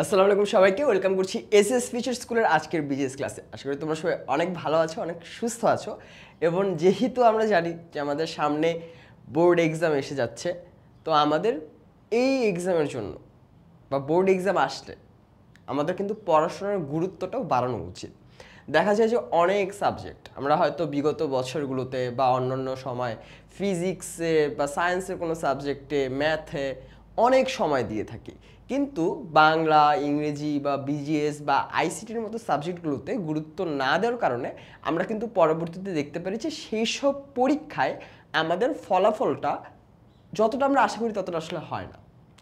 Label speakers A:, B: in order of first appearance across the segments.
A: আসসালামু আলাইকুম সবাইকে ওয়েলকাম করছি এসএস ফিউচার স্কুলের আজকের বিজিএস ক্লাসে। আশা করি তোমরা সবাই অনেক ভালো আছো, অনেক সুস্থ আছো। এবং যেহেতু আমরা জানি যে আমাদের সামনে বোর্ড এক্সাম এসে যাচ্ছে, তো আমাদের এই এক্সামের জন্য বা বোর্ড এক্সাম আসলে আমাদের কিন্তু পড়াশোনার গুরুত্বটাও বাড়ানো উচিত। দেখা যায় যে অনেক সাবজেক্ট আমরা হয়তো বিগত বছরগুলোতে বা অন্যান্য সময় ফিজিক্সে বা সায়েন্সের কোনো সাবজেক্টে, ম্যাথে অনেক সময় দিয়ে থাকি, কিন্তু বাংলা, ইংরেজি বা বিজিএস বা আইসিটির মতো সাবজেক্টগুলোতে গুরুত্ব না দেওয়ার কারণে আমরা কিন্তু পরবর্তীতে দেখতে পারি যে সেই সব পরীক্ষায় আমাদের ফলাফলটা যতটা আমরা আশা করি ততটা আসলে হয় না,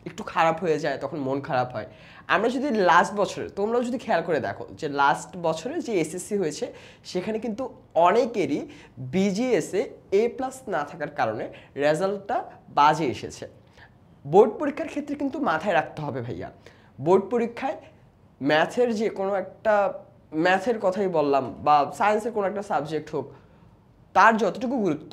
A: একটু খারাপ হয়ে যায়, তখন মন খারাপ হয়। আমরা যদি লাস্ট বছরে, তোমরাও যদি খেয়াল করে দেখো যে লাস্ট বছরে যে এসএসসি হয়েছে সেখানে কিন্তু অনেকেরই বিজিএসে A+ না থাকার কারণে রেজাল্টটা বাজে এসেছে। বোর্ড পরীক্ষার ক্ষেত্রে কিন্তু মাথায় রাখতে হবে ভাইয়া, বোর্ড পরীক্ষায় ম্যাথের যে কোনো একটা, ম্যাথের কথাই বললাম বা সায়েন্সের কোনো একটা সাবজেক্ট হোক, তার যতটুকু গুরুত্ব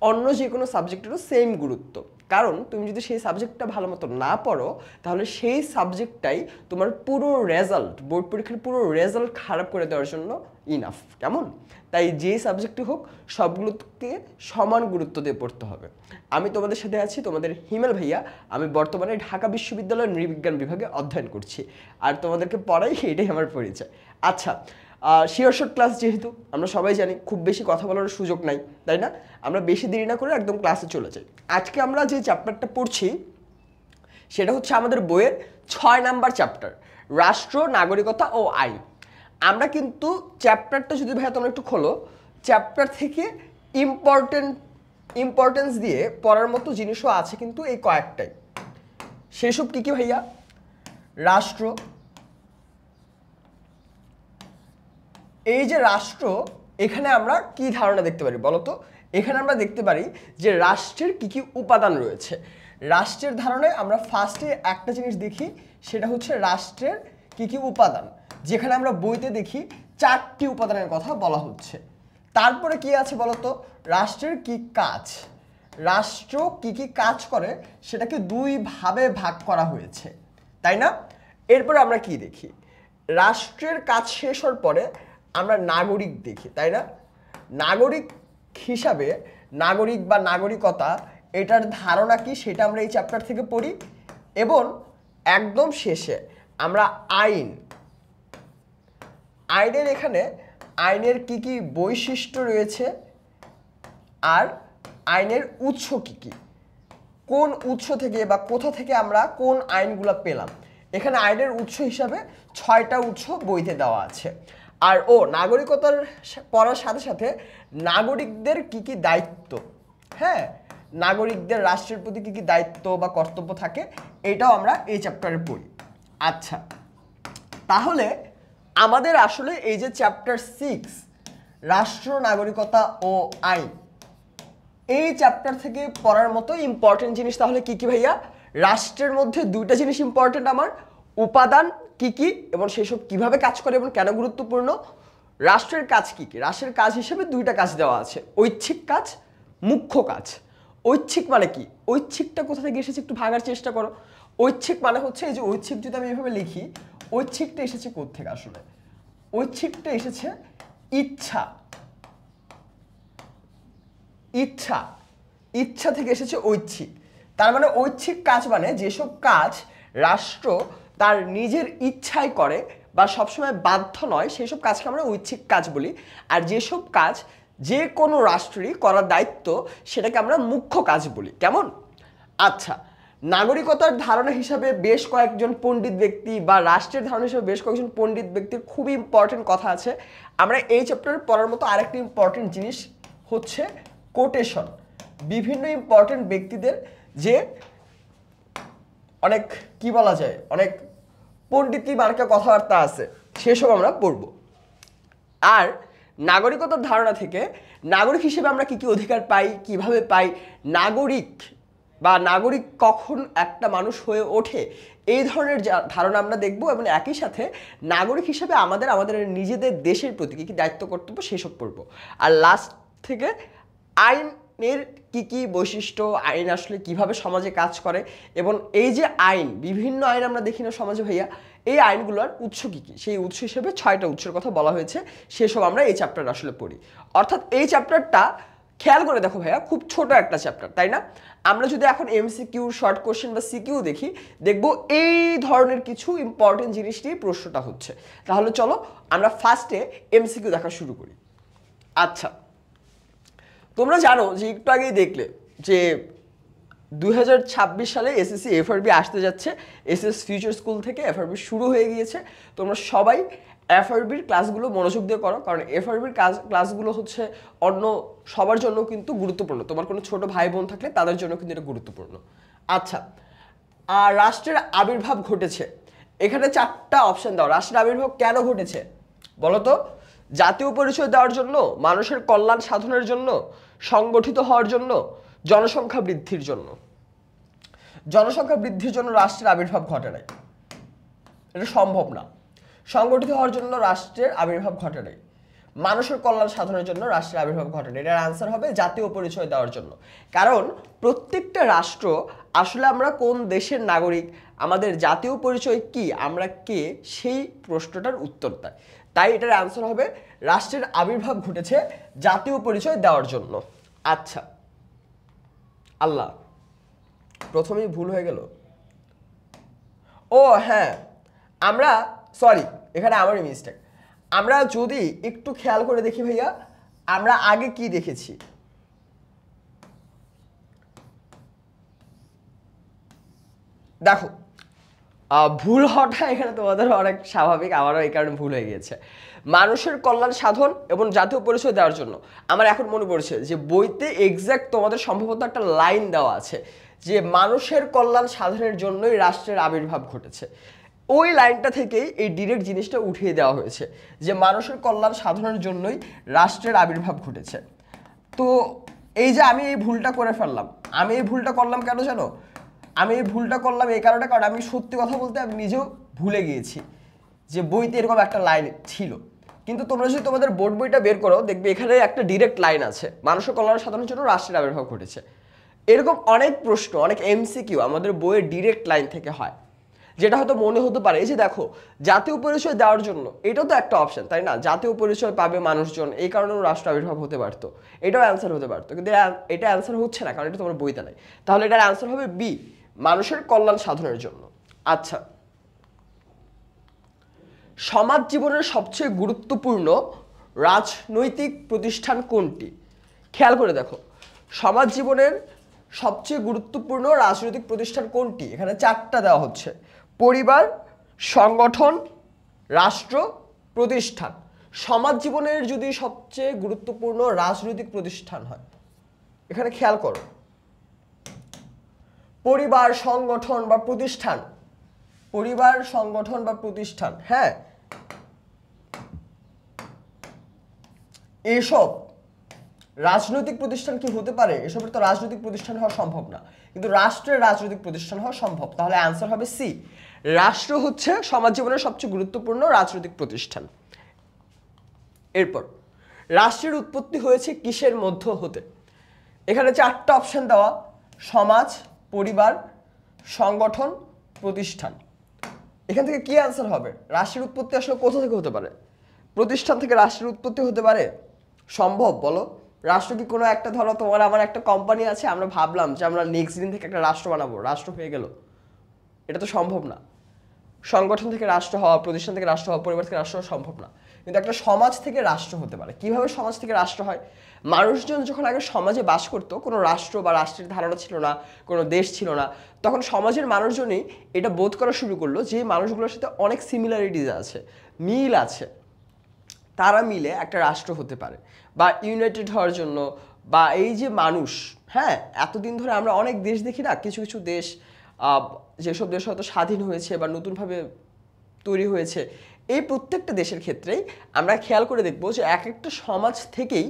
A: অন্য যে কোনো সাবজেক্টেরও সেম গুরুত্ব। কারণ তুমি যদি সেই সাবজেক্টটা ভালো মতো না পড়ো তাহলে সেই সাবজেক্টটাই তোমার পুরো রেজাল্ট, বোর্ড পরীক্ষার পুরো রেজাল্ট খারাপ করে দেওয়ার জন্য ইনাফ। কেমন? তাই যে সাবজেক্টই হোক সবগুলোকে সমান গুরুত্ব দিয়ে পড়তে হবে। আমি তোমাদের সাথে আছি, তোমাদের হিমেল ভাইয়া। আমি বর্তমানে ঢাকা বিশ্ববিদ্যালয়ের নৃবিজ্ঞান বিভাগে অধ্যয়ন করছি, আর তোমাদেরকে পড়াই, এটাই আমার পরিচয়। আচ্ছা, শিওর শর্ট ক্লাস যেহেতু আমরা সবাই জানি খুব বেশি কথা বলার সুযোগ নাই, তাই না? আমরা বেশি দেরি না করে একদম ক্লাসে চলে যাই। আজকে আমরা যে চ্যাপ্টারটা পড়ছি সেটা হচ্ছে আমাদের বইয়ের 6 নাম্বার চ্যাপ্টার, রাষ্ট্র, নাগরিকতা ও আইন। আমরা কিন্তু চ্যাপ্টারটা যদি ভাইয়া তোমরা একটু খোলো, চ্যাপ্টার থেকে ইম্পর্টেন্স দিয়ে পড়ার মতো জিনিসও আছে কিন্তু এই কয়েকটাই। সেসব কী কী ভাইয়া? রাষ্ট্র, এই যে রাষ্ট্র, এখানে আমরা কি ধারণা দেখতে পারি বলো তো? এখানে আমরা দেখতে পারি যে রাষ্ট্রের কি কি উপাদান রয়েছে। রাষ্ট্রের ধারণায় আমরা ফার্স্টে একটা জিনিস দেখি, সেটা হচ্ছে রাষ্ট্রের কি কি উপাদান, যেখানে আমরা বইতে দেখি 4টি উপাদানের কথা বলা হচ্ছে। তারপরে কি আছে বলো তো? রাষ্ট্রের কি কাজ, রাষ্ট্র কি কি কাজ করে সেটাকে 2 ভাবে ভাগ করা হয়েছে, তাই না? এরপরে আমরা কি দেখি? রাষ্ট্রের কাজ শেষ হওয়ার পরে আমরা নাগরিক দেখি, তাই না? নাগরিক হিসাবে নাগরিক বা নাগরিকতা, এটার ধারণা কি সেটা আমরা এই চ্যাপ্টার থেকে পড়ি। এবং একদম শেষে আমরা আইনের এখানে আইনের কি কি বৈশিষ্ট্য রয়েছে আর আইনের উৎস কি কি, কোন উৎস থেকে বা কোথা থেকে আমরা কোন আইনগুলো পেলাম। এখানে আইনের উৎস হিসাবে 6টা উৎস বইতে দেওয়া আছে। আর নাগরিকতার পড়ার সাথে সাথে নাগরিকদের কি কি দায়িত্ব, হ্যাঁ, নাগরিকদের রাষ্ট্রের প্রতি কি কি দায়িত্ব বা কর্তব্য থাকে, এটাও আমরা এই চ্যাপ্টারে পড়ি। আচ্ছা, তাহলে আমাদের আসলে এই যে চ্যাপ্টার 6 রাষ্ট্র, নাগরিকতা ও আইন, এই চ্যাপ্টার থেকে পড়ার মতো ইম্পর্টেন্ট জিনিস তাহলে কি কি ভাইয়া? রাষ্ট্রের মধ্যে 2টা জিনিস ইম্পর্টেন্ট আমার, উপাদান কি কি এবং সেসব কিভাবে কাজ করে এবং কেন গুরুত্বপূর্ণ। রাষ্ট্রের কাজ কি কি? রাষ্ট্রের কাজ হিসেবে 2টা কাজ দেওয়া আছে, ঐচ্ছিক কাজ, মুখ্য কাজ। ঐচ্ছিক মানে কি? ঐচ্ছিকটা কোথা থেকে এসেছে একটু ভাঙার চেষ্টা করো। ঐচ্ছিক মানে হচ্ছে, এই যে ঐচ্ছিক যদি আমি এভাবে লিখি, ঐচ্ছিকটা এসেছে কোত্থেকে আসলে? ঐচ্ছিকটা এসেছে ইচ্ছা, ইচ্ছা, ইচ্ছা থেকে এসেছে ঐচ্ছিক। তার মানে ঐচ্ছিক কাজ মানে যেসব কাজ রাষ্ট্র তার নিজের ইচ্ছায় করে বা সবসময় বাধ্য নয়, সেসব কাজকে আমরা ঐচ্ছিক কাজ বলি। আর যেসব কাজ যে কোনো রাষ্ট্রেরই করার দায়িত্ব, সেটাকে আমরা মুখ্য কাজ বলি। কেমন? আচ্ছা, নাগরিকতার ধারণা হিসাবে বেশ কয়েকজন পণ্ডিত ব্যক্তি বা রাষ্ট্রের ধারণা হিসাবে বেশ কয়েকজন পণ্ডিত ব্যক্তির খুবই ইম্পর্টেন্ট কথা আছে। আমরা এই চ্যাপ্টারে পড়ার মতো আরেকটি ইম্পর্টেন্ট জিনিস হচ্ছে কোটেশন। বিভিন্ন ইম্পর্টেন্ট ব্যক্তিদের যে অনেক কি বলা যায়, অনেক পণ্ডিতি মার্কা কথাবার্তা আছে, সেসব আমরা পড়ব। আর নাগরিকতার ধারণা থেকে নাগরিক হিসেবে আমরা কি কি অধিকার পাই, কিভাবে পাই, নাগরিক বা নাগরিক কখন একটা মানুষ হয়ে ওঠে, এই ধরনের ধারণা আমরা দেখব। এবং একই সাথে নাগরিক হিসেবে আমাদের নিজেদের দেশের প্রতি কী কী দায়িত্ব কর্তব্য সেসব পড়ব। আর লাস্ট থেকে আইনের কি কি বৈশিষ্ট্য, আইন আসলে কিভাবে সমাজে কাজ করে, এবং এই যে আইন, বিভিন্ন আইন আমরা দেখি না সমাজে ভাইয়া, এই আইনগুলোর উৎস কী কী, সেই উৎস হিসেবে 6টা উৎসের কথা বলা হয়েছে, সেসব আমরা এই চ্যাপ্টার আসলে পড়ি। অর্থাৎ এই চ্যাপ্টারটা খেয়াল করে দেখো ভাইয়া, খুব ছোট একটা চ্যাপ্টার, তাই না? আমরা যদি এখন এমসিকিউ, শর্ট কোশ্চেন বা সিকিউ দেখি, দেখবো এই ধরনের কিছু ইম্পর্টেন্ট জিনিস নিয়ে প্রশ্নটা হচ্ছে। তাহলে চলো আমরা ফার্স্টে এমসিকিউ দেখা শুরু করি। আচ্ছা, তোমরা জানো যে একটু আগেই দেখলে যে 2026 সালে এসএসসি এফআরবি আসতে যাচ্ছে, এসএস ফিউচার স্কুল থেকে এফআরবি শুরু হয়ে গিয়েছে। তোমরা সবাই এফআরবির ক্লাসগুলো মনোযোগ দিয়ে করো, কারণ এফআরবির ক্লাসগুলো হচ্ছে অন্য সবার জন্য কিন্তু গুরুত্বপূর্ণ। তোমার কোনো ছোট ভাই বোন থাকলে তাদের জন্য কিন্তু এটা গুরুত্বপূর্ণ। আচ্ছা, আর রাষ্ট্রের আবির্ভাব ঘটেছে, এখানে 4টা অপশন দাও। রাষ্ট্রের আবির্ভাব কেন ঘটেছে বলো তো? জাতীয় পরিচয় দেওয়ার জন্য, মানুষের কল্যাণ সাধনের জন্য, সংগঠিত হওয়ার জন্য, জনসংখ্যা বৃদ্ধির জন্য। জনসংখ্যা বৃদ্ধির জন্য রাষ্ট্রের আবির্ভাব ঘটে নাই, এটা সম্ভব না। সংগঠিত হওয়ার জন্য রাষ্ট্রের আবির্ভাব ঘটে নাই, মানুষের কল্যাণ সাধনের জন্য রাষ্ট্রের আবির্ভাব ঘটে নাই। এটার আনসার হবে জাতীয় পরিচয় দেওয়ার জন্য। কারণ প্রত্যেকটা রাষ্ট্র আসলে আমরা কোন দেশের নাগরিক, আমাদের জাতীয় পরিচয় কি, আমরা কে, সেই প্রশ্নটার উত্তর দেয়। তাই এটার আনসার হবে রাষ্ট্রের আবির্ভাব ঘটেছে জাতীয় পরিচয় দেওয়ার জন্য। আচ্ছা, আল্লাহ, প্রথমেই ভুল হয়ে গেল। ও হ্যাঁ, আমরা সরি, এখানে আমারই মিস্টেক। আমরা যদি একটু খেয়াল করে দেখি ভাইয়া, আমরা আগে কি দেখেছি। দেখো, ভুল হওয়াটা এখানে তোমাদের অনেক স্বাভাবিক, আমারও এই কারণে ভুল হয়ে গিয়েছে। মানুষের কল্যাণ সাধন এবং জাতীয় পরিচয় দেওয়ার জন্য। আমার এখন মনে পড়ছে যে বইতে এক্স্যাক্ট তোমাদের সম্ভবত একটা লাইন দেওয়া আছে যে মানুষের কল্যাণ সাধনের জন্যই রাষ্ট্রের আবির্ভাব ঘটেছে। ওই লাইনটা থেকেই এই ডিরেক্ট জিনিসটা উঠিয়ে দেওয়া হয়েছে যে মানুষের কল্যাণ সাধনের জন্যই রাষ্ট্রের আবির্ভাব ঘটেছে। তো এই যে আমি এই ভুলটা করে ফেললাম, আমি এই ভুলটা করলাম কেন জানো? আমি এই ভুলটা করলাম এই কারণে, কারণ আমি সত্যি কথা বলতে আমি নিজেও ভুলে গিয়েছি যে বইতে এরকম একটা লাইন ছিল। কিন্তু তোমরা যদি তোমাদের বোর্ড বইটা বের করো, দেখবে এখানে একটা ডিরেক্ট লাইন আছে, মানুষের কল্যাণ সাধনের জন্য রাষ্ট্রের আবির্ভাব ঘটেছে। এরকম অনেক প্রশ্ন, অনেক এমসিকিউ আমাদের বইয়ের ডিরেক্ট লাইন থেকে হয়, যেটা হয়তো মনে হতে পারে এই যে দেখো জাতীয় পরিচয় দেওয়ার জন্য, এটাও তো একটা অপশন, তাই না? জাতীয় পরিচয় পাবে মানুষজন, এই কারণেও রাষ্ট্র আবির্ভাব হতে পারতো, এটাও অ্যান্সার হতে পারতো, কিন্তু এটা অ্যান্সার হচ্ছে না, কারণ এটা তোমার বইতে নাই। তাহলে এটার অ্যান্সার হবে বি, মানুষের কল্যাণ সাধনের জন্য। আচ্ছা, সমাজ জীবনের সবচেয়ে গুরুত্বপূর্ণ রাজনৈতিক প্রতিষ্ঠান কোনটি? খেয়াল করে দেখো, সমাজ জীবনের সবচেয়ে গুরুত্বপূর্ণ রাজনৈতিক প্রতিষ্ঠান কোনটি? এখানে 4টা দেওয়া হচ্ছে, পরিবার, সংগঠন, রাষ্ট্র, প্রতিষ্ঠান। সমাজ জীবনের যদি সবচেয়ে গুরুত্বপূর্ণ রাজনৈতিক প্রতিষ্ঠান হয়, এখানে খেয়াল করো, পরিবার, সংগঠন বা প্রতিষ্ঠান, পরিবার, সংগঠন বা প্রতিষ্ঠান, হ্যাঁ, এসব রাজনৈতিক প্রতিষ্ঠান কি হতে পারে? এসবের তো রাজনৈতিক প্রতিষ্ঠান হওয়া সম্ভব না, কিন্তু রাষ্ট্রের রাজনৈতিক প্রতিষ্ঠান হওয়া সম্ভব। তাহলে অ্যান্সার হবে সি, রাষ্ট্র হচ্ছে সমাজ জীবনের সবচেয়ে গুরুত্বপূর্ণ রাজনৈতিক প্রতিষ্ঠান। এরপর, রাষ্ট্রের উৎপত্তি হয়েছে কিসের মধ্য হতে? এখানে 4টা অপশন দেওয়া, সমাজ, পরিবার, সংগঠন, প্রতিষ্ঠান। এখান থেকে কি অ্যান্সার হবে? রাষ্ট্রের উৎপত্তি আসলে কোথা থেকে হতে পারে? প্রতিষ্ঠান থেকে রাষ্ট্রের উৎপত্তি হতে পারে? সম্ভব বলো? রাষ্ট্র কি কোনো একটা, ধরো তোমার আমার একটা কোম্পানি আছে, আমরা ভাবলাম যে আমরা নেক্সট দিন থেকে একটা রাষ্ট্র বানাবো, রাষ্ট্র হয়ে গেল, এটা তো সম্ভব না। সংগঠন থেকে রাষ্ট্র হওয়া, প্রতিষ্ঠান থেকে রাষ্ট্র হওয়া, পরিবার থেকে রাষ্ট্র হওয়া সম্ভব না, কিন্তু একটা সমাজ থেকে রাষ্ট্র হতে পারে। কিভাবে সমাজ থেকে রাষ্ট্র হয়? মানুষজন যখন আগে সমাজে বাস করতো, কোনো রাষ্ট্র বা রাষ্ট্রের ধারণা ছিল না, কোনো দেশ ছিল না, তখন সমাজের মানুষজনই এটা বোধ করা শুরু করলো যে মানুষগুলোর সাথে অনেক সিমিলারিটিজ আছে, মিল আছে, তারা মিলে একটা রাষ্ট্র হতে পারে, বা ইউনাইটেড হওয়ার জন্য, বা এই যে মানুষ, হ্যাঁ, এতদিন ধরে আমরা অনেক দেশ দেখি না, কিছু কিছু দেশ, যেসব দেশ হয়তো স্বাধীন হয়েছে বা নতুনভাবে তৈরি হয়েছে, এই প্রত্যেকটা দেশের ক্ষেত্রেই আমরা খেয়াল করে দেখব যে এক একটা সমাজ থেকেই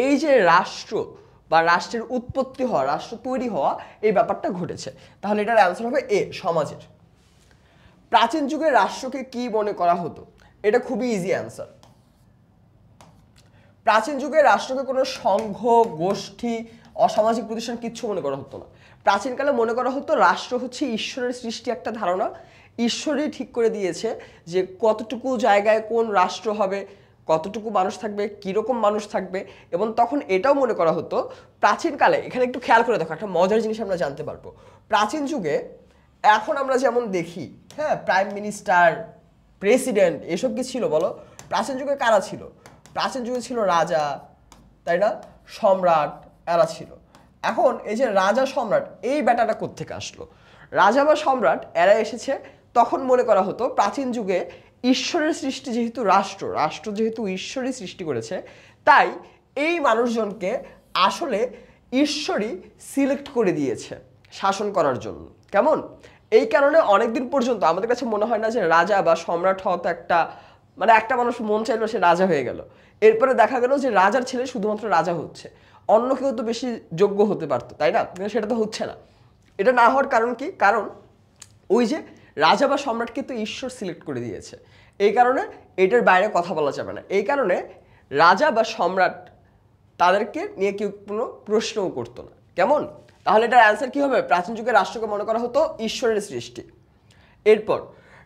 A: এই যে রাষ্ট্র বা রাষ্ট্রের উৎপত্তি হওয়া, রাষ্ট্র তৈরি হওয়া, এই ব্যাপারটা ঘটেছে। তাহলে এটার অ্যান্সার হবে এ, সমাজের। প্রাচীন যুগে রাষ্ট্রকে কি মনে করা হতো? এটা খুবই ইজি অ্যান্সার। প্রাচীন যুগে রাষ্ট্রকে কোনো সংঘ, গোষ্ঠী, অসামাজিক প্রতিষ্ঠান কিচ্ছু মনে করা হতো না। প্রাচীনকালে মনে করা হতো রাষ্ট্র হচ্ছে ঈশ্বরের সৃষ্টি একটা ধারণা, ঈশ্বরই ঠিক করে দিয়েছে যে কতটুকু জায়গায় কোন রাষ্ট্র হবে, কতটুকু মানুষ থাকবে, কীরকম মানুষ থাকবে। এবং তখন এটাও মনে করা হতো প্রাচীনকালে, এখানে একটু খেয়াল করে দেখো, একটা মজার জিনিস আমরা জানতে পারবো। প্রাচীন যুগে এখন আমরা যেমন দেখি, হ্যাঁ, প্রাইম মিনিস্টার, প্রেসিডেন্ট, এসব কি ছিল বলো? প্রাচীন যুগে কারা ছিল? প্রাচীন যুগে ছিল রাজা, তাই না, সম্রাট, এরা ছিল। এখন এই যে রাজা সম্রাট, এই ব্যাটাটা কোত্থেকে আসলো? রাজা বা সম্রাট এরা এসেছে তখন মনে করা হতো প্রাচীন যুগে ঈশ্বরের সৃষ্টি, যেহেতু রাষ্ট্র যেহেতু ঈশ্বরই সৃষ্টি করেছে, তাই এই মানুষজনকে আসলে ঈশ্বরই সিলেক্ট করে দিয়েছে শাসন করার জন্য। কেমন? এই কারণে অনেকদিন পর্যন্ত আমাদের কাছে মনে হয় না যে রাজা বা সম্রাট হওয়া তো একটা, মানে একটা মানুষ মন চাইলো সে রাজা হয়ে গেল। এরপরে দেখা গেল যে রাজার ছেলে শুধুমাত্র রাজা হচ্ছে, অন্য কেউ তো বেশি যোগ্য হতে পারতো, তাই না? কিন্তু সেটা তো হচ্ছে না। এটা না হওয়ার কারণ কি? কারণ ওই যে রাজা বা সম্রাটকে তো ঈশ্বর সিলেক্ট করে দিয়েছে, এই কারণে এটার বাইরে কথা বলা যাবে না। এই কারণে রাজা বা সম্রাট তাদেরকে নিয়ে কেউ কোনো প্রশ্নও করতো না। কেমন? তাহলে এটার অ্যান্সার কি হবে? প্রাচীন যুগে রাষ্ট্রকে মনে করা হতো ঈশ্বরের সৃষ্টি। এরপর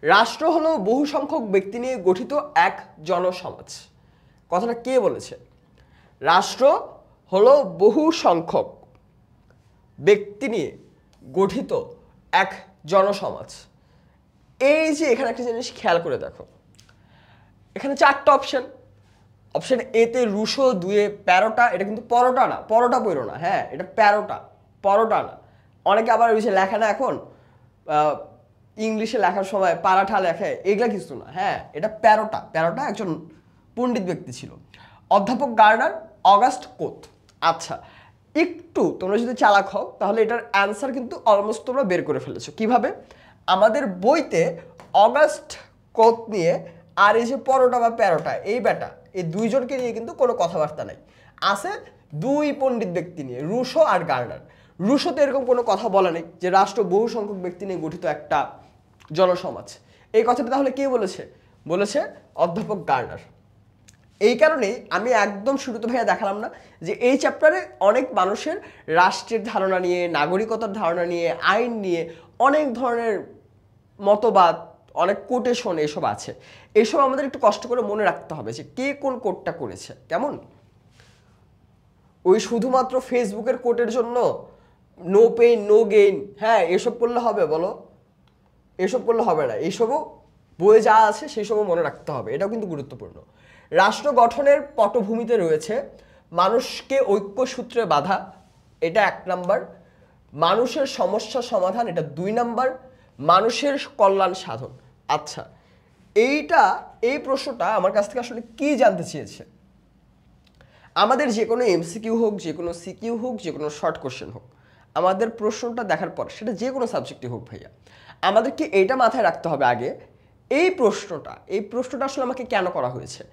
A: রাষ্ট্র হলো বহু সংখ্যক ব্যক্তি নিয়ে গঠিত এক জনসমাজ। কথাটা কে বলেছে? রাষ্ট্র হলো বহু সংখ্যক ব্যক্তি নিয়ে গঠিত এক জনসমাজ। এই যে এখানে একটা জিনিস খেয়াল করে দেখো, এখানে 4টা অপশন। অপশন এতে রুশো, 2-এ প্যারোটা। এটা কিন্তু পরোটা না, পরোটা পড়ো না, হ্যাঁ, এটা প্যারোটা, পরোটা না। অনেকে আবার ওই যে লেখা না এখন ইংলিশে লেখার সময় পারাঠা লেখে, এগুলা কিছু না, হ্যাঁ, এটা প্যারোটা। প্যারোটা একজন পণ্ডিত ব্যক্তি ছিল, অধ্যাপক গার্নার অগাস্ট কোত। আচ্ছা, একটু তোমরা যদি চালাক হও তাহলে এটার অ্যান্সার কিন্তু অলমোস্ট তোমরা বের করে ফেলেছো। কিভাবে? আমাদের বইতে অগাস্ট কোত নিয়ে আর এই যে পরোটা বা প্যারোটা, এই ব্যাটা, এই দুইজনকে নিয়ে কিন্তু কোনো কথাবার্তা নাই। আছে 2 পণ্ডিত ব্যক্তি নিয়ে, রুশো আর গার্নার। রুশোতে এরকম কোনো কথা বলা নেই যে রাষ্ট্র বহু সংখ্যক ব্যক্তি নিয়ে গঠিত একটা জনসমাজ। এই কথাটা তাহলে কে বলেছে? বলেছে অধ্যাপক গার্নার। এই কারণেই আমি একদম শুরুতে ভাইয়া দেখালাম না যে এই চ্যাপ্টারে অনেক মানুষের রাষ্ট্রের ধারণা নিয়ে, নাগরিকতার ধারণা নিয়ে, আইন নিয়ে অনেক ধরনের মতবাদ, অনেক কোটেশন এসব আছে। এসব আমাদের একটু কষ্ট করে মনে রাখতে হবে যে কে কোন কোটটা করেছে। কেমন? ওই শুধুমাত্র ফেসবুকের কোটের জন্য নো পেইন নো গেইন, হ্যাঁ, এসব করলে হবে বলো? এসব করলে হবে না। এইসবও বইয়ে যা আছে সেসবও মনে রাখতে হবে, এটাও কিন্তু গুরুত্বপূর্ণ। রাষ্ট্র গঠনের পটভূমিতে রয়েছে মানুষকে ঐক্যসূত্রে বাঁধা, এটা 1 নাম্বার। মানুষের সমস্যা সমাধান, এটা 2 নাম্বার। মানুষের কল্যাণ সাধন। আচ্ছা, এই প্রশ্নটা আমার কাছ থেকে আসলে কি জানতে চেয়েছে? আমাদের যে কোনো এমসিকিউ হোক, যে কোনো সিকিউ হোক, যে কোনো শর্ট কোশ্চেন হোক, আমাদের প্রশ্নটা দেখার পর সেটা যে কোনো সাবজেক্টই হোক ভাইয়া, আমাদেরকে এইটা মাথায় রাখতে হবে আগে, এই প্রশ্নটা আসলে আমাকে কেন করা হয়েছে,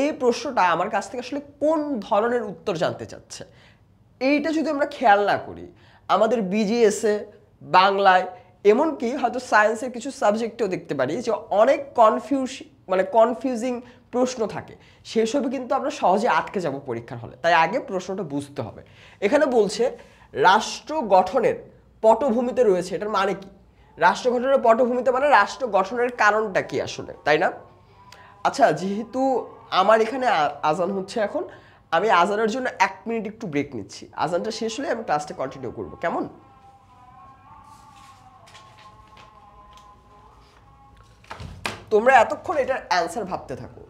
A: এই প্রশ্নটা আমার কাছ থেকে আসলে কোন ধরনের উত্তর জানতে চাচ্ছে। এইটা যদি আমরা খেয়াল না করি, আমাদের বিজিএসে, বাংলায়, এমনকি হয়তো সায়েন্সের কিছু সাবজেক্টেও দেখতে পারি যে অনেক কনফিউজিং প্রশ্ন থাকে, সেসবে কিন্তু আমরা সহজে আটকে যাব পরীক্ষার হলে। তাই আগে প্রশ্নটা বুঝতে হবে। এখানে বলছে রাষ্ট্র গঠনের পটভূমিতে রয়েছে, এটার মানে কি? রাষ্ট্র গঠনের পটভূমিতে মানে রাষ্ট্র গঠনের কারণটা কি আসলে, তাই না? আচ্ছা, যেহেতু আমার এখানে আজান হচ্ছে এখন, আমি আজানের জন্য 1 মিনিট একটু ব্রেক নিচ্ছি। আজানটা শেষ হলে আমি ক্লাসটা কন্টিনিউ করবো, কেমন? তোমরা এতক্ষণ এটার অ্যান্সার ভাবতে থাকো।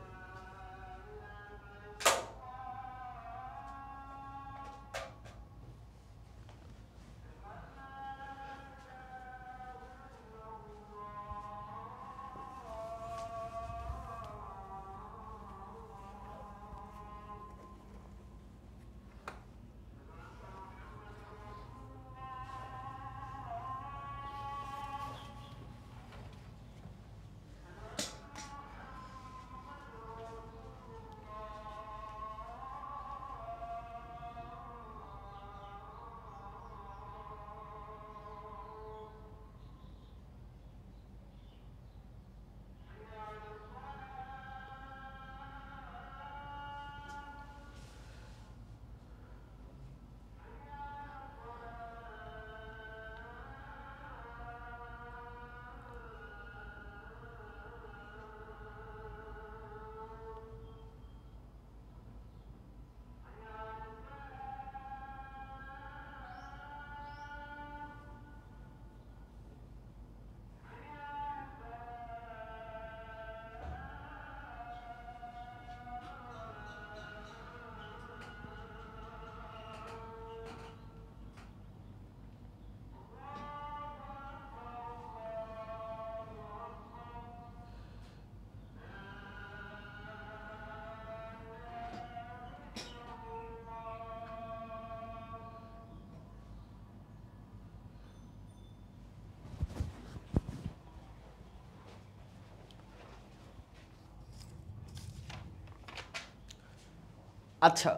A: আচ্ছা,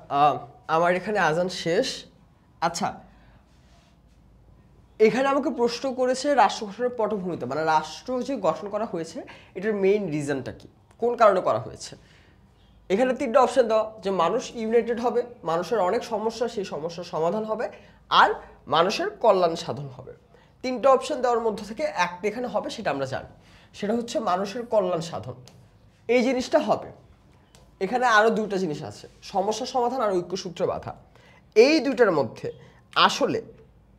A: আমার এখানে আজান শেষ। আচ্ছা, এখানে আমাকে প্রশ্ন করেছে রাষ্ট্র গঠনের পটভূমিতে, মানে রাষ্ট্র যে গঠন করা হয়েছে এটার মেইন রিজনটা কি, কোন কারণে করা হয়েছে। এখানে তিনটা অপশন দেওয়া, যে মানুষ ইউনাইটেড হবে, মানুষের অনেক সমস্যা সেই সমস্যার সমাধান হবে, আর মানুষের কল্যাণ সাধন হবে। তিনটা অপশন দেওয়ার মধ্যে থেকে একটা এখানে হবে, সেটা আমরা জানি, সেটা হচ্ছে মানুষের কল্যাণ সাধন। এই জিনিসটা হবে। এখানে আরও দুইটা জিনিস আছে, সমস্যা সমাধান আর ঐক্যসূত্র বাঁধা। এই দুইটার মধ্যে আসলে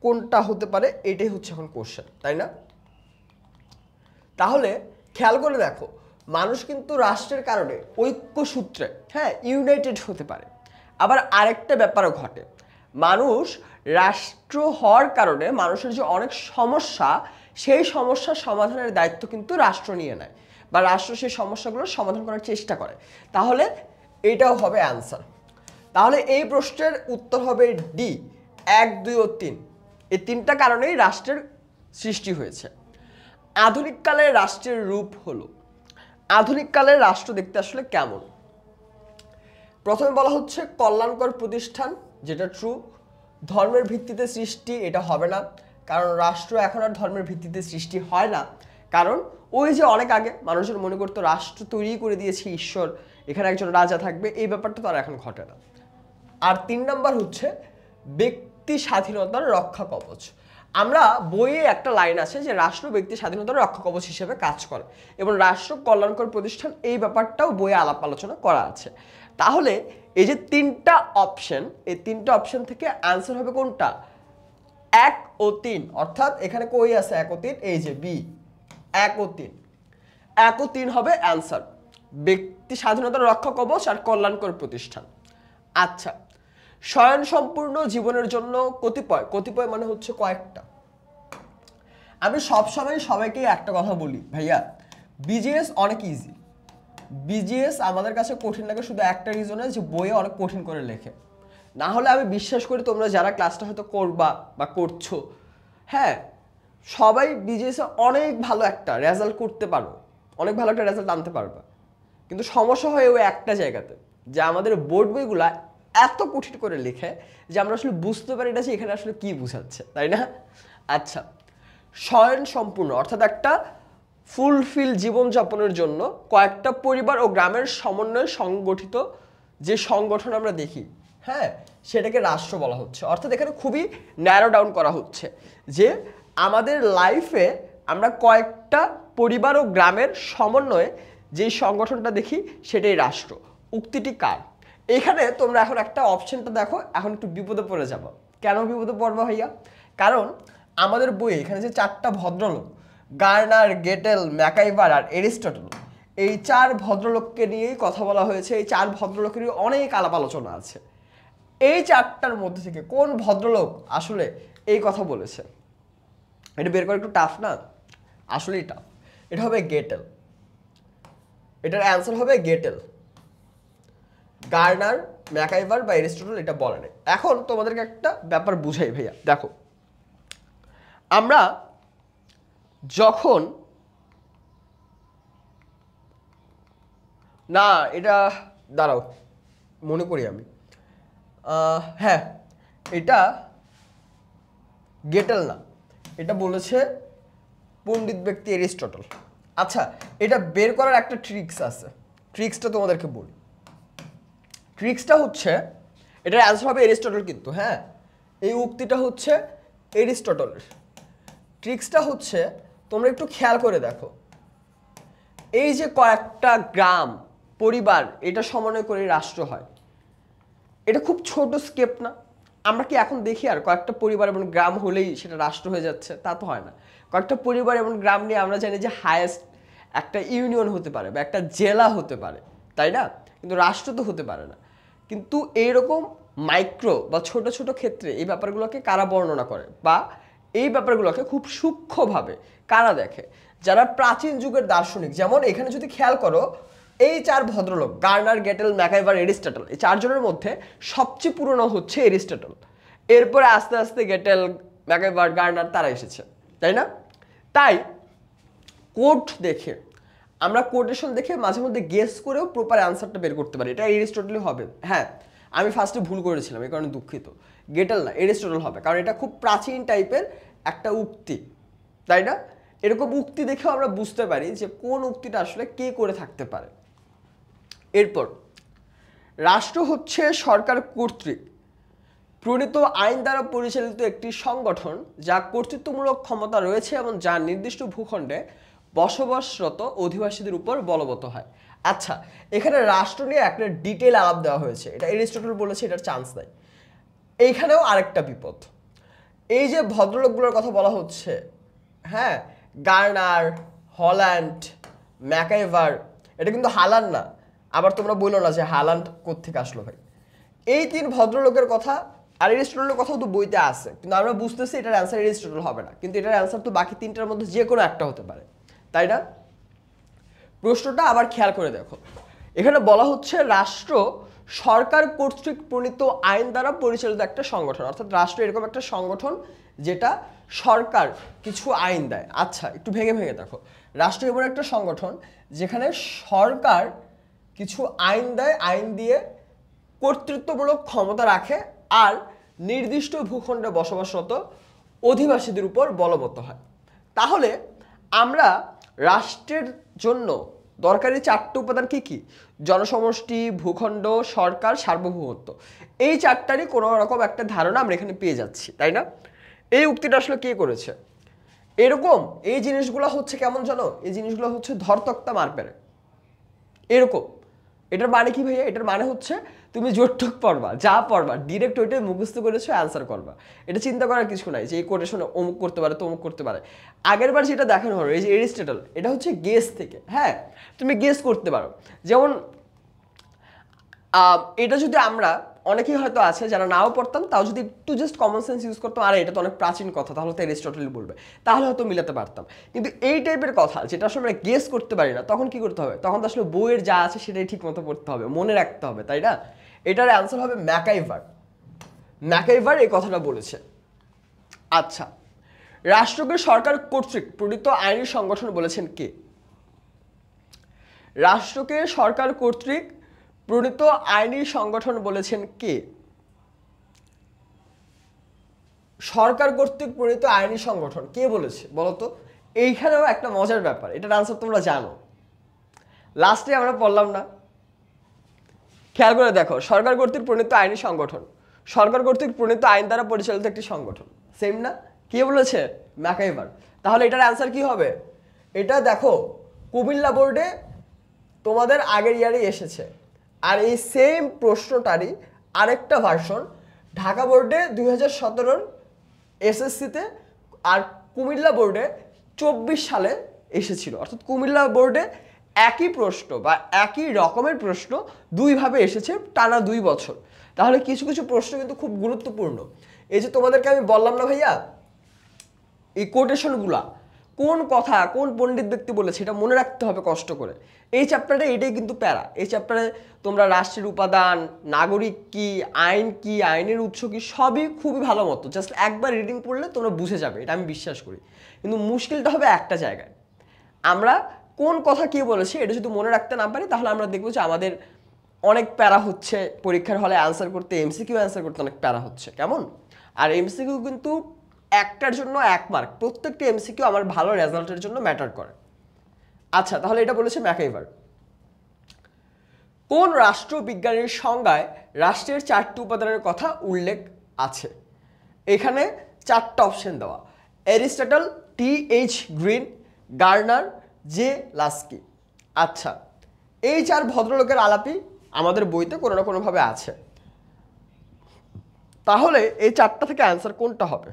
A: কোনটা হতে পারে, এটাই হচ্ছে এখন কোশ্চেন, তাই না? তাহলে খেয়াল করে দেখো, মানুষ কিন্তু রাষ্ট্রের কারণে ঐক্যসূত্রে, হ্যাঁ, ইউনাইটেড হতে পারে। আবার আরেকটা ব্যাপারও ঘটে, মানুষ রাষ্ট্র হওয়ার কারণে মানুষের যে অনেক সমস্যা, সেই সমস্যার সমাধানের দায়িত্ব কিন্তু রাষ্ট্র নিয়ে নেয়, বা রাষ্ট্র সেই সমস্যাগুলোর সমাধান করার চেষ্টা করে। তাহলে এটাও হবে অ্যান্সার। তাহলে এই প্রশ্নের উত্তর হবে ডি, 1, 2 ও 3। এই তিনটা কারণেই রাষ্ট্রের সৃষ্টি হয়েছে। আধুনিক কালে রাষ্ট্রের রূপ হলো, আধুনিক কালের রাষ্ট্র দেখতে আসলে কেমন। প্রথমে বলা হচ্ছে কল্যাণকর প্রতিষ্ঠান, যেটা ট্রু। ধর্মের ভিত্তিতে সৃষ্টি, এটা হবে না, কারণ রাষ্ট্র এখন আর ধর্মের ভিত্তিতে সৃষ্টি হয় না। কারণ ওই যে অনেক আগে মানুষজন মনে করতো রাষ্ট্র তৈরি করে দিয়েছে ঈশ্বর, এখানে একজন রাজা থাকবে, এই ব্যাপারটা তো আর এখন ঘটে না। আর 3 নাম্বার হচ্ছে ব্যক্তি স্বাধীনতার রক্ষা কবচ। আমরা বইয়ে একটা লাইন আছে যে রাষ্ট্র ব্যক্তি স্বাধীনতার রক্ষা কবচ হিসেবে কাজ করে, এবং রাষ্ট্র কল্যাণকর প্রতিষ্ঠান, এই ব্যাপারটাও বইয়ে আলাপ আলোচনা করা আছে। তাহলে এই যে তিনটা অপশন, এই তিনটা অপশন থেকে আনসার হবে কোনটা, 1 ও 3। অর্থাৎ এখানে কই আছে 1 ও 3, এই যে বি, 1 ও 3। 1 ও 3 হবে অ্যান্সার, ব্যক্তি স্বাধীনতার রক্ষা কবচ আর কল্যাণকর প্রতিষ্ঠান। আচ্ছা, স্বয়ংসম্পূর্ণ জীবনের জন্য কতিপয়, কতিপয় মানে হচ্ছে কয়েকটা। আমি সবসময় সবাইকে একটা কথা বলি, ভাইয়া বিজিএস অনেক ইজি। বিজিএস আমাদের কাছে কঠিন লাগে শুধু একটা রিজনে, যে বইয়ে অনেক কঠিন করে লেখে। না হলে আমি বিশ্বাস করি তোমরা যারা ক্লাসটা হয়তো করবা বা করছো, হ্যাঁ, সবাই বিজিএস অনেক ভালো একটা রেজাল্ট করতে পারো, অনেক ভালো একটা রেজাল্ট আনতে পারবা। কিন্তু সমস্যা হয় ওই একটা জায়গাতে, যে আমাদের বোর্ড বইগুলা এত কঠিন করে লেখে যে আমরা আসলে বুঝতে পারি না যে এখানে আসলে কি বোঝাচ্ছে, তাই না? আচ্ছা, স্বয়ংসম্পূর্ণ অর্থাৎ একটা ফুলফিল জীবনযাপনের জন্য কয়েকটা পরিবার ও গ্রামের সমন্বয়ে সংগঠিত যে সংগঠন আমরা দেখি, হ্যাঁ, সেটাকে রাষ্ট্র বলা হচ্ছে। অর্থাৎ এখানে খুবই ন্যারো ডাউন করা হচ্ছে যে আমাদের লাইফে আমরা কয়েকটা পরিবার ও গ্রামের সমন্বয়ে যে সংগঠনটা দেখি সেটাই রাষ্ট্র। উক্তিটি কার? এখানে তোমরা এখন একটা অপশনটা দেখো, এখন একটু বিপদে পড়ে যাবো। কেন বিপদে পড়বা ভাইয়া? কারণ আমাদের বইয়ে এখানে যে 4টা ভদ্রলোক, গার্নার, গেটেল, ম্যাকাইভার আর এরিস্টটল, এই 4 ভদ্রলোককে নিয়েই কথা বলা হয়েছে। এই 4 ভদ্রলোকেরই অনেক আলাপ আলোচনা আছে। এই 4টার মধ্যে থেকে কোন ভদ্রলোক আসলে এই কথা বলেছে, এটা বের করা একটু টাফ না? আসলেই টাফ। এটা হবে গেটেল, এটার অ্যান্সার হবে গেটেল। গার্নার, ম্যাকাইভার বা এরিস্টটল এটা বলে নেই। এখন তোমাদেরকে একটা ব্যাপার বুঝাই ভাইয়া, দেখো আমরা যখন, না এটা দাঁড়াও মনে করি আমি, হ্যাঁ এটা গেটেল না, এটা বলেছে পণ্ডিত ব্যক্তি এরিস্টটল। আচ্ছা, এটা বের করার একটা ট্রিক্স আছে, ট্রিক্সটা তোমাদেরকে বলি। ট্রিক্সটা হচ্ছে, এটার অ্যান্সার হবে এরিস্টটল কিন্তু, হ্যাঁ, এই উক্তিটা হচ্ছে এরিস্টটলের। ট্রিক্সটা হচ্ছে তোমরা একটু খেয়াল করে দেখো, এই যে কয়েকটা গ্রাম পরিবার, এটা সমন্বয় করে রাষ্ট্র হয়, এটা খুব ছোট স্কেপ না? আমরা কি এখন দেখি আর কয়েকটা পরিবার এবং গ্রাম হলেই সেটা রাষ্ট্র হয়ে যাচ্ছে? তা তো হয় না। কয়েকটা পরিবার এবং গ্রাম নিয়ে আমরা জানি যে হায়েস্ট একটা ইউনিয়ন হতে পারে বা একটা জেলা হতে পারে, তাই না? কিন্তু রাষ্ট্র তো হতে পারে না। কিন্তু এইরকম মাইক্রো বা ছোট ছোট ক্ষেত্রে এই ব্যাপারগুলোকে কারা বর্ণনা করে, বা এই ব্যাপারগুলোকে খুব সূক্ষ্মভাবে কারা দেখে? যারা প্রাচীন যুগের দার্শনিক। যেমন এখানে যদি খেয়াল করো, এই 4 ভদ্রলোক গার্নার, গেটেল, ম্যাকাইভার, এরিস্টটল, এই 4 জনের মধ্যে সবচেয়ে পুরনো হচ্ছে এরিস্টটল। এরপরে আস্তে আস্তে গেটেল, ম্যাকাইভার, গার্নার তারা এসেছে, তাই না? তাই কোট দেখে, আমরা কোটেশন দেখে মাঝে মধ্যে গেস করেও প্রপার অ্যান্সারটা বের করতে পারি, এটা এরিস্টটলই হবে। হ্যাঁ, আমি ফার্স্টে ভুল করেছিলাম, এই কারণে দুঃখিত। গেটাল না, এরিস্টটল হবে, কারণ এটা খুব প্রাচীন টাইপের একটা উক্তি, তাই না? এরকম উক্তি দেখেও আমরা বুঝতে পারি যে কোন উক্তিটা আসলে কে করে থাকতে পারে। এরপর রাষ্ট্র হচ্ছে সরকার কর্তৃক প্রণীত আইন দ্বারা পরিচালিত একটি সংগঠন যা কর্তৃত্বমূলক ক্ষমতা রয়েছে এবং যা নির্দিষ্ট ভূখণ্ডে বসবাসরত অধিবাসীদের উপর বলবৎ হয়। আচ্ছা, এখানে রাষ্ট্র নিয়ে একটা ডিটেল আলাপ দেওয়া হয়েছে, এটা এরিস্টটল বলেছে, এটার চান্স নাই। এইখানেও আরেকটা বিপদ, এই যে ভদ্রলোকগুলোর কথা বলা হচ্ছে, হ্যাঁ, গার্নার, হল্যান্ড, ম্যাকাইভার, এটা কিন্তু হালান্ড না, আবার তোমরা বললো না যে হালান্ড কোত্থেকে আসলো ভাই। এই 3 ভদ্রলোকের কথা আর এরিস্টটলের কথাও তো বইতে আছে, কিন্তু আমরা বুঝতেছি এটার অ্যান্সার এরিস্টটল হবে না, কিন্তু এটার অ্যান্সার তো বাকি 3টার মধ্যে যে কোনো একটা হতে পারে, তাই না? প্রশ্নটা আবার খেয়াল করে দেখো, এখানে বলা হচ্ছে রাষ্ট্র সরকার কর্তৃক প্রণীত আইন দ্বারা পরিচালিত একটা সংগঠন, অর্থাৎ রাষ্ট্র এরকম একটা সংগঠন যেটা সরকার কিছু আইন দেয়। আচ্ছা, একটু ভেঙে ভেঙে দেখো, রাষ্ট্র এমন একটা সংগঠন যেখানে সরকার কিছু আইন দেয়, আইন দিয়ে কর্তৃত্বমূলক ক্ষমতা রাখে আর নির্দিষ্ট ভূখণ্ডে বসবাসরত অধিবাসীদের উপর বলবৎ হয়। তাহলে আমরা রাষ্ট্রের জন্য দরকারি 4টে উপাদান কি কি? জনসমষ্টি, ভূখণ্ড, সরকার, সার্বভৌমত্ব। এই 4টারই কোনো রকম একটা ধারণা আমরা এখানে পেয়ে যাচ্ছি, তাই না? এই উক্তিটা আসলে কে করেছে? এরকম এই জিনিসগুলো হচ্ছে কেমন জানো? এই জিনিসগুলো হচ্ছে ধরতক্তা মারপেরে এরকম। এটার মানে কি ভাইয়া? এটার মানে হচ্ছে তুমি জোরটুক পড়বা, যা পড়বা ডিরেক্ট ওইটাই মুখস্থ করেছো, অ্যান্সার করবা। এটা চিন্তা করার কিছু নাই যে এই কোটেশনে অমুক করতে পারে, তমুক করতে পারে। আগের বার যেটা দেখানো হলো এই যে এরিস্টটল, এটা হচ্ছে গেস থেকে, হ্যাঁ, তুমি গেস করতে পারো। যেমন এটা যদি আমরা অনেকেই হয়তো আছে যারা নাও পড়তাম, তাও যদি একটু জাস্ট কমন সেন্স ইউজ করতাম, আরে এটা তো অনেক প্রাচীন কথা, তাহলে তো এরিস্টটল বলবে, তাহলে হয়তো মিলাতে পারতাম। কিন্তু এই টাইপের কথা যেটা আসলে আমরা গেস করতে পারি না, তখন কি করতে হবে? তখন তো আসলে বইয়ের যা আছে সেটাই ঠিক মতো পড়তে হবে, মনে রাখতে হবে, তাই না? এটার অ্যান্সার হবে ম্যাকাইভার। ম্যাকাইভার এই কথাটা বলেছে। আচ্ছা, রাষ্ট্রকে সরকার কর্তৃক প্রণীত আইনি সংগঠন বলেছেন কে? রাষ্ট্রকে সরকার কর্তৃক প্রণীত আইনি সংগঠন বলেছেন কে? সরকার কর্তৃক প্রণীত আইনি সংগঠন কে বলেছে বলতো? এইখানেও একটা মজার ব্যাপার, এটার আনসার তোমরা জানো, লাস্টে আমরা পড়লাম না? খেয়াল করে দেখো, সরকার কর্তৃক প্রণীত আইনি সংগঠন, সরকার কর্তৃক প্রণীত আইন দ্বারা পরিচালিত একটি সংগঠন, সেম না? কে বলেছে? ম্যাকাইভার। তাহলে এটার অ্যান্সার কি হবে? এটা দেখো কুমিল্লা বোর্ডে তোমাদের আগের ইয়ারে এসেছে, আর এই সেম প্রশ্নটারই আরেকটা ভার্সন ঢাকা বোর্ডে 2017 এসএসসিতে আর কুমিল্লা বোর্ডে 24 সালে এসেছিল। অর্থাৎ কুমিল্লা বোর্ডে একই প্রশ্ন বা একই রকমের প্রশ্ন দুইভাবে এসেছে টানা 2 বছর। তাহলে কিছু কিছু প্রশ্ন কিন্তু খুব গুরুত্বপূর্ণ। এই যে তোমাদেরকে আমি বললাম না ভাইয়া, এই কোটেশনগুলা কোন কথা কোন পণ্ডিত ব্যক্তি বলেছে এটা মনে রাখতে হবে কষ্ট করে। এই চ্যাপ্টারে এটাই কিন্তু প্যারা। এই চ্যাপ্টারে তোমরা রাষ্ট্রের উপাদান, নাগরিক কি, আইন কি, আইনের উৎস কি, সবই খুবই ভালো মতো জাস্ট একবার রিডিং পড়লে তোমরা বুঝে যাবে, এটা আমি বিশ্বাস করি। কিন্তু মুশকিলটা হবে একটা জায়গায়, আমরা কোন কথা কে বলেছি এটা যদি মনে রাখতে না পারি, তাহলে আমরা দেখবো যে আমাদের অনেক প্যারা হচ্ছে পরীক্ষার হলে অ্যান্সার করতে, এমসিকিউ অ্যান্সার করতে অনেক প্যারা হচ্ছে। কেমন? আর এমসিকিউ কিন্তু একটার জন্য 1 মার্ক, প্রত্যেকটা এমসিকিউ আমার ভালো রেজাল্টের জন্য ম্যাটার করে। আচ্ছা, তাহলে এটা বলেছে ম্যাকাইভার। কোন রাষ্ট্রবিজ্ঞানের সংজ্ঞায় রাষ্ট্রের 4টি উপাদানের কথা উল্লেখ আছে? এখানে 4টা অপশন দেওয়া, Aristotle, T. H.. Green, Garner, J. Laski. আচ্ছা, এই 4 ভদ্রলোকের আলাপই আমাদের বইতে কোনো না কোনোভাবে আছে। তাহলে এই 4টা থেকে অ্যান্সার কোনটা হবে?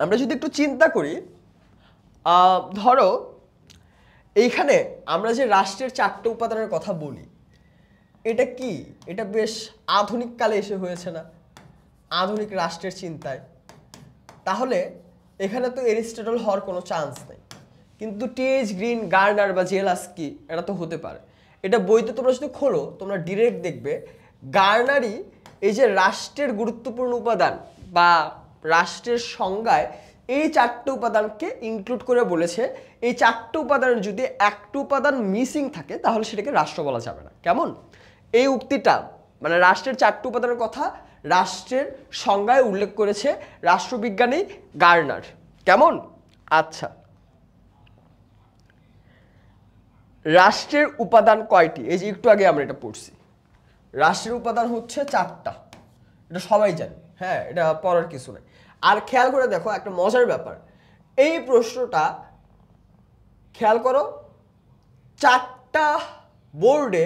A: আমরা যদি একটু চিন্তা করি, ধরো এইখানে আমরা যে রাষ্ট্রের 4টে উপাদানের কথা বলি, এটা কি? এটা বেশ আধুনিক কালে এসে হয়েছে না, আধুনিক রাষ্ট্রের চিন্তায়। তাহলে এখানে তো এরিস্টটল হওয়ার কোনো চান্স নেই, কিন্তু টি.এইচ. গ্রিন, গার্নার বা জে. লাস্কি এটা তো হতে পারে। এটা বইতে তোমরা যদি খোলো তোমরা ডিরেক্ট দেখবে গার্নারই এই যে রাষ্ট্রের গুরুত্বপূর্ণ উপাদান বা রাষ্ট্রের সংজ্ঞায় এই 4টে উপাদানকে ইনক্লুড করে বলেছে, এই 4টে উপাদানের যদি একটা উপাদান মিসিং থাকে তাহলে সেটাকে রাষ্ট্র বলা যাবে না। কেমন? এই উক্তিটা মানে রাষ্ট্রের 4টি উপাদানের কথা রাষ্ট্রের সংজ্ঞায় উল্লেখ করেছে রাষ্ট্রবিজ্ঞানী গার্নার। কেমন? আচ্ছা, রাষ্ট্রের উপাদান কয়টি? এই যে একটু আগে আমরা এটা পড়ছি, রাষ্ট্রের উপাদান হচ্ছে 4টা, এটা সবাই জানে, হ্যাঁ, এটা পড়ার কিছু নেই। আর খেয়াল করে দেখো একটা মজার ব্যাপার, এই প্রশ্নটা খেয়াল করো, 4টা বোর্ডে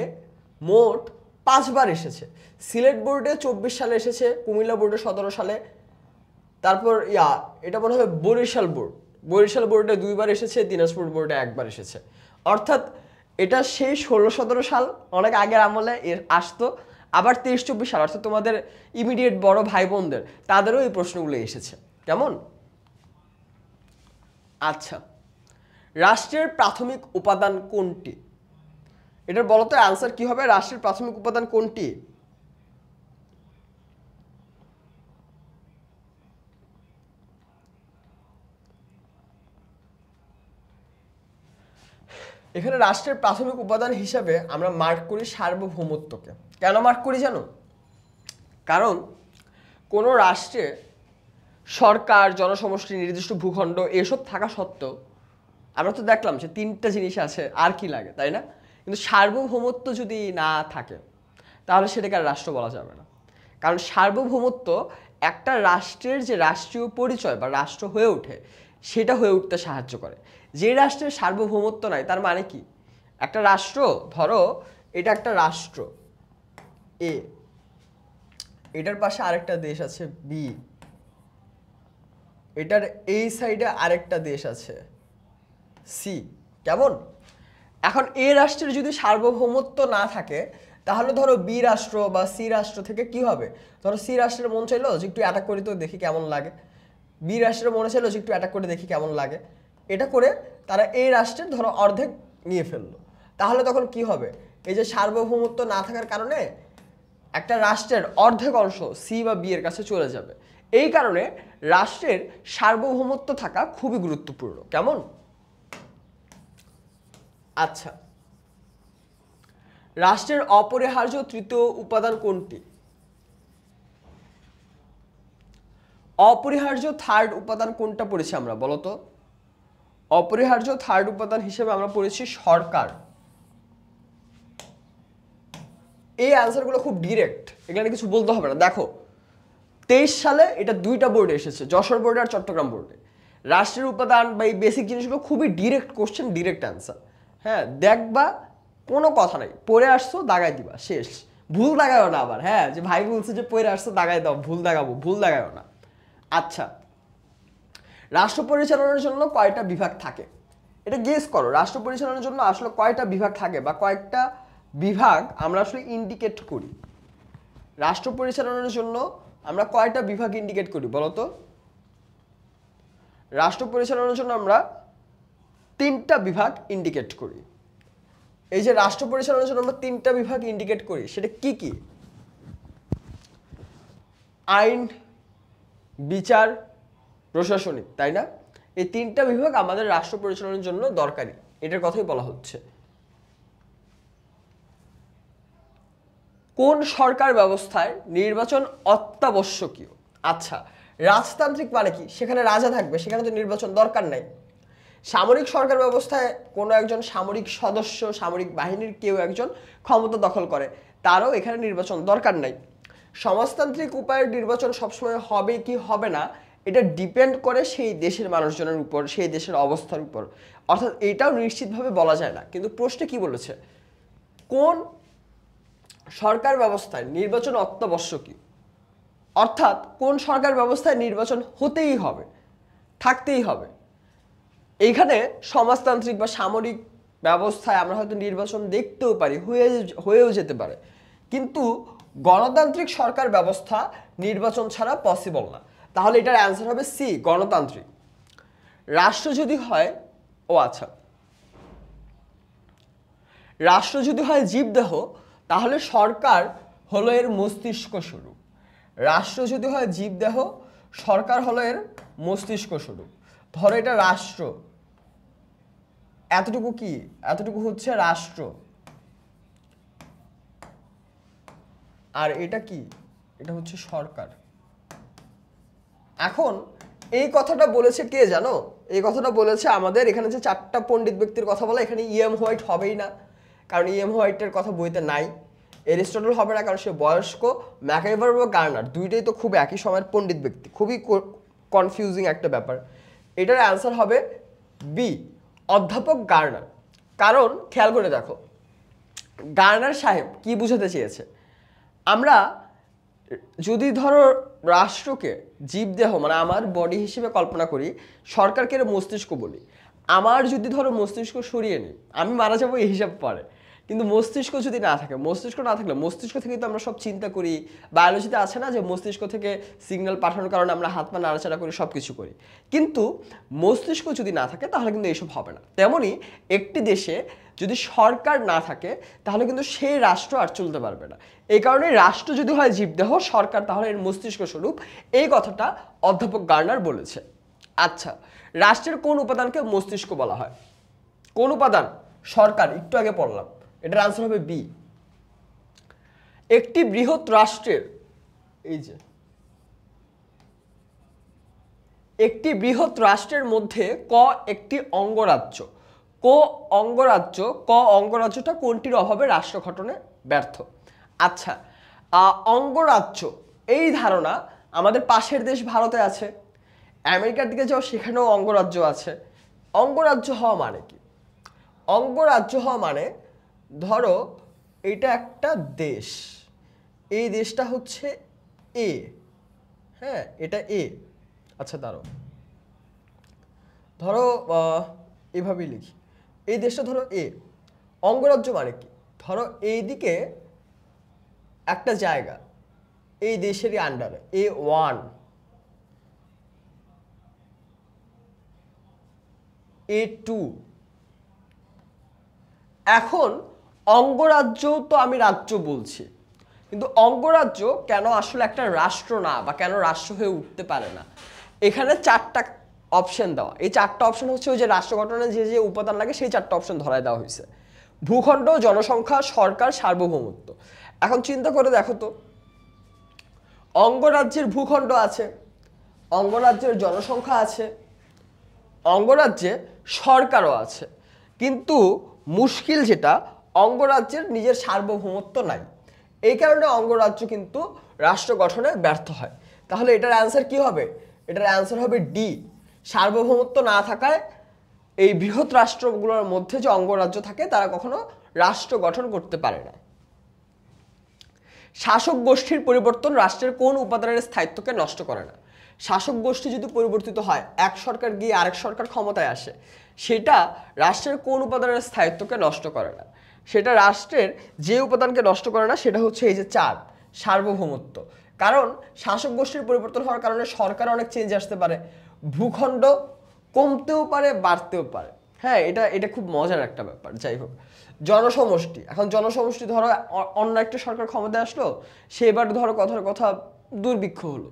A: মোট 5বার এসেছে। সিলেট বোর্ডে 24 সালে এসেছে, কুমিল্লা বোর্ডে 17 সালে, তারপর এটা মনে হয় বরিশাল বোর্ডে 2বার এসেছে, দিনাজপুর বোর্ডে 1বার এসেছে। অর্থাৎ এটা সেই 16-17 সাল, অনেক আগের আমলে আসতো। আবার 23-24 সাল, অর্থাৎ তোমাদের ইমিডিয়েট বড় ভাই বোনদের, তাদেরও এই প্রশ্নগুলো এসেছে। কেমন? আচ্ছা, রাষ্ট্রের প্রাথমিক উপাদান কোনটি? এটার বলো তো অ্যান্সার কি হবে? রাষ্ট্রের প্রাথমিক উপাদান কোনটি? এখানে রাষ্ট্রের প্রাথমিক উপাদান হিসাবে আমরা মার্ক করি সার্বভৌমত্বকে। কেন মার্ক করি জানো? কারণ কোনো রাষ্ট্রে সরকার, জনসমষ্টি, নির্দিষ্ট ভূখণ্ড এসব থাকা সত্ত্বেও আমরা তো দেখলাম যে 3টা জিনিস আছে, আর কি লাগে, তাই না? কিন্তু সার্বভৌমত্ব যদি না থাকে তাহলে সেটাকে আর রাষ্ট্র বলা যাবে না। কারণ সার্বভৌমত্ব একটা রাষ্ট্রের যে রাষ্ট্রীয় পরিচয় বা রাষ্ট্র হয়ে ওঠে, সেটা হয়ে উঠতে সাহায্য করে। যে রাষ্ট্রের সার্বভৌমত্ব নাই তার মানে কি? একটা রাষ্ট্র, ধরো এটা একটা রাষ্ট্র এ, এটার পাশে আরেকটা দেশ আছে বি, এটার এই সাইডে আরেকটা দেশ আছে সি। কেমন? এখন এ রাষ্ট্রের যদি সার্বভৌমত্ব না থাকে তাহলে ধরো বি রাষ্ট্র বা সি রাষ্ট্র থেকে কি হবে? ধরো সি রাষ্ট্রের মন চাইলো যে একটু অ্যাটাক করি তো দেখি কেমন লাগে, বি রাষ্ট্রের মনে চাইলো যে একটু অ্যাটাক করে দেখি কেমন লাগে, এটা করে তারা এই রাষ্ট্রের ধরো অর্ধেক নিয়ে ফেললো। তাহলে তখন কি হবে? এই যে সার্বভৌমত্ব না থাকার কারণে একটা রাষ্ট্রের অর্ধেক অংশ সি বা বি এর কাছে চলে যাবে। এই কারণে রাষ্ট্রের সার্বভৌমত্ব থাকা খুবই গুরুত্বপূর্ণ। কেমন? আচ্ছা, রাষ্ট্রের অপরিহার্য তৃতীয় উপাদান কোনটি? অপরিহার্য থার্ড উপাদান কোনটা পড়েছি আমরা, বলো তো? অপরিহার্য থার্ড উপাদান হিসেবে আমরা পড়েছি সরকার। এই অ্যান্সারগুলো খুব ডিরেক্ট, এখানে কিছু বলতে হবে না। দেখো 23 সালে এটা 2টা বোর্ডে এসেছে, যশোর বোর্ডে আর চট্টগ্রাম বোর্ডে। রাষ্ট্রের উপাদান বা এই বেসিক জিনিসগুলো খুবই ডিরেক্ট কোশ্চেন, ডিরেক্ট অ্যান্সার। হ্যাঁ, দেখবা কোনো কথা নাই, পড়ে আসছো দাগাই দিবা, শেষ। ভুল দাগায়ও না আবার, হ্যাঁ, যে ভাই বলছে যে পড়ে আসছো দাগাই দাও, ভুল দাগাবো, ভুল দাগায়ও না। আচ্ছা, রাষ্ট্র পরিচালনার জন্য কয়টা বিভাগ থাকে? এটা গেস করো, রাষ্ট্র পরিচালনার জন্য আসলে কয়টা বিভাগ থাকে বা কয়েকটা বিভাগ আমরা আসলে ইন্ডিকেট করি? রাষ্ট্র পরিচালনার জন্য আমরা কয়টা বিভাগ ইন্ডিকেট করি বলো তো? রাষ্ট্র পরিচালনার জন্য আমরা 3টা বিভাগ ইন্ডিকেট করি। এই যে রাষ্ট্র পরিচালনার জন্য আমরা 3টা বিভাগ ইন্ডিকেট করি, সেটা কি কি? আইন, বিচার, প্রশাসনিক, তাই না? এই 3টা বিভাগ আমাদের রাষ্ট্র পরিচালনার জন্য দরকারি, এটার কথাই বলা হচ্ছে। কোন সরকার ব্যবস্থায় নির্বাচন অত্যাবশ্যকীয়? আচ্ছা, রাজতান্ত্রিক মানে কি? সেখানে রাজা থাকবে, সেখানে তো নির্বাচন দরকার নাই। সামরিক সরকার ব্যবস্থায় কোনো একজন সামরিক সদস্য, সামরিক বাহিনীর কেউ একজন ক্ষমতা দখল করে, তারও এখানে নির্বাচন দরকার নাই। সমাজতান্ত্রিক উপায়ের নির্বাচন সবসময় হবে কি হবে না এটা ডিপেন্ড করে সেই দেশের মানুষজনের উপর, সেই দেশের অবস্থার উপর। অর্থাৎ এইটাও নিশ্চিতভাবে বলা যায় না। কিন্তু প্রশ্নে কি বলেছে? কোন সরকার ব্যবস্থায় নির্বাচন অত্যাবশ্যকীয়, অর্থাৎ কোন সরকার ব্যবস্থায় নির্বাচন হতেই হবে, থাকতেই হবে। এইখানে সমাজতান্ত্রিক বা সামরিক ব্যবস্থায় আমরা হয়তো নির্বাচন দেখতেও পারি, হয়েও যেতে পারে, কিন্তু গণতান্ত্রিক সরকার ব্যবস্থা নির্বাচন ছাড়া পসিবল না। তাহলে এটার অ্যান্সার হবে সি, গণতান্ত্রিক। রাষ্ট্র যদি হয়, ও আচ্ছা, রাষ্ট্র যদি হয় জীবদেহ, তাহলে সরকার হলো এর মস্তিষ্ক স্বরূপ। রাষ্ট্র যদি হয় জীবদেহ, সরকার হলো এর মস্তিষ্ক স্বরূপ। ধরো এটা রাষ্ট্র, এতটুকু কি? এতটুকু হচ্ছে রাষ্ট্র। আর এটা কি, এটা হচ্ছে সরকার। এখন এই কথাটা বলেছে কে জানো? এই কথাটা বলেছে আমাদের এখানে যে 4টা পণ্ডিত ব্যক্তির কথা বলা, এখানে ইএম হোয়াইট হবেই না, কারণ ইএম হোয়াইটের কথা বইতে নাই। এরিস্টটল হবে না, কারণ সে বয়স্ক। ম্যাকআইভার বা গার্নার দুইটাই তো খুব একই সময়ের পণ্ডিত ব্যক্তি, খুবই কনফিউজিং একটা ব্যাপার। এটার অ্যান্সার হবে বি, অধ্যাপক গার্নার। কারণ খেয়াল করে দেখো, গার্নার সাহেব কি বুঝাতে চেয়েছে, আমরা যদি ধরো রাষ্ট্রকে জীবদেহ মানে আমার বডি হিসেবে কল্পনা করি, সরকারকে মস্তিষ্ক বলি, আমার যদি ধরো মস্তিষ্ক সরিয়ে নিই আমি মারা যাবো এই হিসাব পড়ে, কিন্তু মস্তিষ্ক যদি না থাকে, মস্তিষ্ক না থাকলে, মস্তিষ্ক থেকেই তো আমরা সব চিন্তা করি, বায়োলজিতে আছে না যে মস্তিষ্ক থেকে সিগন্যাল পাঠানোর কারণে আমরা হাত পা নাড়াচাড়া করি, সব কিছু করি, কিন্তু মস্তিষ্ক যদি না থাকে তাহলে কিন্তু এইসব হবে না। তেমনই একটি দেশে যদি সরকার না থাকে তাহলে কিন্তু সেই রাষ্ট্র আর চলতে পারবে না। এই কারণে রাষ্ট্র যদি হয় জীবদেহ, সরকার তাহলে এর মস্তিষ্ক স্বরূপ, এই কথাটা অধ্যাপক গার্নার বলেছে। আচ্ছা, রাষ্ট্রের কোন উপাদানকে মস্তিষ্ক বলা হয়? কোন উপাদান? সরকার, একটু আগে পড়লাম, এটার আনসার হবে বি। একটি বৃহৎ রাষ্ট্রের, এই যে একটি বৃহৎ রাষ্ট্রের মধ্যে ক একটি অঙ্গরাজ্য, ক অঙ্গরাজ্যটা কোনটির অভাবে রাষ্ট্র গঠনে ব্যর্থ? আচ্ছা, অঙ্গরাজ্য এই ধারণা আমাদের পাশের দেশ ভারতে আছে, আমেরিকার দিকে যাও সেখানেও অঙ্গরাজ্য আছে। অঙ্গরাজ্য হওয়া মানে কি? অঙ্গরাজ্য হওয়া মানে ধরো এটা একটা দেশ, এই দেশটা হচ্ছে এ, হ্যাঁ এটা এ। আচ্ছা দাঁড়াও, ধরো এভাবেই লিখি, এই দেশটা ধরো এ। অঙ্গরাজ্য মানে কি? ধরো এইদিকে একটা জায়গা এই দেশেরই আন্ডারে, A1, A2। এখন অঙ্গরাজ্য তো আমি রাজ্য বলছি, কিন্তু অঙ্গরাজ্য কেন আসলে একটা রাষ্ট্র না, বা কেন রাষ্ট্র হয়ে উঠতে পারে না? এখানে 4টা অপশন দেওয়া, এই 4টা অপশন হচ্ছে ওই যে রাষ্ট্র গঠনে যে যে উপাদান লাগে সেই 4টা অপশন ধরায় দেওয়া হয়েছে: ভূখণ্ড, জনসংখ্যা, সরকার, সার্বভৌমত্ব। এখন চিন্তা করে দেখো তো, অঙ্গরাজ্যের ভূখণ্ড আছে, অঙ্গরাজ্যের জনসংখ্যা আছে, অঙ্গরাজ্যে সরকারও আছে, কিন্তু মুশকিল যেটা, অঙ্গরাজ্যের নিজের সার্বভৌমত্ব নাই। এই কারণে অঙ্গরাজ্য কিন্তু রাষ্ট্র গঠনে ব্যর্থ হয়। তাহলে এটার অ্যান্সার কি হবে? এটার অ্যান্সার হবে ডি, সার্বভৌমত্ব না থাকায় এই বৃহৎ রাষ্ট্রগুলোর মধ্যে যে অঙ্গরাজ্য থাকে তারা কখনো রাষ্ট্র গঠন করতে পারে না। শাসক গোষ্ঠীর পরিবর্তন রাষ্ট্রের কোন উপাদানের স্থায়িত্বকে নষ্ট করে না? শাসক গোষ্ঠী যদি পরিবর্তিত হয়, এক সরকার গিয়ে আরেক সরকার ক্ষমতায় আসে, সেটা রাষ্ট্রের কোন উপাদানের স্থায়িত্বকে নষ্ট করে না? সেটা রাষ্ট্রের যে উপাদানকে নষ্ট করে না সেটা হচ্ছে এই যে 4, সার্বভৌমত্ব। কারণ শাসক গোষ্ঠীর পরিবর্তন হওয়ার কারণে সরকার অনেক চেঞ্জ আসতে পারে, ভূখণ্ড কমতেও পারে বাড়তেও পারে। হ্যাঁ, এটা এটা খুব মজার একটা ব্যাপার। যাই হোক, জনসমষ্টি, এখন জনসমষ্টি ধরো অন্য একটা সরকার ক্ষমতায় আসলো, সেবার ধরো কথার কথা দুর্ভিক্ষ হলো,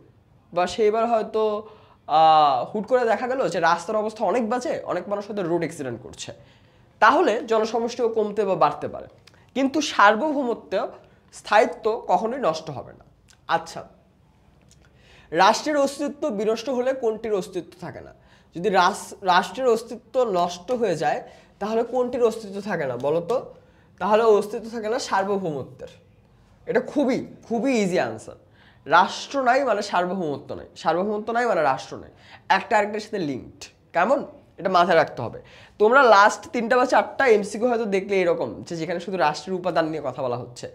A: বা সেইবার হয়তো হুট করে দেখা গেল যে রাস্তার অবস্থা অনেক বাজে, অনেক মানুষ হয়তো রোড অ্যাক্সিডেন্ট করছে, তাহলে জনসমষ্টিও কমতে বা বাড়তে পারে, কিন্তু সার্বভৌমত্ব স্থায়িত্ব কখনোই নষ্ট হবে না। আচ্ছা, রাষ্ট্রের অস্তিত্ব বিনষ্ট হলে কোনটির অস্তিত্ব থাকে না? যদি রাষ্ট্রের অস্তিত্ব নষ্ট হয়ে যায় তাহলে কোনটির অস্তিত্ব থাকে না বলো তো? তাহলে অস্তিত্ব থাকে না সার্বভৌমত্বের। এটা খুবই খুবই ইজি আনসার। রাষ্ট্র নাই মানে সার্বভৌমত্ব নাই, সার্বভৌমত্ব নাই মানে রাষ্ট্র নাই, একটা আরেকটার সাথে লিঙ্কড। কেমন? এটা মাথায় রাখতে হবে। তোমরা লাস্ট 3টা বা 4টা এমসিকিউ হয়তো দেখলে এরকম যে যেখানে শুধু রাষ্ট্রের উপাদান নিয়ে কথা বলা হচ্ছে।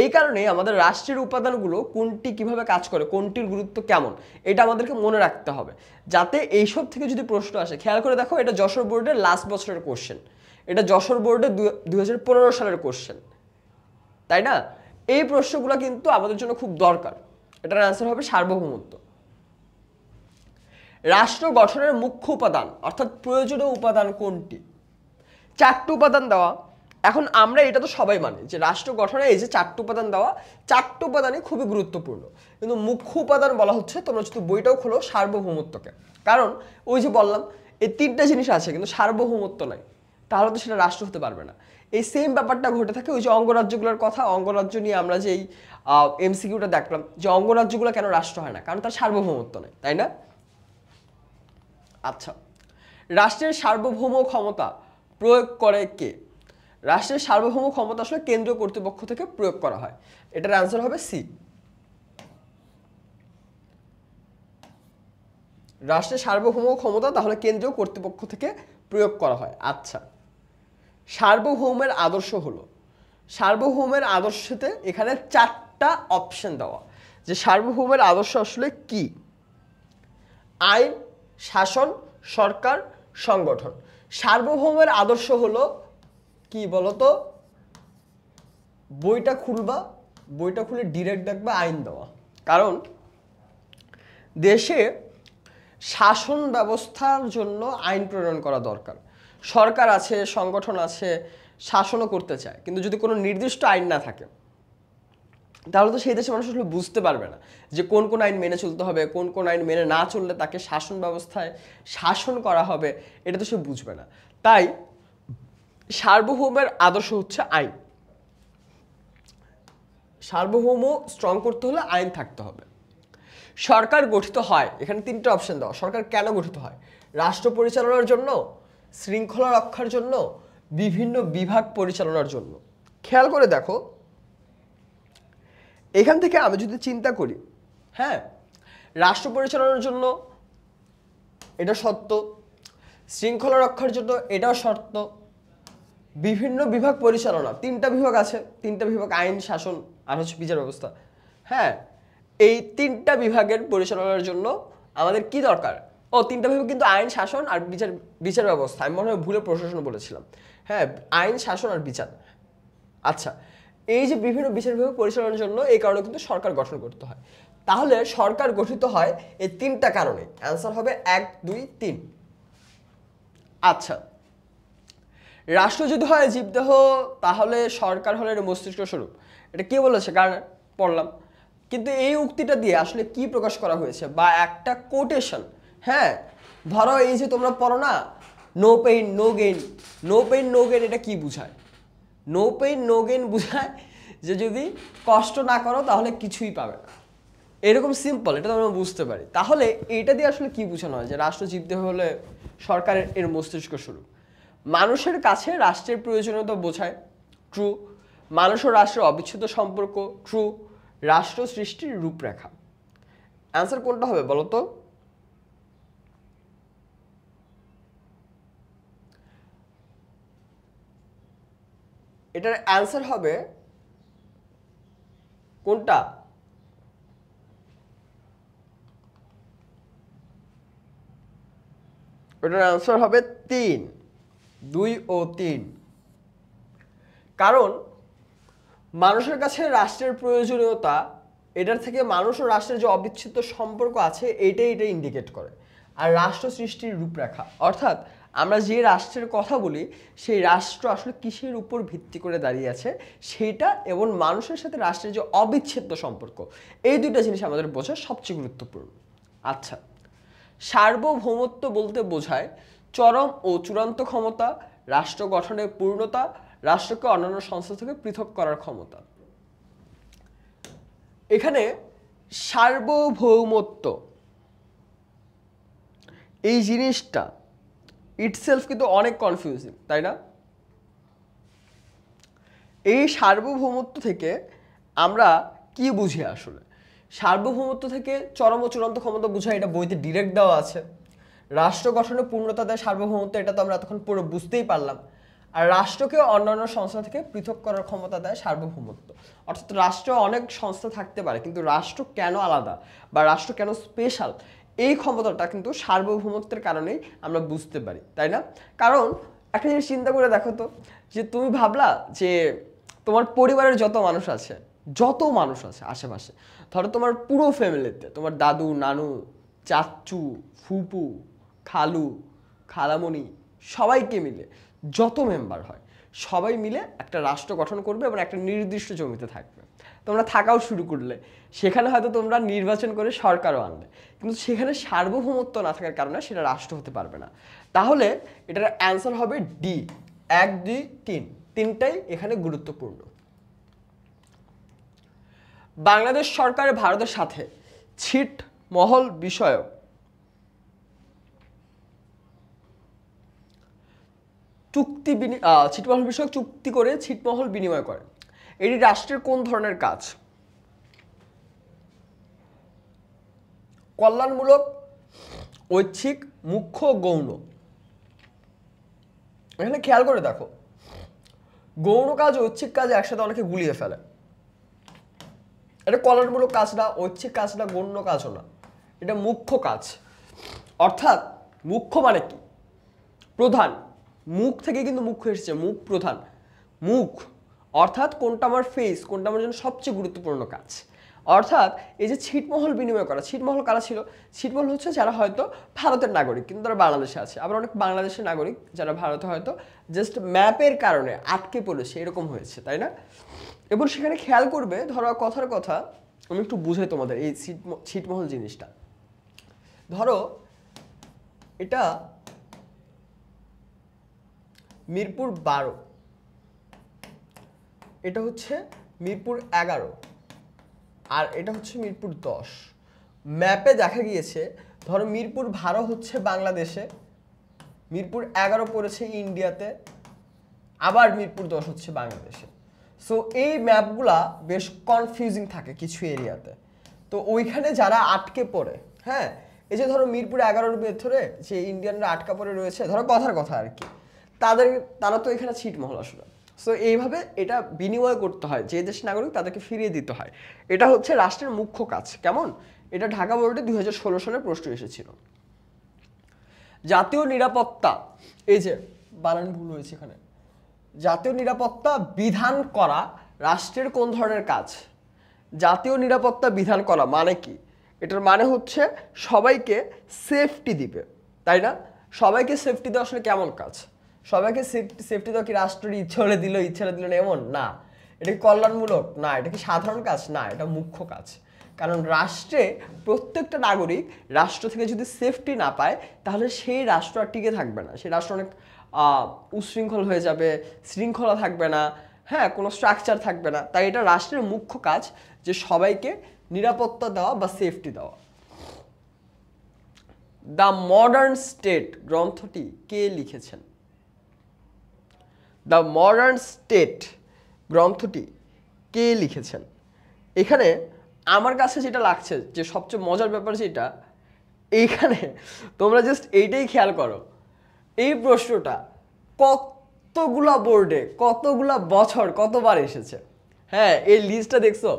A: এই কারণে আমাদের রাষ্ট্রের উপাদানগুলো কোনটি কিভাবে কাজ করে, কোনটির গুরুত্ব কেমন, এটা আমাদেরকে মনে রাখতে হবে, যাতে এইসব থেকে যদি প্রশ্ন আসে। খেয়াল করে দেখো, এটা যশোর বোর্ডের লাস্ট বছরের কোশ্চেন, এটা যশোর বোর্ডের 2015 সালের কোশ্চেন, তাই না? এই প্রশ্নগুলো কিন্তু আমাদের জন্য খুব দরকার। এটার অ্যান্সার হবে সার্বভৌমত্ব। রাষ্ট্র গঠনের মুখ্য উপাদান অর্থাৎ প্রয়োজনীয় উপাদান কোনটি? 4টি উপাদান দেওয়া। এখন আমরা এটা তো সবাই মানি যে রাষ্ট্র গঠনে এই যে 4টি উপাদান দেওয়া, 4টি উপাদানই খুবই গুরুত্বপূর্ণ, কিন্তু মুখ্য উপাদান বলা হচ্ছে, তোমরা যদি বইটাও খোলো, সার্বভৌমত্বকে। কারণ ওই যে বললাম এই 3টা জিনিস আছে কিন্তু সার্বভৌমত্ব নাই, তাহলে তো সেটা রাষ্ট্র হতে পারবে না। এই সেম ব্যাপারটা ঘটে থাকে ওই যে অঙ্গরাজ্যগুলোর কথা। অঙ্গরাজ্য নিয়ে আমরা যেই এমসিকিউটা দেখলাম যে অঙ্গরাজ্যগুলো কেন রাষ্ট্র হয় না, কারণ তার সার্বভৌমত্ব নেই, তাই না? আচ্ছা, রাষ্ট্রের সার্বভৌম ক্ষমতা প্রয়োগ করে কে? রাষ্ট্রের সার্বভৌম ক্ষমতা আসলে কেন্দ্রীয় কর্তৃপক্ষ থেকে প্রয়োগ করা হয়। এটার অ্যান্সার হবে সি। রাষ্ট্রের সার্বভৌম ক্ষমতা তাহলে কেন্দ্রীয় কর্তৃপক্ষ থেকে প্রয়োগ করা হয়। আচ্ছা, সার্বভৌমের আদর্শ হলো, সার্বভৌমের আদর্শতে এখানে 4টা অপশন দেওয়া যে সার্বভৌমের আদর্শ আসলে কি? আইন, শাসন, সরকার, সংগঠন। সার্বভৌমের আদর্শ হলো কি বলতো? বইটা খুলবা, বইটা খুলে ডিরেক্ট দেখবা আইন দেওয়া। কারণ দেশে শাসন ব্যবস্থার জন্য আইন প্রণয়ন করা দরকার। সরকার আছে, সংগঠন আছে, শাসনও করতে চায়, কিন্তু যদি কোনো নির্দিষ্ট আইন না থাকে তাহলে তো সেই দেশের মানুষ আসলে বুঝতে পারবে না যে কোন কোন আইন মেনে চলতে হবে, কোন কোন আইন মেনে না চললে তাকে শাসন ব্যবস্থায় শাসন করা হবে, এটা তো সে বুঝবে না। তাই সার্বভৌমের আদর্শ হচ্ছে আইন। সার্বভৌম স্ট্রং করতে হলে আইন থাকতে হবে। সরকার গঠিত হয়, এখানে 3টে অপশন দাও। সরকার কেন গঠিত হয়? রাষ্ট্র পরিচালনার জন্য, শৃঙ্খলা রক্ষার জন্য, বিভিন্ন বিভাগ পরিচালনার জন্য। খেয়াল করে দেখো, এখান থেকে আমি যদি চিন্তা করি, হ্যাঁ, রাষ্ট্র পরিচালনার জন্য এটা সত্য, শৃঙ্খলা রক্ষার জন্য এটাও সত্য, বিভিন্ন বিভাগ পরিচালনা, 3টা বিভাগ আছে, 3টা বিভাগ আইন, শাসন আর হচ্ছে বিচার ব্যবস্থা। হ্যাঁ, এই 3টা বিভাগের পরিচালনার জন্য আমাদের কি দরকার? 3টা বিভাগ কিন্তু আইন, শাসন আর বিচার ব্যবস্থা। আমি মনে হয় ভুলে প্রশাসন বলেছিলাম। হ্যাঁ, আইন, শাসন আর বিচার। আচ্ছা, এই যে বিভিন্ন বিচার বিভাগ পরিচালনার জন্য এই কারণে কিন্তু সরকার গঠন করতে হয়। তাহলে সরকার গঠিত হয় এই 3টা কারণে। অ্যান্সার হবে 1, 2, 3। আচ্ছা, রাষ্ট্র যদি হয় জীবদেহ, তাহলে সরকার হলো এর মস্তিষ্ক স্বরূপ। এটা কে বলেছে? কারণ পড়লাম। কিন্তু এই উক্তিটা দিয়ে আসলে কি প্রকাশ করা হয়েছে, বা একটা কোটেশন। হ্যাঁ, ধরো এই যে তোমরা পড়ো না, no pain no gain. No pain no gain এটা কি বোঝায়? নো পেইন নো গেইন বোঝায় যে যদি কষ্ট না করো তাহলে কিছুই পাবে না। এরকম সিম্পল, এটা তো আমরা বুঝতে পারি। তাহলে এইটা দিয়ে আসলে কি বোঝানো হয়? যে রাষ্ট্র জীবদেহ হলে সরকারের এর মস্তিষ্ক স্বরূপ। মানুষের কাছে রাষ্ট্রের প্রয়োজনীয়তা বোঝায়, ট্রু। মানুষ ও রাষ্ট্রের অবিচ্ছেদ্য সম্পর্ক, ট্রু। রাষ্ট্র সৃষ্টির রূপরেখা। অ্যান্সার কোনটা হবে বলো তো? এটার অ্যান্সার হবে কোনটা? এটার অ্যান্সার হবে 3, 2 ও 3। কারণ মানুষের কাছে রাষ্ট্রের প্রয়োজনীয়তা, এটার থেকে মানুষ ও রাষ্ট্রের যে অবিচ্ছেদ্য সম্পর্ক আছে এটা ইন্ডিকেট করে। আর রাষ্ট্র সৃষ্টির রূপরেখা, অর্থাৎ আমরা যে রাষ্ট্রের কথা বলি সেই রাষ্ট্র আসলে কিসের উপর ভিত্তি করে দাঁড়িয়ে আছে সেটা, এবং মানুষের সাথে রাষ্ট্রের যে অবিচ্ছেদ্য সম্পর্ক, এই 2টা জিনিস আমাদের বোঝা সবচেয়ে গুরুত্বপূর্ণ। আচ্ছা, সার্বভৌমত্ব বলতে বোঝায় চরম ও চূড়ান্ত ক্ষমতা, রাষ্ট্র গঠনের পূর্ণতা, রাষ্ট্রকে অন্যান্য সংস্থা থেকে পৃথক করার ক্ষমতা। এখানে সার্বভৌমত্ব এই জিনিসটা ইটসেলফ কিন্তু অনেক কনফিউজিং, তাই না? এই সার্বভৌমত্ব থেকে আমরা কি বুঝি আসলে? সার্বভৌমত্ব থেকে চরম ও চূড়ান্ত ক্ষমতা বোঝায়, এটা বইতে ডিরেক্ট দেওয়া আছে। রাষ্ট্র গঠনের পূর্ণতা দেয় সার্বভৌমত্ব, এটা তো আমরা এতক্ষণ পুরো বুঝতেই পারলাম। আর রাষ্ট্রকে অন্যান্য সংস্থা থেকে পৃথক করার ক্ষমতা দেয় সার্বভৌমত্ব। অর্থাৎ রাষ্ট্র অনেক সংস্থা থাকতে পারে, কিন্তু রাষ্ট্র কেন আলাদা বা রাষ্ট্র কেন স্পেশাল, এই ক্ষমতাটা কিন্তু সার্বভৌমত্বের কারণেই আমরা বুঝতে পারি, তাই না? কারণ একটা জিনিস চিন্তা করে দেখো তো, যে তুমি ভাবলা যে তোমার পরিবারের যত মানুষ আছে আশেপাশে, ধরো তোমার পুরো ফ্যামিলিতে তোমার দাদু, নানু, চাচু, ফুপু, খালু, খালামণি, সবাইকে মিলে যত মেম্বার হয় সবাই মিলে একটা রাষ্ট্র গঠন করবে এবং একটা নির্দিষ্ট জমিতে থাকবে। তোমরা থাকাও শুরু করলে, সেখানে হয়তো তোমরা নির্বাচন করে সরকারও আনলে, কিন্তু সেখানে সার্বভৌমত্ব না থাকার কারণে সেটা রাষ্ট্র হতে পারবে না। তাহলে এটার অ্যান্সার হবে ডি, 1, 2, 3। তিনটাই এখানে গুরুত্বপূর্ণ। বাংলাদেশ সরকার ভারতের সাথে ছিটমহল বিষয়ক ছিটমহল বিষয়ক চুক্তি করে ছিটমহল বিনিময় করে। এটি রাষ্ট্রের কোন ধরনের কাজ? কল্যাণমূলক, ঐচ্ছিক, মুখ্য, গৌণ। এখানে খেয়াল করে দেখো, গৌণ কাজ ঐচ্ছিক কাজ একসাথে অনেকে গুলিয়ে ফেলে। এটা কল্যাণমূলক কাজ না, ঐচ্ছিক কাজ না, গৌণ কাজও না, এটা মুখ্য কাজ। অর্থাৎ মুখ্য মানে কি? প্রধান। মুখ থেকে কিন্তু মুখ্য এসেছে, মুখ প্রধান। মুখ অর্থাৎ কোনটা আমার ফেস, কোনটা আমার জন্য সবচেয়ে গুরুত্বপূর্ণ কাজ। অর্থাৎ এই যে ছিটমহল বিনিময় করা, ছিটমহল কারা ছিল? ছিটমহল হচ্ছে যারা হয়তো ভারতের নাগরিক কিন্তু তারা বাংলাদেশে আছে, আবার অনেক বাংলাদেশের নাগরিক যারা ভারতে হয়তো জাস্ট ম্যাপের কারণে আটকে পড়েছে, এরকম হয়েছে, তাই না? এবং সেখানে খেয়াল করবে, ধরো কথার কথা আমি একটু বুঝাই তোমাদের এই ছিটমহল জিনিসটা। ধরো এটা মিরপুর 12, এটা হচ্ছে মিরপুর 11, আর এটা হচ্ছে মিরপুর 10। ম্যাপে দেখা গিয়েছে ধরো মিরপুর 12 হচ্ছে বাংলাদেশে, মিরপুর 11 পড়েছে ইন্ডিয়াতে, আবার মিরপুর 10 হচ্ছে বাংলাদেশে। সো এই ম্যাপগুলা বেশ কনফিউজিং থাকে কিছু এরিয়াতে। তো ওইখানে যারা আটকে পড়ে, হ্যাঁ, এই যে ধরো মিরপুর 11-র ভেতরে যে ইন্ডিয়ানরা আটকা পড়ে রয়েছে, ধরো কথার কথা আর কি, তারা তো এখানে ছিটমহল আসলে। সো এইভাবে এটা বিনিময় করতে হয়, যে দেশ নাগরিক তাদেরকে ফিরিয়ে দিতে হয়। এটা হচ্ছে রাষ্ট্রের মুখ্য কাজ। কেমন? এটা ঢাকা বোর্ডে 2016 সালে প্রশ্ন এসেছিল। জাতীয় নিরাপত্তা, এই যে বানান ভুল হয়েছে এখানে, জাতীয় নিরাপত্তা বিধান করা রাষ্ট্রের কোন ধরনের কাজ? জাতীয় নিরাপত্তা বিধান করা মানে কি? এটার মানে হচ্ছে সবাইকে সেফটি দিবে, তাই না? সবাইকে সেফটি দেওয়া আসলে কেমন কাজ? সবাইকে সেফটি দেওয়া কি রাষ্ট্রের ইচ্ছা দিল না এমন না? এটা কি কল্যাণমূলক? না। এটা কি সাধারণ কাজ? না, এটা মুখ্য কাজ। কারণ রাষ্ট্রে প্রত্যেকটা নাগরিক রাষ্ট্র থেকে যদি সেফটি না পায় তাহলে সেই রাষ্ট্র আর টিকে থাকবে না, সেই রাষ্ট্র অনেক উশৃঙ্খল হয়ে যাবে, শৃঙ্খলা থাকবে না, হ্যাঁ, কোনো স্ট্রাকচার থাকবে না। তাই এটা রাষ্ট্রের মুখ্য কাজ যে সবাইকে নিরাপত্তা দেওয়া বা সেফটি দেওয়া। দ্য মডার্ন স্টেট গ্রন্থটি কে লিখেছেন? দ্য মডার্ন স্টেট গ্রন্থটি কে লিখেছেন? এখানে আমার কাছে যেটা লাগছে যে সবচেয়ে মজার ব্যাপার যেটা, এইখানে তোমরা জাস্ট এইটাই খেয়াল করো, এই প্রশ্নটা কতগুলা বোর্ডে কতগুলা বছর কতবার এসেছে। হ্যাঁ, এই লিস্টটা দেখছো?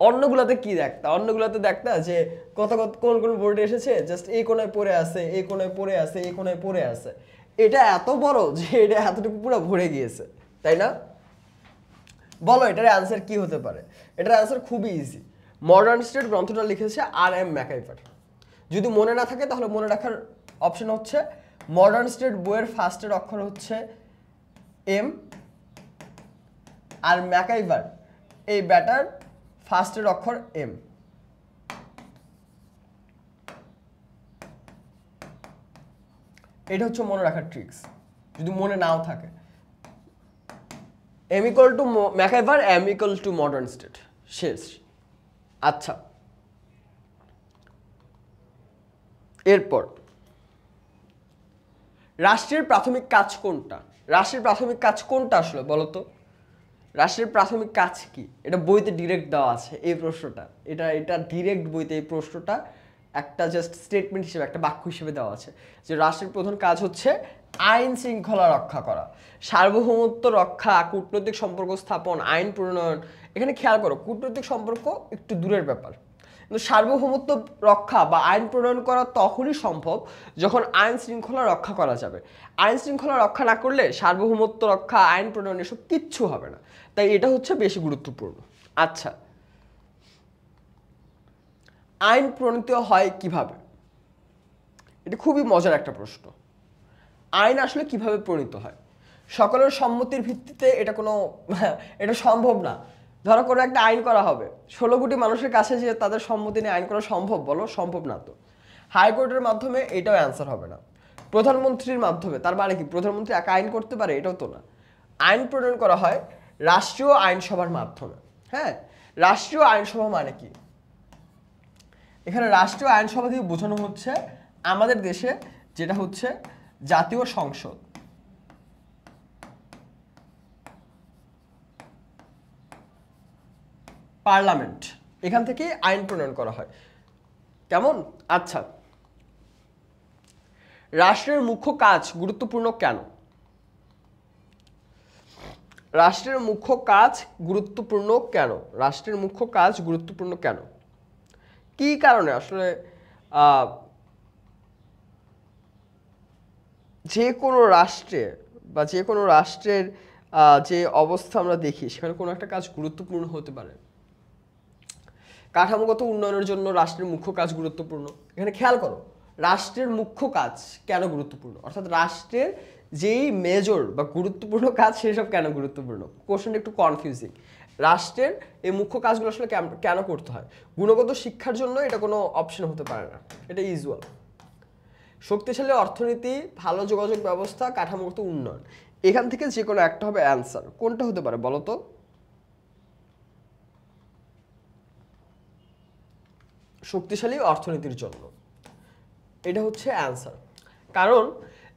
A: অন্যগুলাতে কি দেখতা? অন্যগুলাতে দেখতা যে কত কত কোন কোন বোর্ডে এসেছে, জাস্ট এই কোনায় পড়ে আছে, এই কোনায় পড়ে আছে, এই কোনায় পড়ে আছে। এটা এত বড় যে এটা এতটুকু পুরো ভরে গিয়েছে, তাই না? বলো এটার অ্যান্সার কি হতে পারে? এটার অ্যান্সার খুবই ইজি। মডার্ন স্টেট গ্রন্থটা লিখেছে আর.এম. ম্যাকাইভার। যদি মনে না থাকে তাহলে মনে রাখার অপশন হচ্ছে মডার্ন স্টেট বইয়ের ফার্স্টের অক্ষর হচ্ছে এম, আর ম্যাকাইভার এই ব্যাটার ফার্স্টের অক্ষর এম। এটা হচ্ছে মনে রাখার ট্রিক্স যদি মনে নাও থাকে। M equal to MacIver, M equal to modern state, শেষ। আচ্ছা, এরপর রাষ্ট্রের প্রাথমিক কাজ কোনটা? রাষ্ট্রের প্রাথমিক কাজ কোনটা আসলে বলো তো? রাষ্ট্রের প্রাথমিক কাজ কি? এটা বইতে ডিরেক্ট দেওয়া আছে এই প্রশ্নটা, এটা ডিরেক্ট বইতে এই প্রশ্নটা একটা জাস্ট স্টেটমেন্ট হিসেবে, একটা বাক্য হিসেবে দেওয়া আছে যে রাষ্ট্রের প্রধান কাজ হচ্ছে আইন শৃঙ্খলা রক্ষা করা, সার্বভৌমত্ব রক্ষা, কূটনৈতিক সম্পর্ক স্থাপন, আইন প্রণয়ন। এখানে খেয়াল করো, কূটনৈতিক সম্পর্ক একটু দূরের ব্যাপার, কিন্তু সার্বভৌমত্ব রক্ষা বা আইন প্রণয়ন করা তখনই সম্ভব যখন আইন শৃঙ্খলা রক্ষা করা যাবে। আইন শৃঙ্খলা রক্ষা না করলে সার্বভৌমত্ব রক্ষা, আইন প্রণয়ন এসব কিচ্ছু হবে না। তাই এটা হচ্ছে বেশি গুরুত্বপূর্ণ। আচ্ছা, আইন প্রণীত হয় কিভাবে? এটা খুবই মজার একটা প্রশ্ন। আইন আসলে কিভাবে প্রণীত হয়? সকলের সম্মতির ভিত্তিতে এটা সম্ভব না। ধরো কোনো একটা আইন করা হবে, 16 কোটি মানুষের কাছে যে তাদের সম্মতি নিয়ে আইন করা সম্ভব? বলো, সম্ভব না। তো হাইকোর্টের মাধ্যমে এটাও অ্যান্সার হবে না। প্রধানমন্ত্রীর মাধ্যমে, তার মানে কি প্রধানমন্ত্রী একা আইন করতে পারে? এটাও তো না। আইন প্রণয়ন করা হয় রাষ্ট্রীয় আইনসভার মাধ্যমে। হ্যাঁ, রাষ্ট্রীয় আইনসভা মানে কি? এখানে রাষ্ট্রীয় আইনসভা দিয়ে বোঝানো হচ্ছে আমাদের দেশে যেটা হচ্ছে জাতীয় সংসদ। পার্লামেন্ট, এখান থেকে আইন প্রণয়ন করা হয়। কেমন? আচ্ছা, রাষ্ট্রের মুখ্য কাজ গুরুত্বপূর্ণ কেন? রাষ্ট্রের মুখ্য কাজ গুরুত্বপূর্ণ কেন? রাষ্ট্রের মুখ্য কাজ গুরুত্বপূর্ণ কেন? কি কারণে আসলে যে কোনো রাষ্ট্রে বা যে কোনো রাষ্ট্রের যে অবস্থা আমরা দেখি সেখানে কোনো একটা কাজ গুরুত্বপূর্ণ হতে পারে। কাঠামোগত উন্নয়নের জন্য রাষ্ট্রের মুখ্য কাজ গুরুত্বপূর্ণ। এখানে খেয়াল করো, রাষ্ট্রের মুখ্য কাজ কেন গুরুত্বপূর্ণ, অর্থাৎ রাষ্ট্রের যেই মেজর বা গুরুত্বপূর্ণ কাজ সেসব কেন গুরুত্বপূর্ণ। কোশ্চেনটা একটু কনফিউজিং। রাষ্ট্রের এই মুখ্য কাজগুলো আসলে কেন করতে হয়? গুণগত শিক্ষার জন্য এটা কোনো অপশন হতে পারে না, এটা ইউজুয়াল। শক্তিশালী অর্থনীতি, ভালো যোগাযোগ ব্যবস্থা, কাঠামোগত উন্নয়ন, এখান থেকে যে কোনো একটা হবে অ্যান্সার। কোনটা হতে পারে বলো তো? শক্তিশালী অর্থনীতির জন্য, এটা হচ্ছে অ্যান্সার। কারণ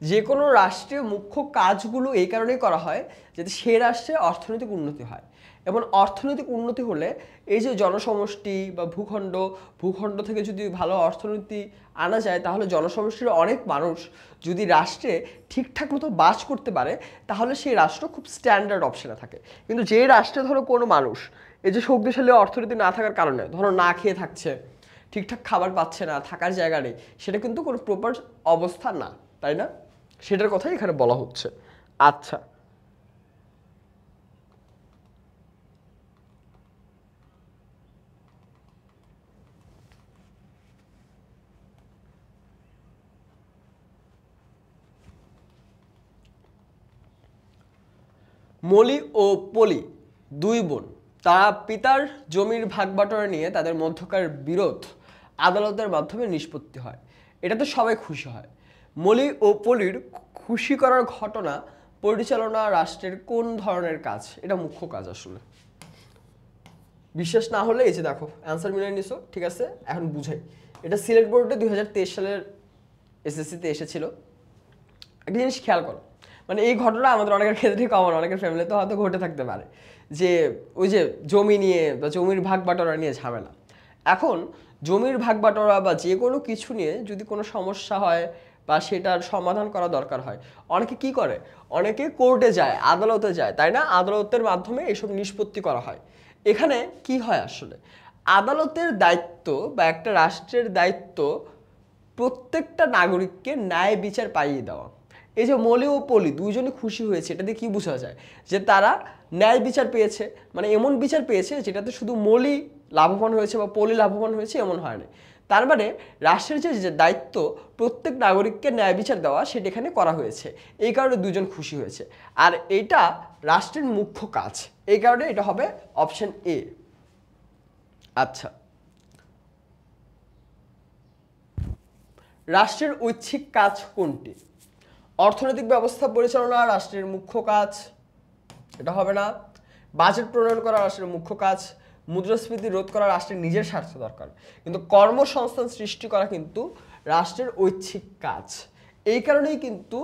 A: যে কোনো রাষ্ট্রের মুখ্য কাজগুলো এই কারণেই করা হয় যাতে সে রাষ্ট্রে অর্থনৈতিক উন্নতি হয়, এবং অর্থনৈতিক উন্নতি হলে এই যে জনসমষ্টি বা ভূখণ্ড থেকে যদি ভালো অর্থনীতি আনা যায় তাহলে জনসমষ্টির অনেক মানুষ যদি রাষ্ট্রে ঠিকঠাক মতো বাস করতে পারে তাহলে সেই রাষ্ট্র খুব স্ট্যান্ডার্ড অপশনে থাকে। কিন্তু যে রাষ্ট্রে ধরো কোনো মানুষ এই যে শক্তিশালী অর্থনীতি না থাকার কারণে ধরো না খেয়ে থাকছে, ঠিকঠাক খাবার পাচ্ছে না, থাকার জায়গা নেই, সেটা কিন্তু কোনো প্রপার অবস্থা না, তাই না? সেটার কথাই এখানে বলা হচ্ছে। আচ্ছা, মলি ও পলি দুই বোন, তারা পিতার জমির ভাগবাটোয়ারা নিয়ে তাদের মধ্যকার বিরোধ আদালতের মাধ্যমে নিষ্পত্তি হয়। এটাতে সবাই খুশি হয়। মলি ও পলির খুশি করার ঘটনা পরিচালনা রাষ্ট্রের কোন ধরনের কাজ? এটা মুখ্য কাজ আসলে। বিশ্বাস না হলে এই যে দেখো অ্যান্সার মিলিয়ে নিছো, ঠিক আছে? এখন বুঝাই। এটা সিলেট বোর্ডে 2023 সালের এসএসসিতে এসেছিল। একটা জিনিস খেয়াল করো, মানে এই ঘটনা আমাদের অনেকের ক্ষেত্রেই কমন, অনেকের ফ্যামিলিতে হয়তো ঘটে থাকতে পারে যে ওই যে জমি নিয়ে বা জমির ভাগ বাটোয়ারা নিয়ে ঝামেলা। এখন জমির ভাগ বাটোয়ারা বা যে কোনো কিছু নিয়ে যদি কোনো সমস্যা হয় বা সেটার সমাধান করা দরকার হয়, অনেকে কি করে, অনেকে কোর্টে যায়, আদালতে যায়, তাই না? আদালতের মাধ্যমে এসব নিষ্পত্তি করা হয়। এখানে কি হয় আসলে, আদালতের দায়িত্ব বা একটা রাষ্ট্রের দায়িত্ব প্রত্যেকটা নাগরিককে ন্যায় বিচার পাইয়ে দেওয়া। এই যে মলি ও পলি দুইজনে খুশি হয়েছে, এটা দিয়ে কি বোঝা যায়? যে তারা ন্যায় বিচার পেয়েছে, মানে এমন বিচার পেয়েছে যেটাতে শুধু মলি লাভবান হয়েছে বা পলি লাভবান হয়েছে এমন হয় না। তার মানে রাষ্ট্রের যে দায়িত্ব প্রত্যেক নাগরিককে ন্যায় বিচার দেওয়া সেটা এখানে করা হয়েছে, এই কারণে দুজন খুশি হয়েছে। আর এটা রাষ্ট্রের মুখ্য কাজ, এই কারণে এটা হবে অপশন এ। আচ্ছা, রাষ্ট্রের ঐচ্ছিক কাজ কোনটি? অর্থনৈতিক ব্যবস্থা পরিচালনা রাষ্ট্রের মুখ্য কাজ, এটা হবে না। বাজেট প্রণয়ন করা রাষ্ট্রের মুখ্য কাজ। মুদ্রাস্ফীতি রোধ করা রাষ্ট্রের নিজের স্বার্থ দরকার, কিন্তু কর্মসংস্থান সৃষ্টি করা কিন্তু রাষ্ট্রের ঐচ্ছিক কাজ। এই কারণেই কিন্তু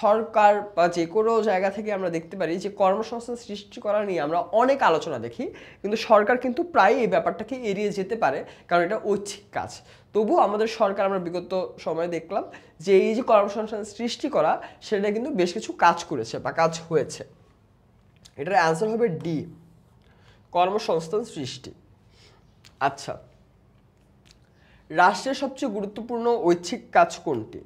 A: সরকার বা যে কোনো জায়গা থেকে আমরা দেখতে পারি যে কর্মসংস্থান সৃষ্টি করা নিয়ে আমরা অনেক আলোচনা দেখি, কিন্তু সরকার কিন্তু প্রায় এই ব্যাপারটাকে এড়িয়ে যেতে পারে, কারণ এটা ঐচ্ছিক কাজ। তবু আমাদের সরকার আমরা বিগত সময়ে দেখলাম যে এই যে কর্মসংস্থান সৃষ্টি করা সেটা কিন্তু বেশ কিছু কাজ করেছে বা কাজ হয়েছে। এটার অ্যান্সার হবে ডি, কর্মসংস্থান সৃষ্টি। আচ্ছা, রাষ্ট্রের সবচেয়ে গুরুত্বপূর্ণ ঐচ্ছিক কাজ কোনটি?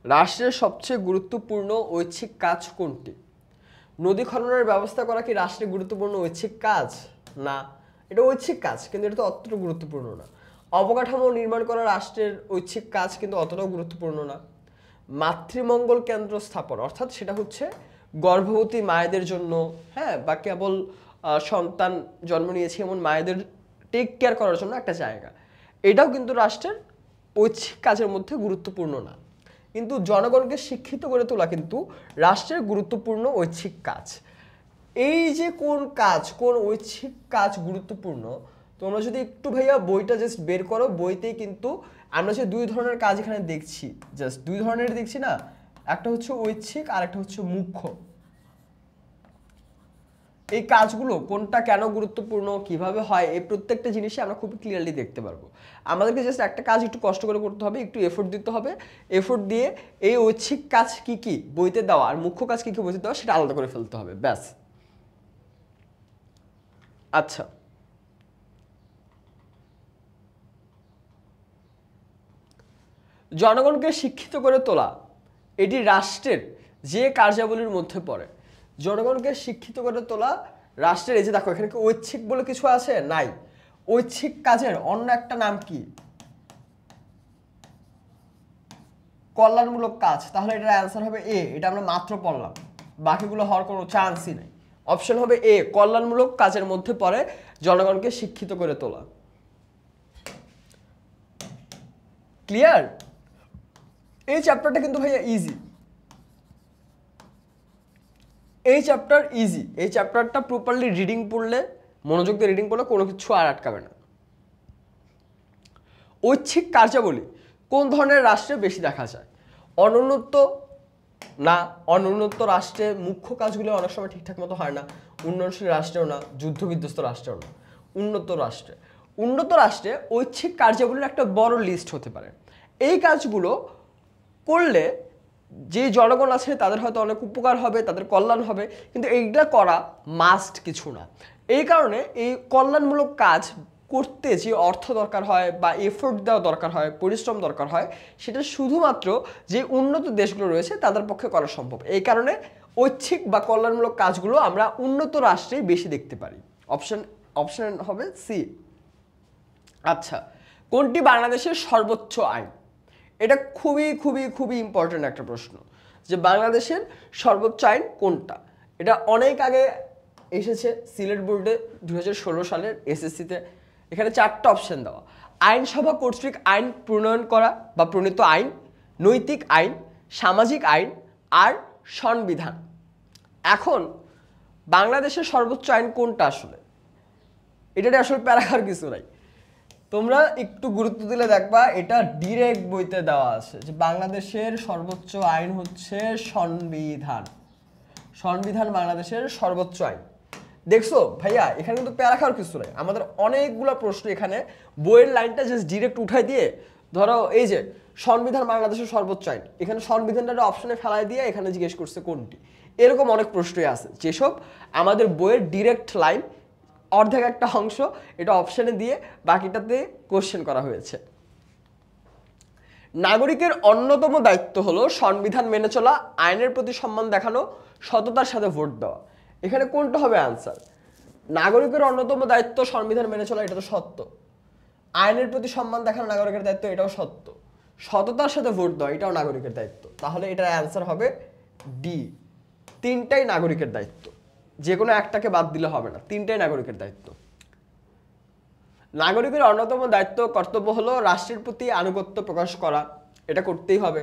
A: রাষ্ট্রের সবচেয়ে গুরুত্বপূর্ণ ঐচ্ছিক কাজ কোনটি? নদী খননের ব্যবস্থা করা কি রাষ্ট্রের গুরুত্বপূর্ণ ঐচ্ছিক কাজ? না, এটা ঐচ্ছিক কাজ কিন্তু এটা তো অতটা গুরুত্বপূর্ণ না। অবকাঠামো নির্মাণ করা রাষ্ট্রের ঐচ্ছিক কাজ কিন্তু অতটাও গুরুত্বপূর্ণ না। মাতৃমঙ্গল কেন্দ্র স্থাপন, অর্থাৎ সেটা হচ্ছে গর্ভবতী মায়েদের জন্য, হ্যাঁ, বা কেবল সন্তান জন্ম নিয়েছে এমন মায়েদের টেক কেয়ার করার জন্য একটা জায়গা, এটাও কিন্তু রাষ্ট্রের ঐচ্ছিক কাজের মধ্যে গুরুত্বপূর্ণ না, কিন্তু জনগণকে শিক্ষিত করে তোলা কিন্তু রাষ্ট্রের গুরুত্বপূর্ণ ঐচ্ছিক কাজ। এই যে কোন কাজ, কোন ঐচ্ছিক কাজ গুরুত্বপূর্ণ, তোমরা যদি একটু ভাইয়া বইটা জাস্ট বের করো, বইতে কিন্তু আমরা যে দুই ধরনের কাজ এখানে দেখছি, জাস্ট দুই ধরনের দেখছি না, একটা হচ্ছে ঐচ্ছিক আর একটা হচ্ছে মুখ্য। এই কাজগুলো কোনটা কেন গুরুত্বপূর্ণ, কিভাবে হয়, এই প্রত্যেকটা জিনিসই আমরা খুব ক্লিয়ারলি দেখতে পারবো। আমাদেরকে জাস্ট একটা কাজ একটু কষ্ট করে করতে হবে, একটু এফোর্ট দিতে হবে। এফোর্ট দিয়ে এই ঐচ্ছিক কাজ কি কি বইতে দেওয়া আর মুখ্য কাজ কি কি বইতে দেওয়া সেটা আলাদা করে ফেলতে হবে, ব্যাস। আচ্ছা, জনগণকে শিক্ষিত করে তোলা এটি রাষ্ট্রের যে কার্যাবলীর মধ্যে পড়ে। জনগণকে শিক্ষিত করে তোলা রাষ্ট্রের, এই যে দেখো এখানে কি ঐচ্ছিক বলে কিছু আছে? নাই। ঐচ্ছিক কাজের অন্য একটা নাম কি? কল্যাণমূলক কাজ। তাহলে এটার অ্যান্সার হবে এ, এটা আমরা মাত্র পড়লাম, বাকিগুলো হওয়ার কোনো চান্সই নেই। অপশন হবে এ, কল্যাণমূলক কাজের মধ্যে পড়ে জনগণকে শিক্ষিত করে তোলা। ক্লিয়ার? এই চ্যাপ্টারটা কিন্তু ভাইয়া ইজি, এই চ্যাপ্টার ইজি। এই চ্যাপ্টারটা প্রপারলি রিডিং পড়লে, মনোযোগ দিয়ে রিডিং পড়লে কোনো কিছু আর আটকাবে না। ঐচ্ছিক কার্যাবলী কোন ধরনের রাষ্ট্রে বেশি দেখা যায়? অনুন্নত না, অনুন্নত রাষ্ট্রে মুখ্য কাজগুলো অনেক সময় ঠিকঠাক মতো হয় না। উন্নয়নশীল রাষ্ট্রেও না, যুদ্ধবিধ্বস্ত রাষ্ট্রেও না, উন্নত রাষ্ট্রে। উন্নত রাষ্ট্রে ঐচ্ছিক কার্যাবলীর একটা বড় লিস্ট হতে পারে। এই কাজগুলো করলে যে জনগণ আছে তাদের হয়তো অনেক উপকার হবে, তাদের কল্যাণ হবে, কিন্তু এইটা করা মাস্ট কিছু না। এই কারণে এই কল্যাণমূলক কাজ করতে যে অর্থ দরকার হয় বা এফোর্ট দেওয়া দরকার হয়, পরিশ্রম দরকার হয়, সেটা শুধুমাত্র যে উন্নত দেশগুলো রয়েছে তাদের পক্ষে করা সম্ভব। এই কারণে ঐচ্ছিক বা কল্যাণমূলক কাজগুলো আমরা উন্নত রাষ্ট্রেই বেশি দেখতে পারি। অপশন হবে সি। আচ্ছা, কোনটি বাংলাদেশের সর্বোচ্চ আইন? এটা খুবই খুবই খুবই ইম্পর্টেন্ট একটা প্রশ্ন, যে বাংলাদেশের সর্বোচ্চ আইন কোনটা। এটা অনেক আগে এসেছে সিলেট বোর্ডে 2016 সালের এসএসসিতে। এখানে 4টা অপশন দেওয়া: আইনসভা কর্তৃক আইন প্রণয়ন করা বা প্রণীত আইন, নৈতিক আইন, সামাজিক আইন আর সংবিধান। এখন বাংলাদেশের সর্বোচ্চ আইন কোনটা আসলে, এটা আসলে প্যারাখার কিছু নাই। তোমরা একটু গুরুত্ব দিলে দেখবা এটা ডিরেক্ট বইতে দেওয়া আছে যে বাংলাদেশের সর্বোচ্চ আইন হচ্ছে সংবিধান। সংবিধান বাংলাদেশের সর্বোচ্চ আইন। দেখছো ভাইয়া, এখানে কিন্তু প্যারা খাওয়ার কিছু নাই। আমাদের অনেকগুলো প্রশ্ন এখানে বইয়ের লাইনটা জাস্ট ডিরেক্ট উঠাই দিয়ে, ধরো এই যে সংবিধান বাংলাদেশের সর্বোচ্চ আইন, এখানে সংবিধানটা অপশনে ফেলাই দিয়ে এখানে জিজ্ঞেস করছে কোনটি। এরকম অনেক প্রশ্নই আছে যেসব আমাদের বইয়ের ডিরেক্ট লাইন অর্ধেক একটা অংশ এটা অপশনে দিয়ে বাকিটাতে কোশ্চেন করা হয়েছে। নাগরিকের অন্যতম দায়িত্ব হলো সংবিধান মেনে চলা, আইনের প্রতি সম্মান দেখানো, সততার সাথে ভোট দেওয়া। এখানে কোনটা হবে আনসার? নাগরিকের অন্যতম দায়িত্ব সংবিধান মেনে চলা, এটা তো সত্য। আইনের প্রতি সম্মান দেখানো নাগরিকের দায়িত্ব, এটাও সত্য। সততার সাথে ভোট দেওয়া, এটাও নাগরিকের দায়িত্ব। তাহলে এটার অ্যান্সার হবে ডি, তিনটাই নাগরিকের দায়িত্ব, যে কোনো একটাকে বাদ দিলে হবে না, তিনটাই নাগরিকের দায়িত্ব। নাগরিকের অন্যতম দায়িত্ব কর্তব্য হলো রাষ্ট্রের প্রতি আনুগত্য প্রকাশ করা, এটা করতেই হবে।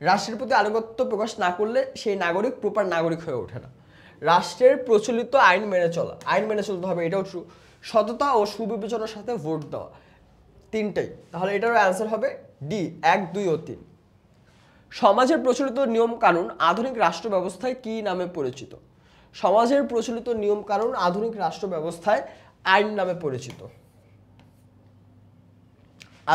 A: রাষ্ট্রের প্রতি আনুগত্য প্রকাশ না করলে সেই নাগরিক প্রপার নাগরিক হয়ে ওঠে না। রাষ্ট্রের প্রচলিত আইন মেনে চলা, আইন মেনে চলতে হবে, এটাও ট্রু। সততা ও সুবিবেচনার সাথে ভোট দেওয়া, তিনটাই। তাহলে এটারও অ্যান্সার হবে ডি, 1, 2 ও 3। সমাজের প্রচলিত নিয়ম কানুন আধুনিক রাষ্ট্র ব্যবস্থায় কি নামে পরিচিত? সমাজের প্রচলিত নিয়ম কানুন আধুনিক রাষ্ট্র ব্যবস্থায় আইন নামে পরিচিত।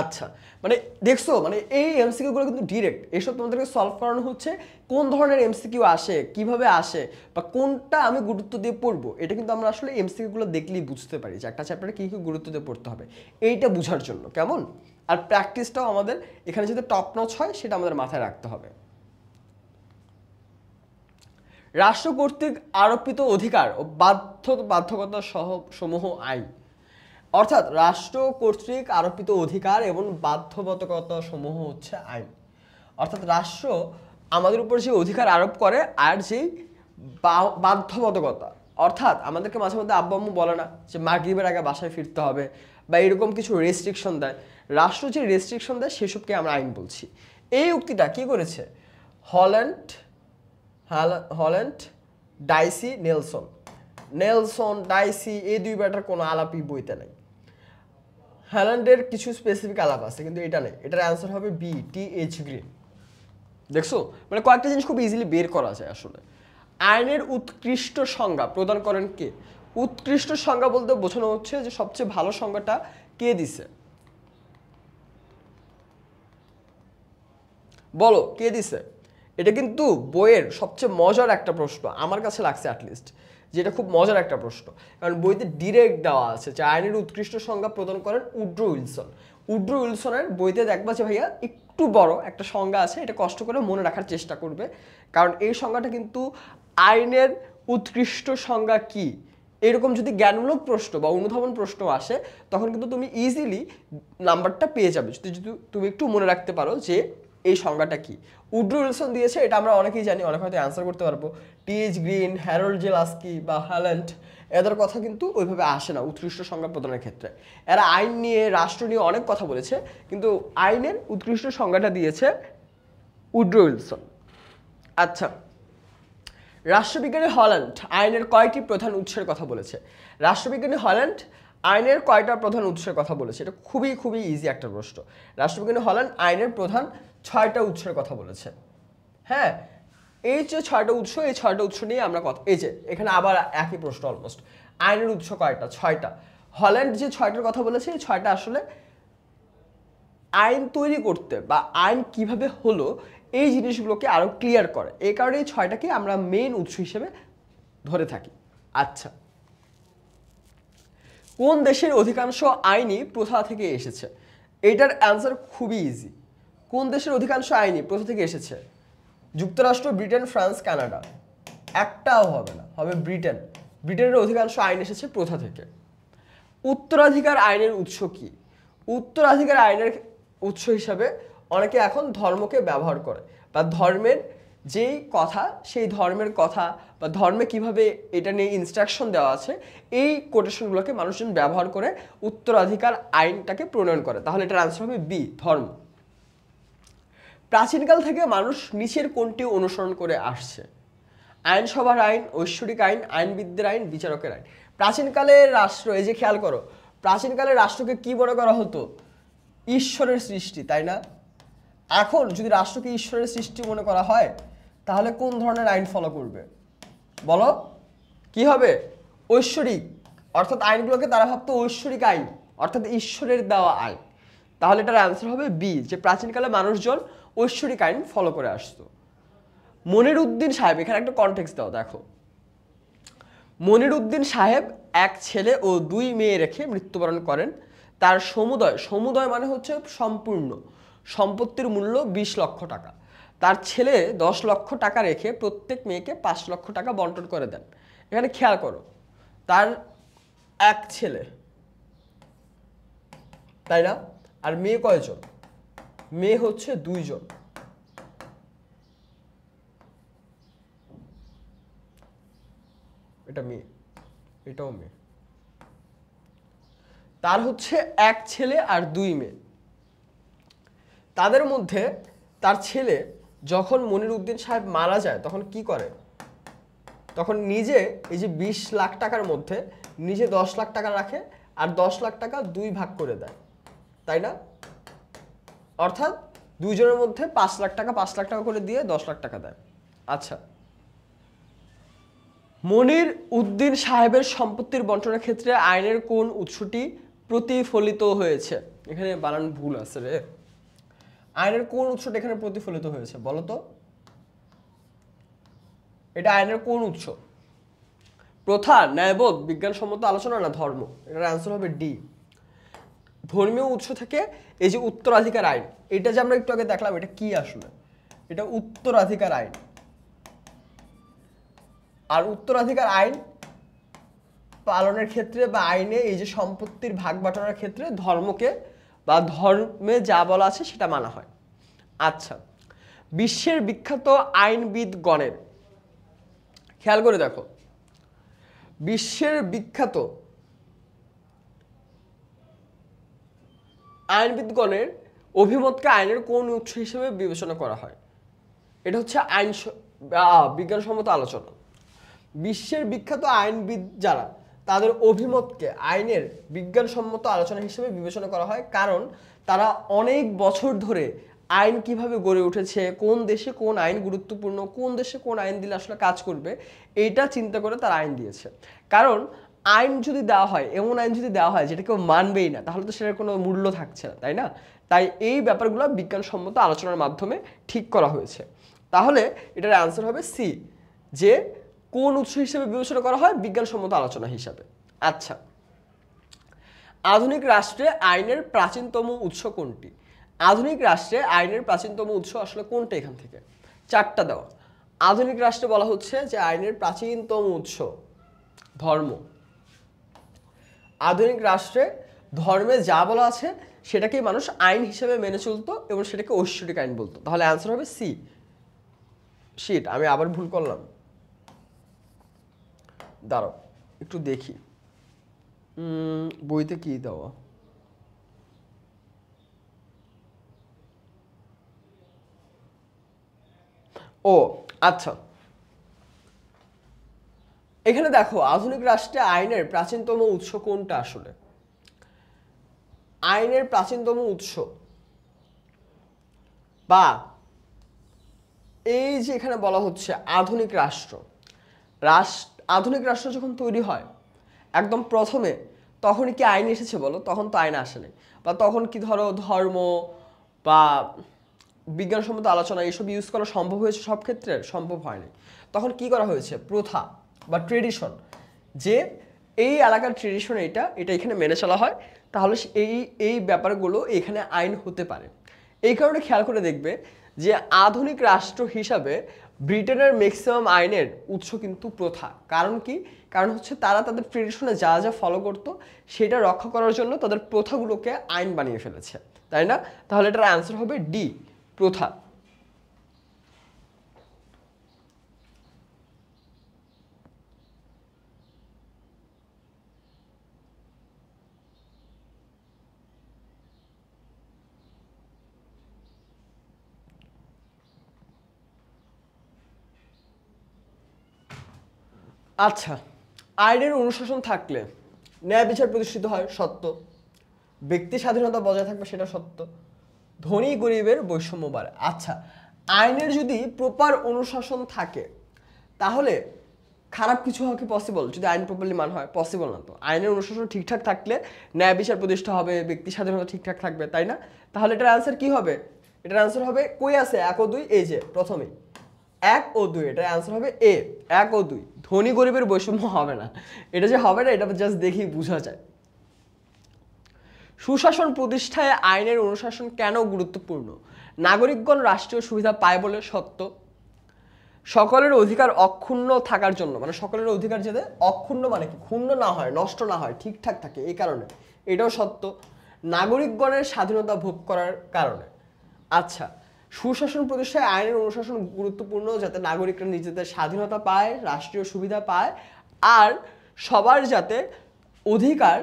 A: আচ্ছা, মানে দেখছো, মানে এই এমসিকিউ গুলো কিন্তু ডিরেক্ট, এসব তোমাদেরকে সলভ করানো হচ্ছে কোন ধরনের এমসিকিউ আসে, কিভাবে আসে, বা কোনটা আমি গুরুত্ব দিয়ে পড়বো। এটা কিন্তু আমরা আসলে এমসিকিউ গুলো দেখলেই বুঝতে পারি যে একটা চ্যাপ্টারে কি কি গুরুত্ব দিয়ে পড়তে হবে, এইটা বোঝার জন্য। কেমন? আর প্র্যাকটিসটাও আমাদের এখানে যাতে টপ নচ হয় সেটা আমাদের মাথায় রাখতে হবে। রাষ্ট্র কর্তৃক আরোপিত অধিকার ও বাধ্যকতা সমূহ আইন। অর্থাৎ রাষ্ট্র কর্তৃক আরোপিত অধিকার এবং বাধ্যবাধকতা সমূহ হচ্ছে আইন। অর্থাৎ রাষ্ট্র আমাদের উপর যে অধিকার আরোপ করে আর যেই বাধ্যবাধকতা, অর্থাৎ আমাদেরকে মাঝে মধ্যে আব্বু আম্মু বলে না যে মাগরিবের আগে বাসায় ফিরতে হবে, বা এরকম কিছু রেস্ট্রিকশন দেয়, রাষ্ট্র যে রেস্ট্রিকশন দেয় সেসবকে আমরা আইন বলছি। এই উক্তিটা কি করেছে হল্যান্ড ডাইসি নেলসন ডাইসি এই দুই ব্যাটার কোনো আলাপই বইতে নাই। হল্যান্ডের কিছু স্পেসিফিক আলাপ আছে কিন্তু এটা নেই। এটার অ্যান্সার হবে বি, টি.এইচ. গ্রিন। দেখছো, মানে কয়েকটা জিনিস খুব ইজিলি বের করা যায় আসলে। আইনের উৎকৃষ্ট সংজ্ঞা প্রদান করেন কে? উৎকৃষ্ট সংজ্ঞা বলতে বোঝানো হচ্ছে যে সবচেয়ে ভালো সংজ্ঞাটা কে দিছে, বলো কে দিছে? এটা কিন্তু বইয়ের সবচেয়ে মজার একটা প্রশ্ন আমার কাছে লাগছে অ্যাটলিস্ট, যে এটা খুব মজার একটা প্রশ্ন। কারণ বইতে ডিরেক্ট দেওয়া আছে যে আইনের উৎকৃষ্ট সংজ্ঞা প্রদান করেন উড্রো উইলসন। উড্রো উইলসনের বইতে দেখবা যে ভাইয়া একটু বড় একটা সংজ্ঞা আছে, এটা কষ্ট করে মনে রাখার চেষ্টা করবে, কারণ এই সংজ্ঞাটা কিন্তু আইনের উৎকৃষ্ট সংজ্ঞা কি এরকম যদি জ্ঞানমূলক প্রশ্ন বা অনুধাবন প্রশ্ন আসে তখন কিন্তু তুমি ইজিলি নাম্বারটা পেয়ে যাবে যদি তুমি একটু মনে রাখতে পারো যে এই সংজ্ঞাটা কি। উড্রো উইলসন দিয়েছে, এটা আমরা অনেকেই জানি, অনেক হয়তো অ্যান্সার করতে পারবো। T. H.. Green, Harold J Laski বা হল্যান্ড এদের কথা কিন্তু ওইভাবে আসে না উৎকৃষ্ট সংজ্ঞা প্রদানের ক্ষেত্রে। এরা আইন নিয়ে রাষ্ট্র নিয়ে অনেক কথা বলেছে, কিন্তু আইনের উৎকৃষ্ট সংজ্ঞাটা দিয়েছে উড্রো উইলসন। আচ্ছা, রাষ্ট্রবিজ্ঞানী হল্যান্ড আইনের কয়টি প্রধান উৎসের কথা বলেছে? রাষ্ট্রবিজ্ঞানী হল্যান্ড আইনের কয়টা প্রধান উৎসের কথা বলেছে? এটা খুবই খুবই ইজি একটা প্রশ্ন। রাষ্ট্রবিজ্ঞানী হল্যান্ড আইনের প্রধান 6টা উৎসের কথা বলেছে। হ্যাঁ, এই যে 6টা উৎস, এই 6টা উৎস নিয়ে আমরা কথা, এই যে এখানে আবার একই প্রশ্ন অলমোস্ট। আইনের উৎস কয়টা? 6টা। হল্যান্ড যে 6টার কথা বলেছে এই 6টা আসলে আইন তৈরি করতে বা আইন কিভাবে হলো এই জিনিসগুলোকে আরো ক্লিয়ার করে, এই কারণে এই 6টাকে আমরা মেইন উৎস হিসেবে ধরে থাকি। আচ্ছা, কোন দেশের অধিকাংশ আইনই প্রথা থেকে এসেছে? এটার অ্যান্সার খুবই ইজি। কোন দেশের অধিকাংশ আইনই প্রথা থেকে এসেছে? যুক্তরাষ্ট্র, ব্রিটেন, ফ্রান্স, কানাডা। একটাও হবে না, হবে ব্রিটেন। ব্রিটেনের অধিকাংশ আইন এসেছে প্রথা থেকে। উত্তরাধিকার আইনের উৎস কি? উত্তরাধিকার আইনের উৎস হিসাবে অনেকে এখন ধর্মকে ব্যবহার করে, বা ধর্মের যেই কথা সেই ধর্মের কথা বা ধর্মে কিভাবে এটা নিয়ে ইনস্ট্রাকশন দেওয়া আছে এই কোটেশনগুলোকে মানুষজন ব্যবহার করে উত্তরাধিকার আইনটাকে প্রণয়ন করে। তাহলে এটার আনসার হবে বি, ধর্ম। প্রাচীনকাল থেকে মানুষ নিচের কোনটি অনুসরণ করে আসছে? আইনসভার আইন, ঐশ্বরিক আইন, আইনবিদদের আইন, বিচারকের আইন। প্রাচীনকালের রাষ্ট্র, এই যে খেয়াল করো, প্রাচীনকালের রাষ্ট্রকে কি মনে করা হতো? ঈশ্বরের সৃষ্টি, তাই না? এখন যদি রাষ্ট্রকে ঈশ্বরের সৃষ্টি মনে করা হয় তাহলে কোন ধরনের আইন ফলো করবে বলো? কি হবে? ঐশ্বরিক, অর্থাৎ আইনগুলোকে তারা ভাবতো ঐশ্বরিক আইন, অর্থাৎ ঈশ্বরের দেওয়া আইন। তাহলে এটার অ্যান্সার হবে বি, যে প্রাচীনকালে মানুষজন ঐশ্বরিক আইন ফলো করে আসতো। মনির উদ্দিন সাহেব, এখানে একটা কনটেক্সট দাও, দেখো। মনির উদ্দিন সাহেব এক ছেলে ও 2 মেয়ে রেখে মৃত্যুবরণ করেন। তার সমুদয় মানে হচ্ছে সম্পূর্ণ সম্পত্তির মূল্য 20 লক্ষ টাকা। তার ছেলে 10 লক্ষ টাকা রেখে প্রত্যেক মেয়েকে 5 লক্ষ টাকা বন্টন করে দেন। এখানে খেয়াল করো, তার এক ছেলে, তাই না? আর মেয়ে কয়জন? মেয়ে হচ্ছে 2 জন। এটা মেয়ে, এটাও মেয়ে। তার হচ্ছে এক ছেলে আর 2 মেয়ে। তাদের মধ্যে তার ছেলে যখন মনির উদ্দিন সাহেব মারা যায় তখন কি করে? তখন নিজে এই যে 20 লাখ টাকার মধ্যে নিজে 10 লাখ টাকা রাখে আর 10 লাখ টাকা 2 ভাগ করে দেয়, তাই না? অর্থাৎ 2 জনের মধ্যে 5 লাখ টাকা করে দিয়ে 10 লাখ টাকা দেয়। আচ্ছা, মনির উদ্দিন সাহেবের সম্পত্তির বন্টনের ক্ষেত্রে আইনের কোন উৎসটি প্রতিফলিত হয়েছে? এখানে বানান ভুল আছে রে। আইনের কোন উৎসটা এখানে প্রতিফলিত হয়েছে বলো তো? এটা আইনের কোন উৎস? প্রথা, ন্যায়বোধ, বিজ্ঞানসম্মত আলোচনা, না ধর্ম? এটার অ্যান্সার হবে ডি, ধর্মীয় উৎস থেকে। এই যে উত্তরাধিকার আইন, এটা যে আমরা একটু আগে দেখলাম, এটা কি আসলে? এটা উত্তরাধিকার আইন। আর উত্তরাধিকার আইন পালনের ক্ষেত্রে বা আইনে এই যে সম্পত্তির ভাগ বাটোয়ারার ক্ষেত্রে ধর্মকে বা ধর্মে যা বলা আছে সেটা মানা হয়। আচ্ছা, বিশ্বের বিখ্যাত আইনবিদগণের, খেয়াল করে দেখো, বিশ্বের বিখ্যাত আইনবিদগণের অভিমতকে আইনের কোন উৎস হিসেবে বিবেচনা করা হয়? এটা হচ্ছে বিজ্ঞানসম্মত আলোচনা। বিশ্বের বিখ্যাত আইনবিদ যারা, তাদের অভিমতকে আইনের বিজ্ঞানসম্মত আলোচনা হিসেবে বিবেচনা করা হয়, কারণ তারা অনেক বছর ধরে আইন কিভাবে গড়ে উঠেছে, কোন দেশে কোন আইন গুরুত্বপূর্ণ, কোন দেশে কোন আইন দিলে আসলে কাজ করবে, এইটা চিন্তা করে তারা আইন দিয়েছে। কারণ আইন যদি দেওয়া হয়, এমন আইন যদি দেওয়া হয় যেটা কেউ মানবেই না, তাহলে তো সেটার কোনো মূল্য থাকছে না, তাই না? তাই এই ব্যাপারগুলো বিজ্ঞানসম্মত আলোচনার মাধ্যমে ঠিক করা হয়েছে। তাহলে এটার অ্যান্সার হবে সি, যে কোন উৎস হিসেবে বিবেচনা করা হয়? বিজ্ঞানসম্মত আলোচনা হিসাবে। আচ্ছা, আধুনিক রাষ্ট্রে আইনের প্রাচীনতম উৎস কোনটি? আধুনিক রাষ্ট্রে আইনের প্রাচীনতম উৎস আসলে কোনটা? এখান থেকে চারটা দেওয়া। আধুনিক রাষ্ট্রে বলা হচ্ছে যে আইনের প্রাচীনতম উৎস ধর্ম। আধুনিক রাষ্ট্রে ধর্মে যা বলা আছে সেটাকেই মানুষ আইন হিসেবে মেনে চলতো এবং সেটাকে ঐশ্বরিক আইন বলতো। তাহলে অ্যান্সার হবে সি। শিট, আমি আবার ভুল করলাম, দাঁড়াও একটু দেখি বইতে কি দেওয়া। ও আচ্ছা, এখানে দেখো আধুনিক রাষ্ট্রে আইনের প্রাচীনতম উৎস কোনটা আসলে। আইনের প্রাচীনতম উৎস বা এই যে এখানে বলা হচ্ছে আধুনিক রাষ্ট্র, আধুনিক রাষ্ট্র যখন তৈরি হয় একদম প্রথমে, তখনই কি আইন এসেছে বলো? তখন তো আইন আসেনি। বা তখন কি ধরো ধর্ম বা বিজ্ঞানসম্মত আলোচনা এসব ইউজ করা সম্ভব হয়েছে? সব ক্ষেত্রে সম্ভব হয়নি। তখন কি করা হয়েছে? প্রথা বা ট্রেডিশন, যে এই এলাকার ট্রেডিশন এটা এখানে মেনে চলা হয়, তাহলে এই ব্যাপারগুলো এখানে আইন হতে পারে। এই কারণে খেয়াল করে দেখবে যে আধুনিক রাষ্ট্র হিসাবে ব্রিটেনের ম্যাক্সিমাম আইনের উৎস কিন্তু প্রথা। কারণ কি? কারণ হচ্ছে তারা তাদের ট্রেডিশনে যা যা ফলো করতো সেটা রক্ষা করার জন্য তাদের প্রথাগুলোকে আইন বানিয়ে ফেলেছে, তাই না? তাহলে এটার অ্যান্সার হবে ডি, প্রথা। আচ্ছা, আইনের অনুশাসন থাকলে ন্যায় বিচার প্রতিষ্ঠিত হয়, সত্য। ব্যক্তি স্বাধীনতা বজায় থাকবে, সেটা সত্য। ধনী গরিবের বৈষম্য বাড়ে। আচ্ছা, আইনের যদি প্রপার অনুশাসন থাকে তাহলে খারাপ কিছু হওয়া কি পসিবল? যদি আইন প্রপারলি মানা হয়, পসিবল না তো। আইনের অনুশাসন ঠিকঠাক থাকলে ন্যায় বিচার প্রতিষ্ঠা হবে, ব্যক্তি স্বাধীনতা ঠিকঠাক থাকবে, তাই না? তাহলে এটার অ্যান্সার কি হবে? এটার অ্যান্সার হবে, কই আছে 1 ও 2? এই যে প্রথমেই 1 ও 2, এটার অ্যান্সার হবে এ, 1 ও 2। ধনী গরিবের বৈষম্য হবে না, এটা যে হবে না এটা জাস্ট দেখেই বোঝা যায়। সুশাসন প্রতিষ্ঠায় আইনের অনুশাসন কেন গুরুত্বপূর্ণ? নাগরিকগণ রাষ্ট্রীয় সুবিধা পায় বলে সত্য। সকলের অধিকার অক্ষুণ্ণ থাকার জন্য, মানে সকলের অধিকার যাতে অক্ষুণ্ণ, মানে কি ক্ষুণ্ণ না হয়, নষ্ট না হয়, ঠিকঠাক থাকে, এই কারণে, এটাও সত্য। নাগরিকগণের স্বাধীনতা ভোগ করার কারণে। আচ্ছা, সুশাসন প্রতিষ্ঠায় আইনের অনুশাসন গুরুত্বপূর্ণ যাতে নাগরিকরা নিজেদের স্বাধীনতা পায়, রাষ্ট্রীয় সুবিধা পায়, আর সবার যাতে অধিকার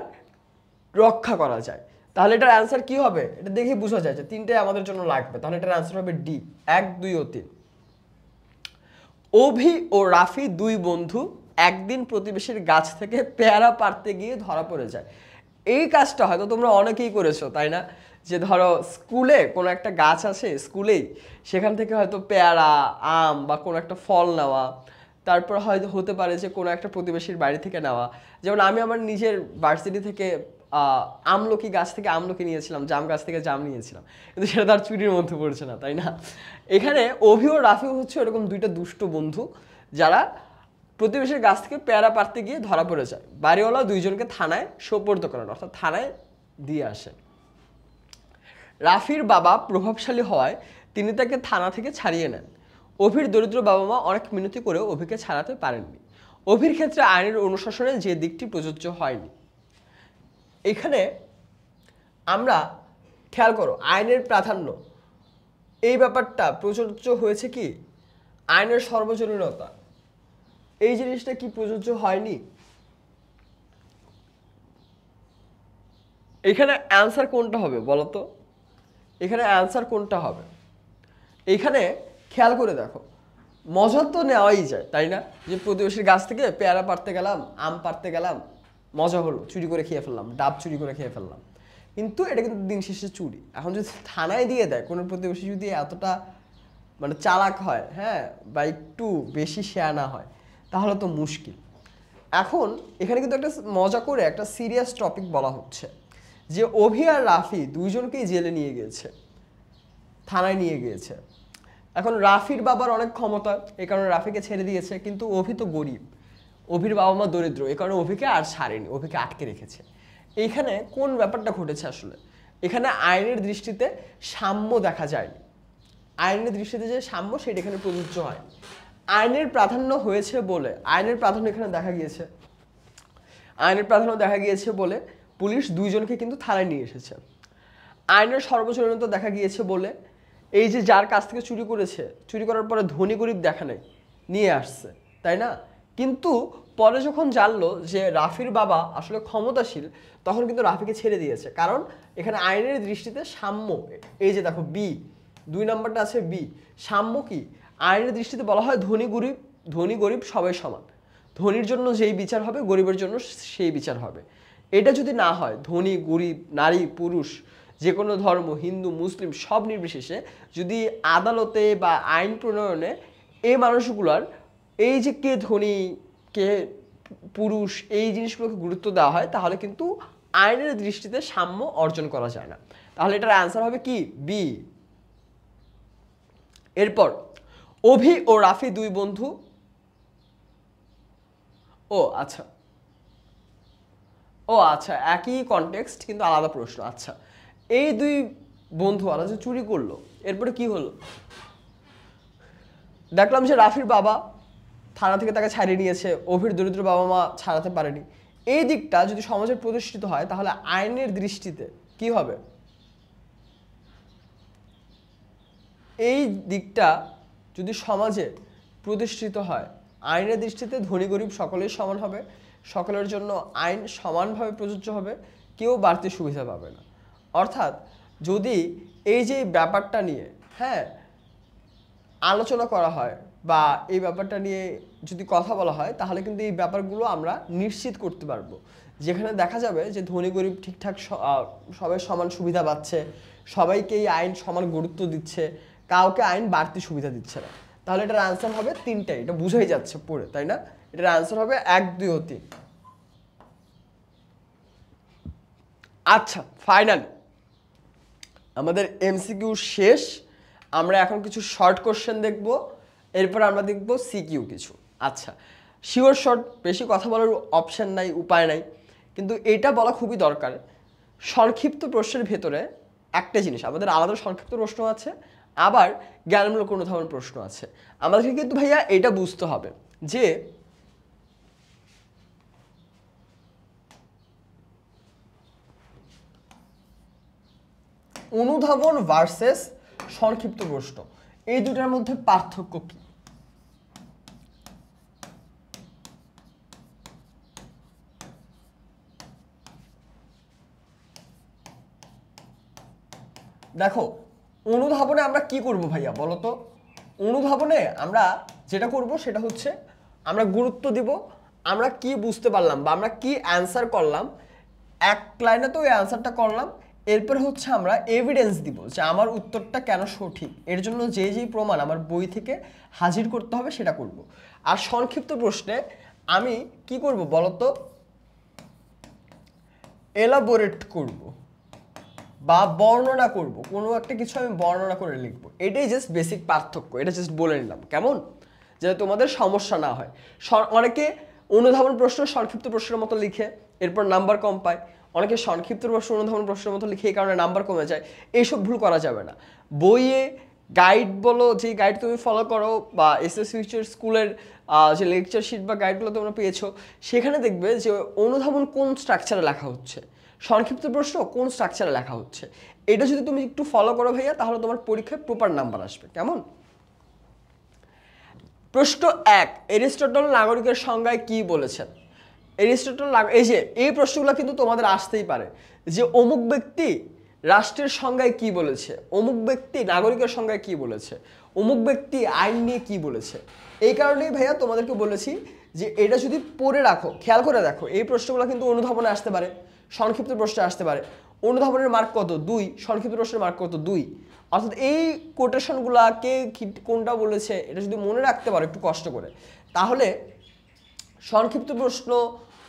A: রক্ষা করা যায়। তাহলে এটার অ্যান্সার কি হবে? এটা দেখেই বোঝা যায় যে তিনটে আমাদের জন্য লাগবে। তাহলে এটার অ্যান্সার হবে ডি, 1, 2 ও 3। অভি ও রাফি দুই বন্ধু একদিন প্রতিবেশীর গাছ থেকে পেয়ারা পাড়তে গিয়ে ধরা পড়ে যায়। এই কাজটা হয়তো তোমরা অনেকেই করেছো, তাই না? যে ধরো স্কুলে কোনো একটা গাছ আছে, স্কুলেই সেখান থেকে হয়তো পেয়ারা, আম বা কোনো একটা ফল নেওয়া, তারপর হয়তো হতে পারে যে কোনো একটা প্রতিবেশীর বাড়ি থেকে নেওয়া। যেমন আমি আমার নিজের ভার্সিটি থেকে আমলকি গাছ থেকে আমলকি নিয়েছিলাম, জাম গাছ থেকে জাম নিয়েছিলাম, কিন্তু সেটা তার চুরির মধ্যে পড়ছে না, তাই না? এখানে অভি ও রাফিও হচ্ছে এরকম দুইটা দুষ্ট বন্ধু যারা প্রতিবেশীর গাছ থেকে পেয়ারা পাড়তে গিয়ে ধরা পড়ে যায়। বাড়িওয়ালা দুইজনকে থানায় সোপর্দ করেন, অর্থাৎ থানায় দিয়ে আসে। রাফির বাবা প্রভাবশালী হওয়ায় তিনি তাকে থানা থেকে ছাড়িয়ে নেন। অভির দরিদ্র বাবা মা অনেক মিনতি করেও অভিকে ছাড়াতে পারেননি। অভির ক্ষেত্রে আইনের অনুশাসনে যে দিকটি প্রযোজ্য হয়নি। এখানে আমরা খেয়াল করো, আইনের প্রাধান্য, এই ব্যাপারটা প্রযোজ্য হয়েছে কি? আইনের সর্বজনীনতা, এই জিনিসটা কি প্রযোজ্য হয়নি? এখানে অ্যান্সার কোনটা হবে বলো তো? এখানে অ্যান্সার কোনটা হবে? এখানে খেয়াল করে দেখো, মজা তো নেওয়াই যায় তাই না? যে প্রতিবেশীর গাছ থেকে পেয়ারা পাড়তে গেলাম, আম পাড়তে গেলাম, মজা হলো, চুরি করে খেয়ে ফেললাম, ডাব চুরি করে খেয়ে ফেললাম, কিন্তু এটা কিন্তু দিন শেষে চুরি। এখন যদি থানায় দিয়ে দেয় কোনো প্রতিবেশী যদি এতটা মানে চালাক হয়, হ্যাঁ, বা একটু বেশি শেয়ানা হয়, তাহলে তো মুশকিল। এখন এখানে কিন্তু একটা মজা করে একটা সিরিয়াস টপিক বলা হচ্ছে যে অভি আর রাফি দুইজনকেই জেলে নিয়ে গিয়েছে, থানায় নিয়ে গিয়েছে। এখন রাফির বাবার অনেক ক্ষমতা, এই কারণে রাফিকে ছেড়ে দিয়েছে, কিন্তু অভি তো গরিব, অভির বাবা মা দরিদ্র, এই কারণে অভিকে আর ছাড়েনি, অভিকে আটকে রেখেছে। এইখানে কোন ব্যাপারটা ঘটেছে আসলে? এখানে আইনের দৃষ্টিতে সাম্য দেখা যায়নি। আইনের দৃষ্টিতে যে সাম্য সেটা এখানে প্রযোজ্য হয়। আইনের প্রাধান্য হয়েছে বলে, আইনের প্রাধান্য এখানে দেখা গিয়েছে, আইনের প্রাধান্য দেখা গিয়েছে বলে পুলিশ দুইজনকে কিন্তু থানায় নিয়ে এসেছে। আইনের সর্বজনীনতা দেখা গিয়েছে বলে এই যে যার কাছ থেকে চুরি করেছে, চুরি করার পরে ধনী গরিব দেখা নেই, নিয়ে আসছে, তাই না? কিন্তু পরে যখন জানলো যে রাফির বাবা আসলে ক্ষমতাশীল, তখন কিন্তু রাফিকে ছেড়ে দিয়েছে, কারণ এখানে আইনের দৃষ্টিতে সাম্য। এই যে দেখো বি, 2 নম্বরটা আছে বি, সাম্য কি? আইনের দৃষ্টিতে বলা হয় ধনী গরিব সবাই সমান, ধনীর জন্য যেই বিচার হবে গরিবের জন্য সেই বিচার হবে। এটা যদি না হয়, ধনী গরিব নারী পুরুষ যে কোনো ধর্ম, হিন্দু মুসলিম সব নির্বিশেষে যদি আদালতে বা আইন প্রণয়নে এই মানুষগুলার এই যে কে ধনী কে পুরুষ এই জিনিসগুলোকে গুরুত্ব দেওয়া হয়, তাহলে কিন্তু আইনের দৃষ্টিতে সাম্য অর্জন করা যায় না। তাহলে এটার অ্যান্সার হবে কি? বি। এরপর অভি ও রাফি দুই বন্ধু। ও আচ্ছা, ও আচ্ছা, একই কনটেক্সট কিন্তু আলাদা প্রশ্ন। আচ্ছা, এই দুই বন্ধু আলাদা যে চুরি করলো, এরপরে কি হলো? দেখলাম যে রাফির বাবা থানা থেকে তাকে ছাড়িয়ে নিয়েছে, অভির দরিদ্র বাবা মা ছাড়াতে পারেনি। এই দিকটা যদি সমাজে প্রতিষ্ঠিত হয়, তাহলে আইনের দৃষ্টিতে কি হবে? এই দিকটা যদি সমাজে প্রতিষ্ঠিত হয়, আইনের দৃষ্টিতে ধনী গরিব সকলেই সমান হবে, সকলের জন্য আইন সমানভাবে প্রযোজ্য হবে, কেউ বাড়তি সুবিধা পাবে না। অর্থাৎ যদি এই যে ব্যাপারটা নিয়ে, হ্যাঁ, আলোচনা করা হয় বা এই ব্যাপারটা নিয়ে যদি কথা বলা হয়, তাহলে কিন্তু এই ব্যাপারগুলো আমরা নিশ্চিত করতে পারবো, যেখানে দেখা যাবে যে ধনী গরিব ঠিকঠাক সবাই সমান সুবিধা পাচ্ছে, সবাইকে এই আইন সমান গুরুত্ব দিচ্ছে, কাউকে আইন বাড়তি সুবিধা দিচ্ছে না। তাহলে এটার আনসার হবে 3টাই, এটা বুঝাই যাচ্ছে পড়ে, তাই না? এটার আনসার হবে 1, 2 ও 3। আচ্ছা, ফাইনালি আমাদের এমসিকিউ শেষ। আমরা এখন কিছু শর্ট কোশ্চেন দেখব, এরপর আমরা দেখব সিকিউ কিছু। আচ্ছা, শিওর শর্ট, বেশি কথা বলার অপশন নাই, উপায় নাই, কিন্তু এটা বলা খুবই দরকার। সংক্ষিপ্ত প্রশ্নের ভেতরে একটা জিনিস, আমাদের আলাদা সংক্ষিপ্ত প্রশ্ন আছে, আবার জ্ঞানমূলক কোনো ধরনের প্রশ্ন আছে। আমাদেরকে কিন্তু ভাইয়া এটা বুঝতে হবে যে অনুধাবন ভার্সেস সংক্ষিপ্ত প্রশ্ন, এই দুটার মধ্যে পার্থক্য কি? দেখো, অনুধাবনে আমরা কি করব ভাইয়া বলো তো? অনুধাবনে আমরা যেটা করব সেটা হচ্ছে আমরা গুরুত্ব দিব আমরা কি বুঝতে পারলাম বা আমরা কি অ্যান্সার করলাম, এক লাইনে তো এই অ্যান্সারটা করলাম, এরপর হচ্ছে আমরা এভিডেন্স দিব যে আমার উত্তরটা কেন সঠিক, এর জন্য যে যেই প্রমাণ আমার বই থেকে হাজির করতে হবে সেটা করব। আর সংক্ষিপ্ত প্রশ্নে আমি কি করব বলো তো? এলাবোরেট করব বা বর্ণনা করব, কোনো একটা কিছু আমি বর্ণনা করে লিখবো। এটাই জাস্ট বেসিক পার্থক্য, এটা জাস্ট বলে নিলাম, কেমন? যাতে তোমাদের সমস্যা না হয়। অনেকে অনুধাবন প্রশ্ন সংক্ষিপ্ত প্রশ্নের মতো লিখে এরপর নাম্বার কম পায়, অনেকে সংক্ষিপ্ত প্রশ্ন অনুধাবন প্রশ্নের মতো লিখে এই কারণে নাম্বার কমে যায়। এইসব ভুল করা যাবে না। বইয়ে গাইড বলো, যে গাইড তুমি ফলো করো, বা এসএস ফিউচার স্কুলের যে লেকচার শিট বা গাইডগুলো তোমরা পেয়েছো, সেখানে দেখবে যে অনুধাবন কোন স্ট্রাকচারে লেখা হচ্ছে, সংক্ষিপ্ত প্রশ্ন কোন স্ট্রাকচারে লেখা হচ্ছে। এটা যদি তুমি একটু ফলো করো ভাইয়া, তাহলে তোমার পরীক্ষায় প্রপার নাম্বার আসবে, কেমন? প্রশ্ন 1, এরিস্টটল নাগরিকের সংজ্ঞায় কি বলেছেন? এরিস্টটল এই যে এই প্রশ্নগুলো কিন্তু তোমাদের আসতেই পারে যে অমুক ব্যক্তি রাষ্ট্রের সংজ্ঞায় কি বলেছে, অমুক ব্যক্তি নাগরিকের সংজ্ঞায় কি বলেছে, অমুক ব্যক্তি আইন নিয়ে কি বলেছে। এই কারণেই ভাইয়া তোমাদেরকে বলেছি যে এটা যদি পড়ে রাখো, খেয়াল করে দেখো, এই প্রশ্নগুলো কিন্তু অনুধাবনে আসতে পারে, সংক্ষিপ্ত প্রশ্নে আসতে পারে। অনুধাবনের মার্ক কত? 2। সংক্ষিপ্ত প্রশ্নের মার্ক কত? 2। অর্থাৎ এই কোটেশনগুলা কে কোনটা বলেছে এটা যদি মনে রাখতে পারো একটু কষ্ট করে, তাহলে সংক্ষিপ্ত প্রশ্ন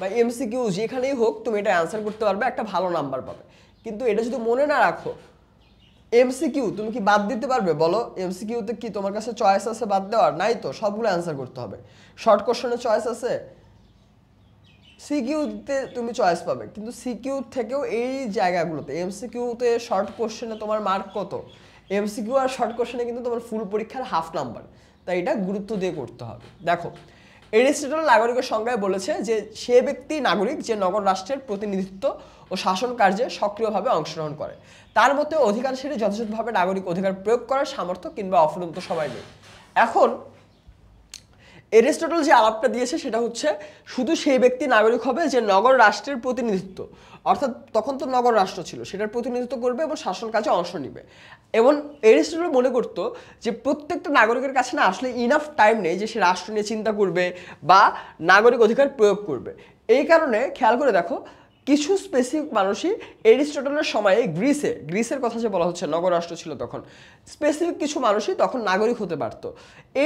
A: বা এমসিকিউ যেখানেই হোক তুমি এটা অ্যান্সার করতে পারবে, একটা ভালো নাম্বার পাবে। কিন্তু এটা যদি মনে না রাখো, এমসিকিউ তুমি কি বাদ দিতে পারবে বলো? এমসিকিউতে কি তোমার কাছে চয়েস আছে বাদ দেওয়ার? নাই তো, সবগুলো অ্যান্সার করতে হবে। শর্ট কোশ্চেনে চয়েস আছে, সিকিউতে তুমি চয়েস পাবে, কিন্তু সিকিউ থেকেও এই জায়গাগুলোতে এমসিকিউতে শর্ট কোশ্চেনে তোমার মার্ক কত, এমসিকিউ আর শর্ট কোশ্চেনে কিন্তু তোমার ফুল পরীক্ষার হাফ নাম্বার, তাই এটা গুরুত্ব দিয়ে করতে হবে। দেখো, এরিস্টটল নাগরিকের সংজ্ঞায় বলেছে যে সে ব্যক্তি নাগরিক যে নগর রাষ্ট্রের প্রতিনিধিত্ব ও শাসন কার্যে সক্রিয়ভাবে অংশগ্রহণ করে, তার মধ্যে অধিকাংশেরই যথাযথভাবে নাগরিক অধিকার প্রয়োগ করার সামর্থ্য কিংবা অফুরন্ত সময় নেই। এখন এরিস্টটল যে আলাপটা দিয়েছে সেটা হচ্ছে শুধু সেই ব্যক্তি নাগরিক হবে যে নগর রাষ্ট্রের প্রতিনিধিত্ব, অর্থাৎ তখন তো নগর রাষ্ট্র ছিল, সেটার প্রতিনিধিত্ব করবে এবং শাসন কাজে অংশ নিবে। এবং এরিস্টটল মনে করতো যে প্রত্যেকটা নাগরিকের কাছে না আসলে ইনাফ টাইম নেই যে সে রাষ্ট্র নিয়ে চিন্তা করবে বা নাগরিক অধিকার প্রয়োগ করবে। এই কারণে খেয়াল করে দেখো, কিছু স্পেসিফিক মানুষই এরিস্টটলের সময়ে গ্রিসের কথা যে বলা হচ্ছে, নগর রাষ্ট্র ছিল তখন, স্পেসিফিক কিছু মানুষই তখন নাগরিক হতে পারতো।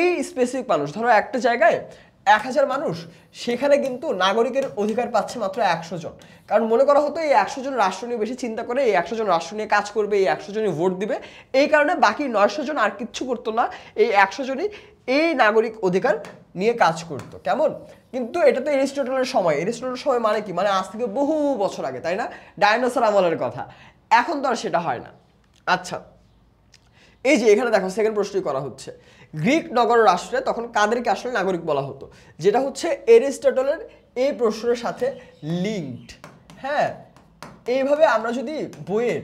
A: এই স্পেসিফিক মানুষ, ধরো একটা জায়গায় 1000 মানুষ, সেখানে কিন্তু নাগরিকের অধিকার পাচ্ছে মাত্র 100 জন। কারণ মনে করা হতো এই 100 জন রাষ্ট্র নিয়ে বেশি চিন্তা করে, এই 100 জন রাষ্ট্র নিয়ে কাজ করবে, এই 100 জনই ভোট দিবে। এই কারণে বাকি 900 জন আর কিচ্ছু করতো না, এই 100 জনই এই নাগরিক অধিকার নিয়ে কাজ করতো। কেমন? কিন্তু এটা তো এরিস্টটলের সময়। এরিস্টটলের সময় মানে কি? মানে আজ থেকে বহু বছর আগে, তাই না? ডাইনোসর আমলের কথা। এখন তো আর সেটা হয় না। আচ্ছা, এই যে এখানে দেখো সেকেন্ড প্রশ্নই করা হচ্ছে, গ্রিক নগর রাষ্ট্রে তখন কাদেরকে আসলে নাগরিক বলা হতো, যেটা হচ্ছে এরিস্টটলের এই প্রশ্নের সাথে লিঙ্কড। হ্যাঁ, এইভাবে আমরা যদি বইয়ের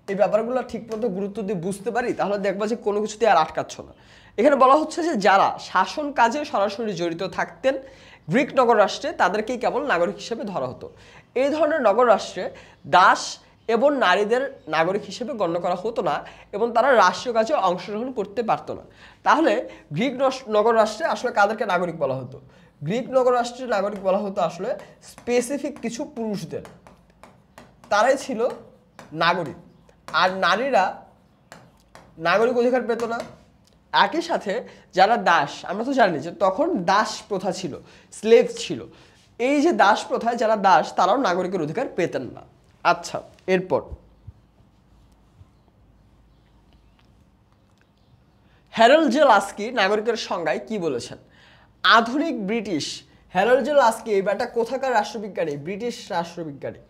A: এই ব্যাপারগুলো ঠিকমতো গুরুত্ব দিয়ে বুঝতে পারি, তাহলে দেখবা যে কোনো কিছুতে আর আটকাচ্ছ না। এখানে বলা হচ্ছে যে যারা শাসন কাজে সরাসরি জড়িত থাকতেন গ্রিক নগর রাষ্ট্রে, তাদেরকেই কেবল নাগরিক হিসেবে ধরা হতো। এই ধরনের নগর রাষ্ট্রে দাস এবং নারীদের নাগরিক হিসেবে গণ্য করা হতো না এবং তারা রাষ্ট্রীয় কাজে অংশগ্রহণ করতে পারতো না। তাহলে গ্রিক নগর রাষ্ট্রে আসলে কাদেরকে নাগরিক বলা হতো? গ্রিক নগর রাষ্ট্রের নাগরিক বলা হতো আসলে স্পেসিফিক কিছু পুরুষদের, তারাই ছিল নাগরিক। আর নারীরা নাগরিক অধিকার পেত না। একই সাথে যারা দাস, আমরা তো জানি যে তখন দাস প্রথা ছিল, স্লেভ ছিল। এই যে দাস প্রথায় যারা দাস, তারাও নাগরিকের অধিকার পেতেন না। আচ্ছা, এরপর হ্যারল্ড জে লাস্কি নাগরিকের সংজ্ঞায় কি বলেছেন? আধুনিক ব্রিটিশ হ্যারল্ড জে লাস্কি এই ব্যাটা কোথাকার রাষ্ট্রবিজ্ঞানী? ব্রিটিশ রাষ্ট্রবিজ্ঞানী।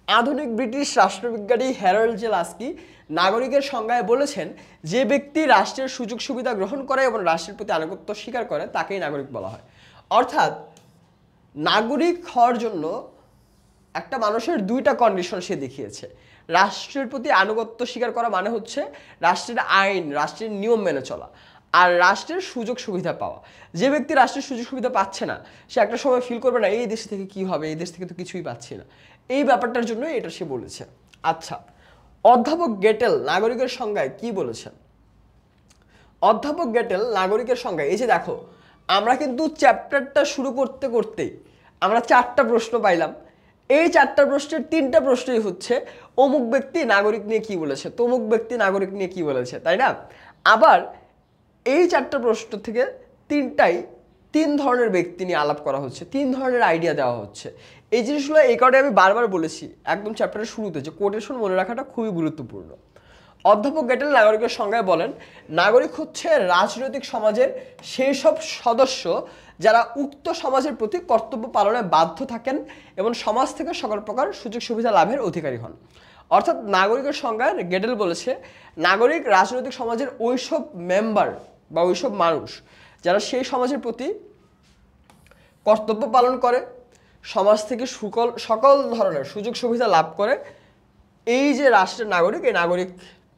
A: আধুনিক ব্রিটিশ রাষ্ট্রবিজ্ঞানী হ্যারল্ড জে লাস্কি নাগরিকের সংজ্ঞায় বলেছেন যে ব্যক্তি রাষ্ট্রের সুযোগ সুবিধা গ্রহণ করে এবং রাষ্ট্রের প্রতি আনুগত্য স্বীকার করে তাকেই নাগরিক বলা হয়। অর্থাৎ নাগরিক হওয়ার জন্য একটা মানুষের দুইটা কন্ডিশন সে দেখিয়েছে। রাষ্ট্রের প্রতি আনুগত্য স্বীকার করা মানে হচ্ছে রাষ্ট্রের আইন, রাষ্ট্রের নিয়ম মেনে চলা, আর রাষ্ট্রের সুযোগ সুবিধা পাওয়া। যে ব্যক্তি রাষ্ট্রের সুযোগ সুবিধা পাচ্ছে না, সে একটা সময় ফিল করবে না এই দেশ থেকে কি হবে, এই দেশ থেকে তো কিছুই পাচ্ছি না। এই ব্যাপারটার জন্য এটা সে বলেছে। আচ্ছা, অধ্যাপক গেটেল নাগরিকের সংজ্ঞায় কি বলেছেন? অধ্যাপক গেটেল নাগরিকের সংজ্ঞায়, এই যে দেখো, আমরা কিন্তু চ্যাপ্টারটা শুরু করতে করতেই আমরা 4টা প্রশ্ন পাইলাম। এই 4টা প্রশ্নের 3টা প্রশ্নই হচ্ছে অমুক ব্যক্তি নাগরিক নিয়ে কি বলেছে, তমুক ব্যক্তি নাগরিক নিয়ে কি বলেছে, তাই না? আবার এই 4টা প্রশ্ন থেকে 3টাই 3 ধরনের ব্যক্তি নিয়ে আলাপ করা হচ্ছে, 3 ধরনের আইডিয়া দেওয়া হচ্ছে। এই জিনিসগুলো এই কারণে আমি বারবার বলেছি একদম চ্যাপ্টারের শুরুতে যে কোটেশন মনে রাখাটা খুবই গুরুত্বপূর্ণ। অধ্যাপক গেটেল নাগরিকের সংজ্ঞায় বলেন, নাগরিক হচ্ছে রাজনৈতিক সমাজের সেই সব সদস্য যারা উক্ত সমাজের প্রতি কর্তব্য পালনে বাধ্য থাকেন এবং সমাজ থেকে সকল প্রকার সুযোগ সুবিধা লাভের অধিকারী হন। অর্থাৎ নাগরিকের সংজ্ঞায় গেটেল বলেছে নাগরিক রাজনৈতিক সমাজের ওইসব মেম্বার বা ওইসব মানুষ যারা সেই সমাজের প্রতি কর্তব্য পালন করে, সমাজ থেকে সকল ধরনের সুযোগ সুবিধা লাভ করে, এই যে রাষ্ট্রের নাগরিক, এই নাগরিক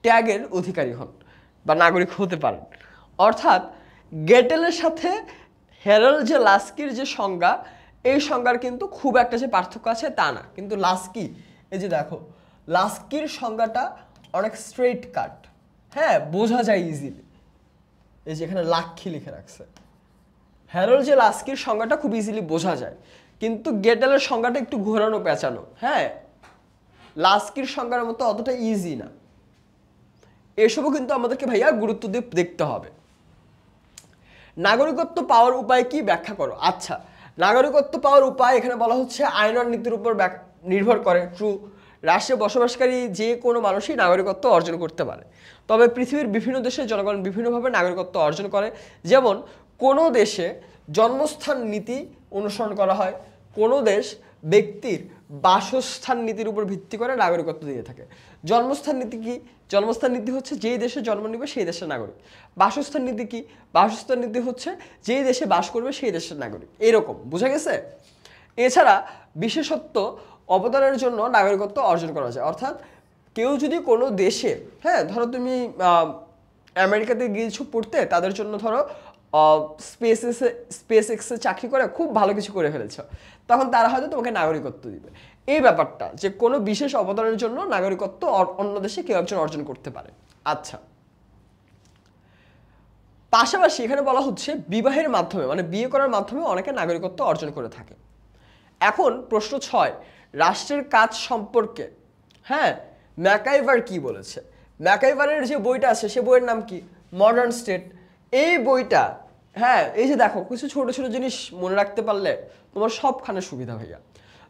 A: ট্যাগের অধিকারী হন বা নাগরিক হতে পারেন। অর্থাৎ গেটেলের সাথে হ্যারল্ড জে লাস্কির যে সংজ্ঞা, এই সংজ্ঞার কিন্তু খুব একটা যে পার্থক্য আছে তা না, কিন্তু লাস্কি এই যে দেখো লাস্কির সংজ্ঞাটা অনেক স্ট্রেট কাট, হ্যাঁ বোঝা যায় ইজিলি। এই যে এখানে লাক্ষী লিখে রাখছে, হ্যারোল্ড যে লাস্কির সংজ্ঞাটা খুব ইজিলি বোঝা যায়, কিন্তু গেটেলের সংজ্ঞাটা একটু ঘোরানো পেঁচানো, হ্যাঁ লাস্কির সংজ্ঞার মতো অতটা ইজি না। এসবও কিন্তু আমাদেরকে ভাইয়া গুরুত্ব দিয়ে দেখতে হবে। নাগরিকত্ব পাওয়ার উপায় কি ব্যাখ্যা করো। আচ্ছা, নাগরিকত্ব পাওয়ার উপায় এখানে বলা হচ্ছে আইন আর নীতির উপর নির্ভর করে। ট্রু, রাষ্ট্রে বসবাসকারী যে কোনো মানুষই নাগরিকত্ব অর্জন করতে পারে, তবে পৃথিবীর বিভিন্ন দেশের জনগণ বিভিন্নভাবে নাগরিকত্ব অর্জন করে। যেমন কোনো দেশে জন্মস্থান নীতি অনুসরণ করা হয়, কোনো দেশ ব্যক্তির বাসস্থান নীতির উপর ভিত্তি করে নাগরিকত্ব দিয়ে থাকে। জন্মস্থান নীতি কি? জন্মস্থান নীতি হচ্ছে যেই দেশে জন্ম নেবে সেই দেশের নাগরিক। বাসস্থান নীতি কি? বাসস্থান নীতি হচ্ছে যেই দেশে বাস করবে সেই দেশের নাগরিক। এরকম বোঝা গেছে। এছাড়া বিশেষত্ব অবদানের জন্য নাগরিকত্ব অর্জন করা যায়, অর্থাৎ কেউ যদি কোনো দেশে, ধরো তুমি আমেরিকাতে গিয়েছো পড়তে, তাদের জন্য ধরো স্পেস এক্সে চাকরি করে খুব ভালো কিছু করে ফেলেছ, তখন তারা হয়তো তোমাকে নাগরিকত্ব দিবে। এই ব্যাপারটা যে কোনো বিশেষ অবদানের জন্য নাগরিকত্ব অন্য দেশে কেউ একজন অর্জন করতে পারে। আচ্ছা, পাশাপাশি এখানে বলা হচ্ছে বিবাহের মাধ্যমে, মানে বিয়ে করার মাধ্যমে অনেকে নাগরিকত্ব অর্জন করে থাকে। এখন প্রশ্ন 6, রাষ্ট্রের কাজ সম্পর্কে ম্যাকাইভার কি বলেছে। ম্যাকাইভারের যে বইটা আছে সে বইয়ের নাম কি? Modern state. এই বইটা এই যে দেখো কিছু ছোট ছোট জিনিস মনে রাখতে পারলে তোমার সবখানে সুবিধা ভাইয়া।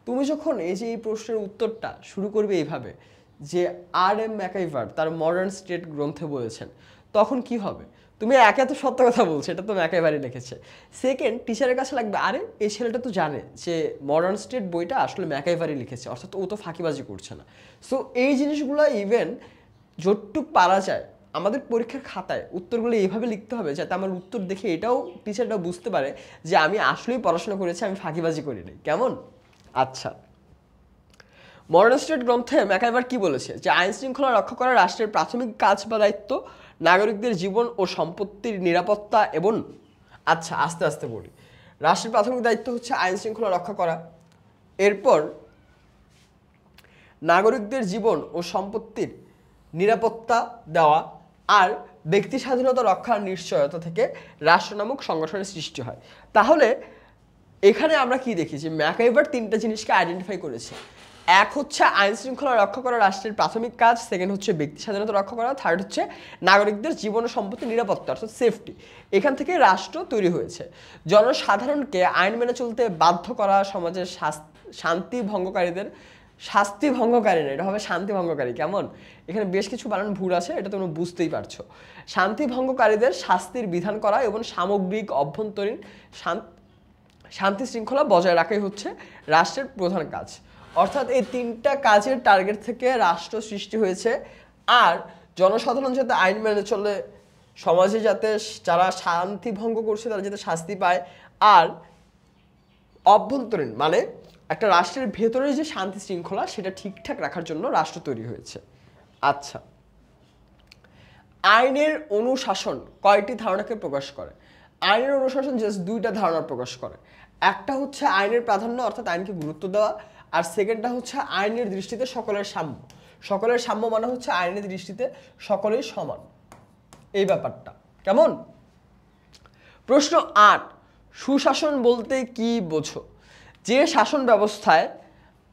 A: তুমি যখন এই যে এই প্রশ্নের উত্তরটা শুরু করবে এইভাবে যে আর.এম. ম্যাকাইভার তার মডার্ন স্টেট গ্রন্থে বলেছেন, তখন কি হবে? তুমি একে তো সত্য কথা বলছো, এটা তো ম্যাকাইভারই লিখেছে। সেকেন্ড, টিচারের কাছে লাগবে আরে এই ছেলেটা তো জানে যে মডার্ন স্টেট বইটা আসলে ম্যাকাইভারই লিখেছে, অর্থাৎ ও তো ফাঁকিবাজি করছে না। সো এই জিনিসগুলো ইভেন যতটুক পারা যায় আমাদের পরীক্ষার খাতায় উত্তরগুলো এইভাবে লিখতে হবে যাতে আমার উত্তর দেখে এটাও টিচারটা বুঝতে পারে যে আমি আসলেই পড়াশোনা করেছি, আমি ফাঁকিবাজি করিনি। কেমন? আচ্ছা, মডার্ন স্টেট গ্রন্থে ম্যাকাইভার কি বলেছে যে আইন শৃঙ্খলা রক্ষা করা রাষ্ট্রের প্রাথমিক কাজ বা দায়িত্ব, নাগরিকদের জীবন ও সম্পত্তির নিরাপত্তা এবং আচ্ছা আস্তে আস্তে বলি। রাষ্ট্রের প্রাথমিক দায়িত্ব হচ্ছে আইন শৃঙ্খলা রক্ষা করা, এরপর নাগরিকদের জীবন ও সম্পত্তির নিরাপত্তা দেওয়া, আর ব্যক্তি স্বাধীনতা রক্ষার নিশ্চয়তা থেকে রাষ্ট্র নামক সংগঠনের সৃষ্টি হয়। তাহলে এখানে আমরা কি দেখি যে ম্যাকাইভার তিনটা জিনিসকে আইডেন্টিফাই করেছে। এক হচ্ছে আইন শৃঙ্খলা রক্ষা করা রাষ্ট্রের প্রাথমিক কাজ, সেকেন্ড হচ্ছে ব্যক্তি স্বাধীনতা রক্ষা করা, থার্ড হচ্ছে নাগরিকদের জীবন ও সম্পত্তির নিরাপত্তা অর্থাৎ সেফটি। এখান থেকে রাষ্ট্র তৈরি হয়েছে। জনসাধারণকে আইন মেনে চলতে বাধ্য করা, সমাজের শান্তি ভঙ্গকারীদের শাস্তি ভঙ্গকারী না, এটা হবে শান্তি ভঙ্গকারী। কেমন? এখানে বেশ কিছু বানান ভুল আছে, এটা তোমরা বুঝতেই পারছো। শান্তি ভঙ্গকারীদের শাস্তির বিধান করা এবং সামগ্রিক অভ্যন্তরীণ শান্তি শৃঙ্খলা বজায় রাখাই হচ্ছে রাষ্ট্রের প্রধান কাজ। অর্থাৎ এই তিনটা কাজের টার্গেট থেকে রাষ্ট্র সৃষ্টি হয়েছে। আর জনসাধারণ যাতে আইন মেনে চলে, সমাজে যাতে যারা শান্তি ভঙ্গ করছে তারা যাতে শাস্তি পায়, আর অভ্যন্তরীণ মানে একটা রাষ্ট্রের ভেতরে যে শান্তি শৃঙ্খলা সেটা ঠিকঠাক রাখার জন্য রাষ্ট্র তৈরি হয়েছে। আচ্ছা, আইনের অনুশাসন কয়টি ধারণাকে প্রকাশ করে? আইনের অনুশাসন জাস্ট দুইটা ধারণা প্রকাশ করে। একটা হচ্ছে আইনের প্রাধান্য অর্থাৎ আইনকে গুরুত্ব দেওয়া, আর সেকেন্ডটা হচ্ছে আইনের দৃষ্টিতে সকলের সাম্য। সকলের সাম্য মানে হচ্ছে আইনের দৃষ্টিতে সকলেই সমান, এই ব্যাপারটা। কেমন? প্রশ্ন 8, সুশাসন বলতে কি বোঝো? যে শাসন ব্যবস্থায়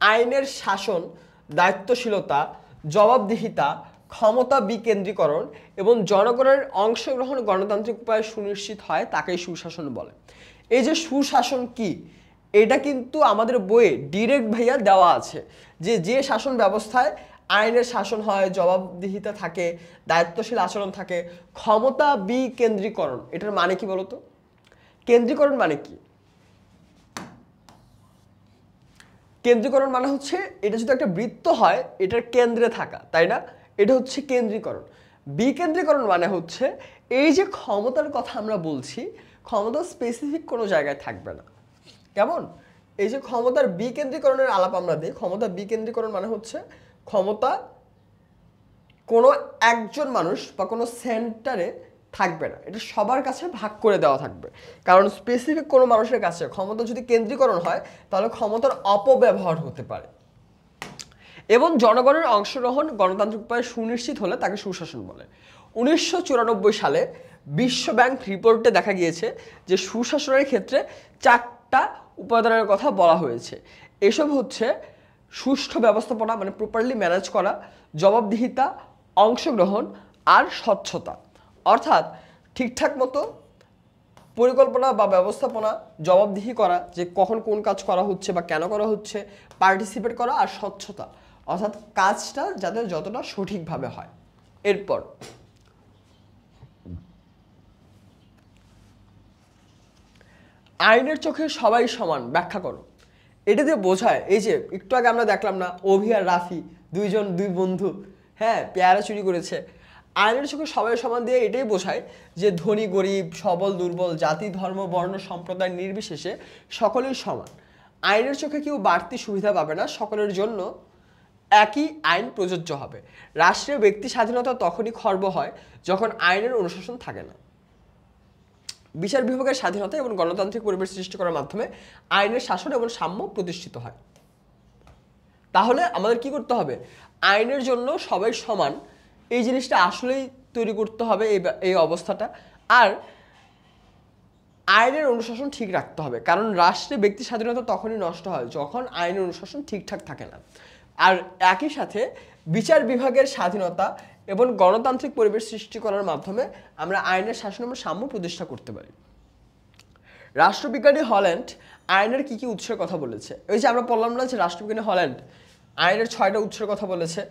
A: আইনের শাসন, দায়িত্বশীলতা, জবাবদিহিতা, ক্ষমতা বিকেন্দ্রীকরণ এবং জনগণের অংশগ্রহণ গণতান্ত্রিক উপায়ে সুনিশ্চিত হয় তাকেই সুশাসন বলে। এই যে সুশাসন কি, এটা কিন্তু আমাদের বইয়ে ডিরেক্ট ভাইয়া দেওয়া আছে যে যে শাসন ব্যবস্থায় আইনের শাসন হয়, জবাবদিহিতা থাকে, দায়িত্বশীল আচরণ থাকে, ক্ষমতা বিকেন্দ্রীকরণ। এটার মানে কি বলতো? কেন্দ্রীকরণ মানে কি? কেন্দ্রীকরণ মানে হচ্ছে এটা যদি একটা বৃত্ত হয় এটার কেন্দ্রে থাকা, তাই না? এটা হচ্ছে কেন্দ্রীকরণ। বিকেন্দ্রীকরণ মানে হচ্ছে এই যে ক্ষমতার কথা আমরা বলছি, ক্ষমতা স্পেসিফিক কোনো জায়গায় থাকবে না। কেমন? এই যে ক্ষমতার বিকেন্দ্রীকরণের আলাপ আমরা দিই, ক্ষমতা বিকেন্দ্রীকরণ মানে হচ্ছে ক্ষমতা কোনো একজন মানুষ বা কোনো সেন্টারে থাকবে না, এটা সবার কাছে ভাগ করে দেওয়া থাকবে। কারণ স্পেসিফিক কোনো মানুষের কাছে ক্ষমতা যদি কেন্দ্রীকরণ হয় তাহলে ক্ষমতার অপব্যবহার হতে পারে। এবং জনগণের অংশগ্রহণ গণতান্ত্রিক উপায়ে সুনিশ্চিত হলে তাকে সুশাসন বলে। 1994 সালে বিশ্ব ব্যাংক রিপোর্টে দেখা গিয়েছে যে সুশাসনের ক্ষেত্রে 4টা উপাদানের কথা বলা হয়েছে। এসব হচ্ছে সুষ্ঠু ব্যবস্থাপনা, মানে প্রপারলি ম্যানেজ করা, জবাবদিহিতা, অংশগ্রহণ আর স্বচ্ছতা। অর্থাৎ ঠিকঠাক মতো পরিকল্পনা বা ব্যবস্থাপনা, জবাবদিহি করা যে কখন কোন কাজ করা হচ্ছে বা কেন করা হচ্ছে, পার্টিসিপেট করা আর স্বচ্ছতা, অর্থাৎ কাজটা যাতে যতটা সঠিকভাবে হয়। এরপর আইনের চোখে সবাই সমান ব্যাখ্যা করো। এটা দিয়ে বোঝায়, এই যে একটু আগে আমরা দেখলাম না অভি আর রাফি দুই বন্ধু, হ্যাঁ, পেয়ারা চুরি করেছে। আইনের চোখে সবাই সমান দিয়ে এটাই বোঝায় যে ধনী গরিব, সবল দুর্বল, জাতি ধর্ম বর্ণ সম্প্রদায় নির্বিশেষে সকলেই সমান। আইনের চোখে কেউ বাড়তি সুবিধা পাবে না, সকলের জন্য একই আইন প্রযোজ্য হবে। রাষ্ট্রীয় ব্যক্তি স্বাধীনতা তখনই খর্ব হয় যখন আইনের অনুশাসন থাকে না। বিচার বিভাগের স্বাধীনতা এবং গণতান্ত্রিক পরিবেশ সৃষ্টি করার মাধ্যমে আইনের শাসন এবং সাম্য প্রতিষ্ঠিত হয়। তাহলে আমাদের কি করতে হবে? আইনের জন্য সবাই সমান, এই জিনিসটা আসলেই তৈরি করতে হবে, এই অবস্থাটা। আর আইনের অনুশাসন ঠিক রাখতে হবে, কারণ রাষ্ট্রে ব্যক্তি স্বাধীনতা তখনই নষ্ট হয় যখন আইনের অনুশাসন ঠিকঠাক থাকে না। আর একই সাথে বিচার বিভাগের স্বাধীনতা এবং গণতান্ত্রিক পরিবেশ সৃষ্টি করার মাধ্যমে আমরা আইনের শাসন এবং সাম্য প্রতিষ্ঠা করতে পারি। রাষ্ট্রবিজ্ঞানী হল্যান্ড আইনের কি কি উৎসের কথা বলেছে? ওই যে আমরা বললাম না যে রাষ্ট্রবিজ্ঞানী হল্যান্ড আইনের 6টা উৎসের কথা বলেছে।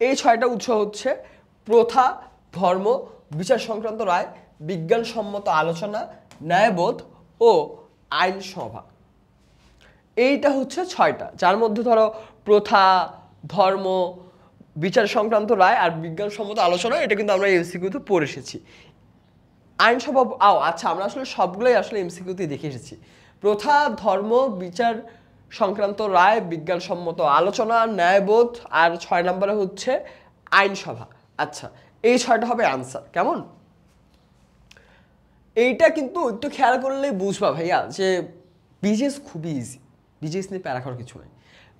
A: এই 6টা উৎস হচ্ছে প্রথা, ধর্ম, বিচার সংক্রান্ত রায়, বিজ্ঞানসম্মত আলোচনা, ন্যায়বোধ ও আইনসভা। এইটা হচ্ছে 6টা, যার মধ্যে ধরো প্রথা, ধর্ম, বিচার সংক্রান্ত রায় আর বিজ্ঞানসম্মত আলোচনা, এটা কিন্তু আমরা এমসিকিউতে পড়ে এসেছি। আইনসভা, আচ্ছা, আমরা আসলে সবগুলোই আসলে এমসিকিউতে দেখে এসেছি। প্রথা, ধর্ম, বিচার সংক্রান্ত রায়, বিজ্ঞানসম্মত আলোচনা, ন্যায়বোধ আর 6 নম্বরে হচ্ছে আইনসভা। আচ্ছা, এই 6টা হবে আনসার। কেমন? এইটা কিন্তু একটু খেয়াল করলেই বুঝবা ভাইয়া যে বিজিএস খুবই ইজি, বিজিএস নিয়ে প্যারা খাওয়ার কিছু নেই।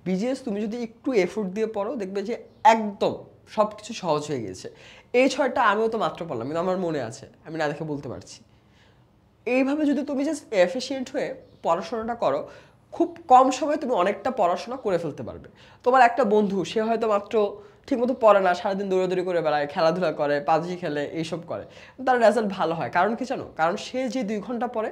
A: বিজিএস তুমি যদি একটু এফোর্ট দিয়ে পড়ো দেখবে যে একদম সব কিছু সহজ হয়ে গেছে। এই 6টা আমিও তো মাত্র পড়লাম, কিন্তু আমার মনে আছে, আমি না দেখে বলতে পারছি। এইভাবে যদি তুমি জাস্ট এফিশিয়েন্ট হয়ে পড়াশোনাটা করো, খুব কম সময়ে তুমি অনেকটা পড়াশোনা করে ফেলতে পারবে। তোমার একটা বন্ধু, সে হয়তো মাত্র ঠিকমতো পড়ে না, সারাদিন দৌড়াদৌড়ি করে বেড়ায়, খেলাধুলা করে, পাবজি খেলে, এইসব করে, তার রেজাল্ট ভালো হয়। কারণ কি জানো? কারণ সে যে 2 ঘন্টা পড়ে,